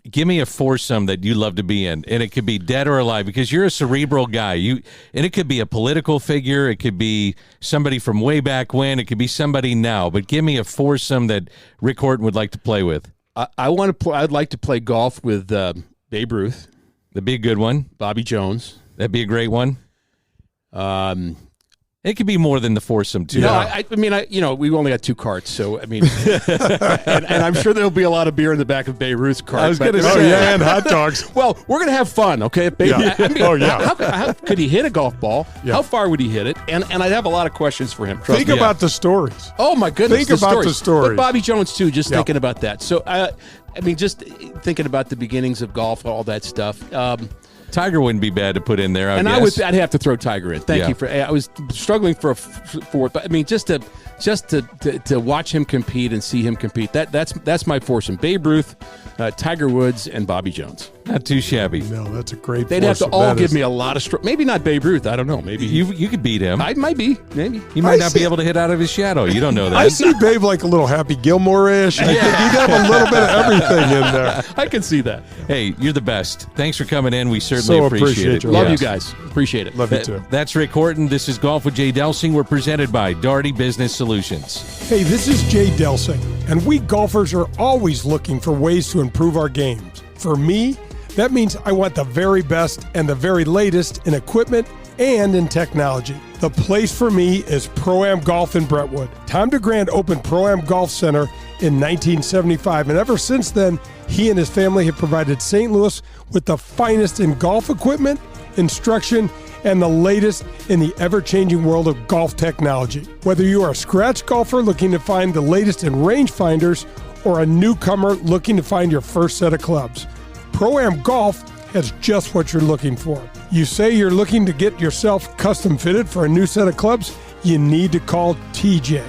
Give me a foursome that you love to be in, and it could be dead or alive, because you're a cerebral guy. And it could be a political figure, it could be somebody from way back when, it could be somebody now. But give me a foursome that Rick Horton would like to play with. I'd like to play golf with Babe Ruth. That'd be a good one. Bobby Jones. That'd be a great one. It could be more than the foursome, too. No, we only got two carts, so and I'm sure there'll be a lot of beer in the back of Babe Ruth's cart. I was going to say, and hot dogs. Well, we're going to have fun, okay? How could he hit a golf ball? Yeah. How far would he hit it? And I'd have a lot of questions for him. Think about the stories. Oh my goodness! Think about the stories. But Bobby Jones too. Just thinking about that. So, just thinking about the beginnings of golf, all that stuff. Tiger wouldn't be bad to put in there. I'd have to throw Tiger in. Thank you for. I was struggling for it, but just to watch him compete and see him compete. That's my foursome: Babe Ruth, Tiger Woods, and Bobby Jones. Not too shabby. No, that's a great. They'd have to all give me a lot of. Maybe not Babe Ruth. I don't know. Maybe you could beat him. I might be. Maybe he might not be able to hit out of his shadow. You don't know that. I see Babe like a little Happy Gilmore-ish. He'd have a little bit of everything in there. I can see that. Hey, you're the best. Thanks for coming in. We certainly appreciate it. Love you guys. Appreciate it. Love you too. That's Rick Horton. This is Golf with Jay Delsing. We're presented by Daugherty Business Solutions. Hey, this is Jay Delsing, and we golfers are always looking for ways to improve our games. For me, that means I want the very best and the very latest in equipment and in technology. The place for me is Pro-Am Golf in Brentwood. Tom DeGrand opened Pro-Am Golf Center in 1975, and ever since then, he and his family have provided St. Louis with the finest in golf equipment, instruction, and the latest in the ever-changing world of golf technology. Whether you are a scratch golfer looking to find the latest in rangefinders or a newcomer looking to find your first set of clubs, Pro-Am Golf has just what you're looking for. You say you're looking to get yourself custom fitted for a new set of clubs? You need to call TJ.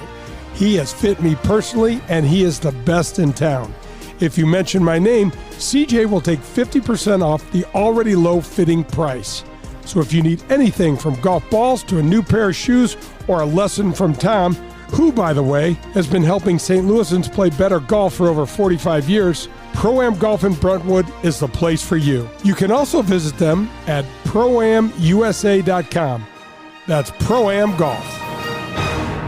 He has fit me personally, and he is the best in town. If you mention my name, CJ will take 50% off the already low fitting price. So if you need anything from golf balls to a new pair of shoes or a lesson from Tom, who, by the way, has been helping St. Louisans play better golf for over 45 years, Pro-Am Golf in Brentwood is the place for you. You can also visit them at proamusa.com. That's Pro-Am Golf.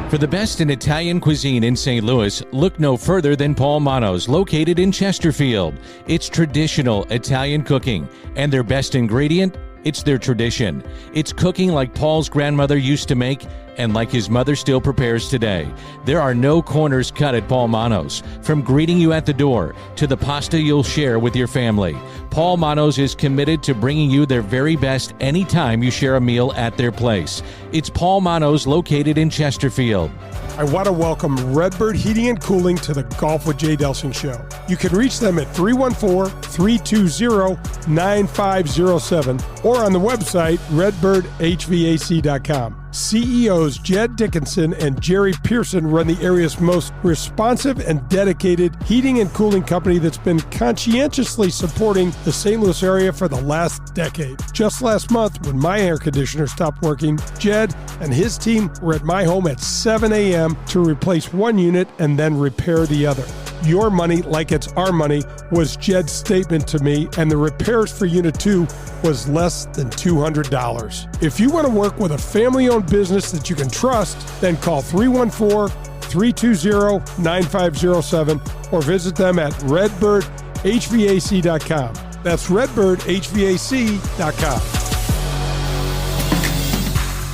For the best in Italian cuisine in St. Louis, look no further than Paul Manno's, located in Chesterfield. It's traditional Italian cooking, and their best ingredient, it's their tradition. It's cooking like Paul's grandmother used to make and like his mother still prepares today. There are no corners cut at Paul Manno's. From greeting you at the door to the pasta you'll share with your family, Paul Manno's is committed to bringing you their very best anytime you share a meal at their place. It's Paul Manno's, located in Chesterfield. I want to welcome Redbird Heating and Cooling to the Golf with Jay Delsing show. You can reach them at 314-320-9507 or on the website redbirdhvac.com. CEOs Jed Dickinson and Jerry Pearson run the area's most responsive and dedicated heating and cooling company that's been conscientiously supporting the St. Louis area for the last decade. Just last month, when my air conditioner stopped working, Jed and his team were at my home at 7 a.m. to replace one unit and then repair the other. Your money, like it's our money, was Jed's statement to me, and the repairs for Unit 2 was less than $200. If you want to work with a family-owned business that you can trust, then call 314-320-9507 or visit them at redbirdhvac.com. That's redbirdhvac.com.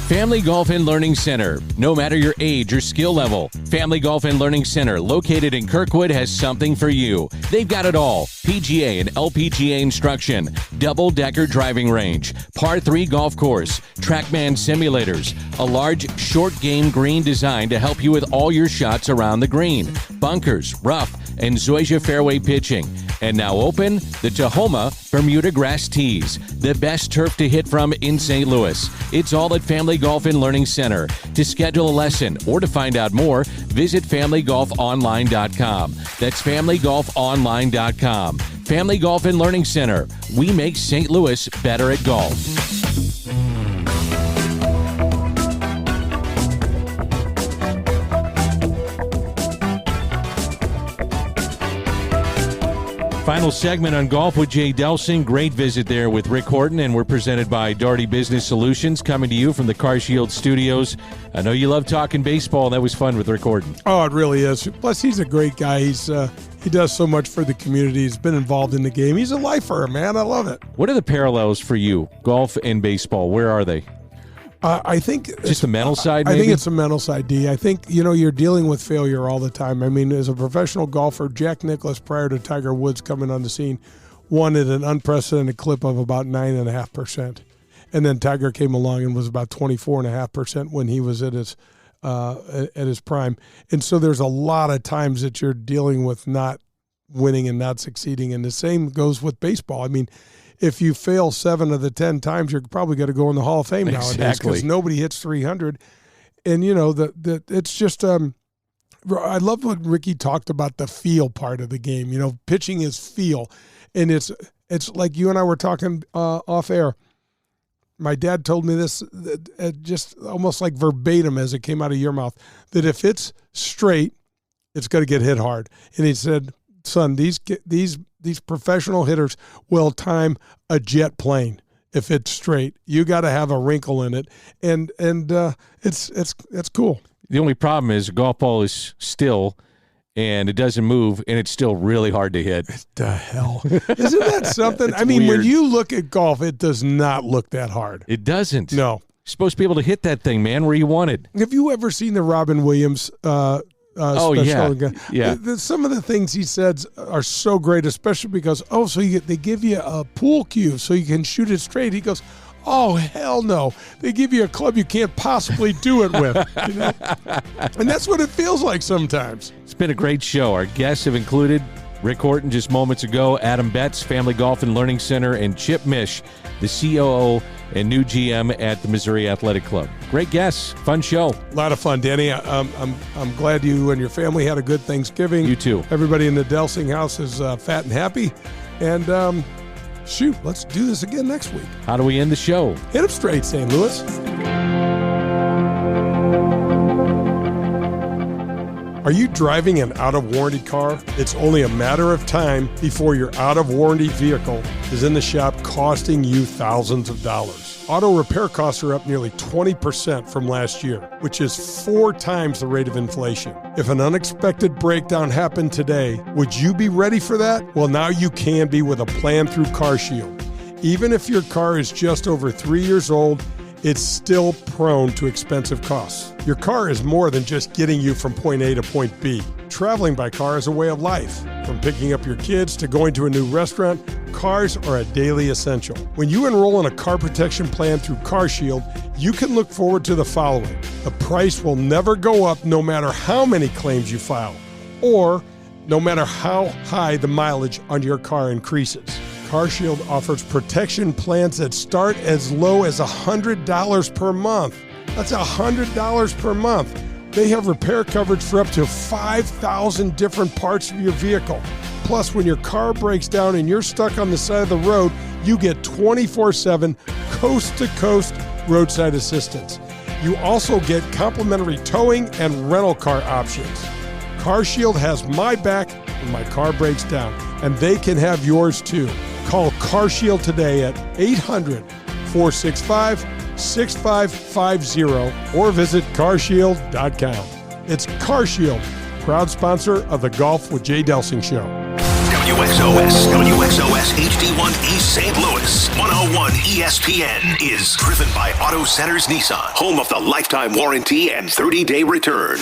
Family Golf and Learning Center. No matter your age or skill level, Family Golf and Learning Center, located in Kirkwood, has something for you. They've got it all: PGA and LPGA instruction, double-decker driving range, par 3 golf course, TrackMan simulators, a large short game green designed to help you with all your shots around the green, bunkers, rough, and Zoysia fairway pitching. And now open the Tahoma Bermuda Grass Tees, the best turf to hit from in St. Louis. It's all at Family Golf and Learning Center. To schedule a lesson or to find out more, visit FamilyGolfOnline.com. That's FamilyGolfOnline.com. Family Golf and Learning Center. We make St. Louis better at golf. Final segment on Golf with Jay Delsing. Great visit there with Rick Horton, and we're presented by Daugherty Business Solutions, coming to you from the Car Shield Studios. I know you love talking baseball. That was fun with Rick Horton. Oh, it really is. Plus, he's a great guy. He does so much for the community. He's been involved in the game. He's a lifer, man. I love it. What are the parallels for you, golf and baseball? Where are they? I think just the mental side. Maybe? I think it's the mental side, D. I think you're dealing with failure all the time. I mean, as a professional golfer, Jack Nicklaus, prior to Tiger Woods coming on the scene, won at an unprecedented clip of about 9.5%, and then Tiger came along and was about 24.5% when he was at his prime. And so there's a lot of times that you're dealing with not winning and not succeeding, and the same goes with baseball. I mean, if you fail 7 of the 10 times, you're probably going to go in the Hall of Fame nowadays, because nobody hits 300. And, it's just I love what Ricky talked about, the feel part of the game. Pitching is feel. And it's like you and I were talking off air. My dad told me this just almost like verbatim as it came out of your mouth, that if it's straight, it's going to get hit hard. And he said, son, these professional hitters will time a jet plane if it's straight. You got to have a wrinkle in it, and it's cool. The only problem is a golf ball is still, and it doesn't move, and it's still really hard to hit. What the hell? Isn't that something? I mean, weird. When you look at golf, it does not look that hard. It doesn't. No. supposed to be able to hit that thing, man, where you want it. Have you ever seen the Robin Williams Oh, special? yeah. Some of the things he says are so great, especially because, they give you a pool cue so you can shoot it straight. He goes, oh, hell no. They give you a club you can't possibly do it with. You know? And that's what it feels like sometimes. It's been a great show. Our guests have included Rick Horton just moments ago, Adam Betz, Family Golf and Learning Center, and Chip Misch, the COO and new GM at the Missouri Athletic Club. Great guests. Fun show. A lot of fun, Danny. I'm glad you and your family had a good Thanksgiving. You too. Everybody in the Delsing house is fat and happy. And let's do this again next week. How do we end the show? Hit 'em straight, St. Louis. Are you driving an out-of-warranty car? It's only a matter of time before your out-of-warranty vehicle is in the shop costing you thousands of dollars. Auto repair costs are up nearly 20% from last year, which is 4 times the rate of inflation. If an unexpected breakdown happened today, would you be ready for that? Well, now you can be with a plan through CarShield. Even if your car is just over 3 years old, it's still prone to expensive costs. Your car is more than just getting you from point A to point B. Traveling by car is a way of life. From picking up your kids to going to a new restaurant, cars are a daily essential. When you enroll in a car protection plan through CarShield, you can look forward to the following. The price will never go up no matter how many claims you file, or no matter how high the mileage on your car increases. CarShield offers protection plans that start as low as $100 per month. That's $100 per month. They have repair coverage for up to 5,000 different parts of your vehicle. Plus, when your car breaks down and you're stuck on the side of the road, you get 24/7 coast-to-coast roadside assistance. You also get complimentary towing and rental car options. CarShield has my back when my car breaks down, and they can have yours too. Call CarShield today at 800-465-6550 or visit carshield.com. It's CarShield, proud sponsor of the Golf with Jay Delsing show. WXOS HD1 East St. Louis 101 ESPN is driven by Auto Centers Nissan, home of the lifetime warranty and 30-day return.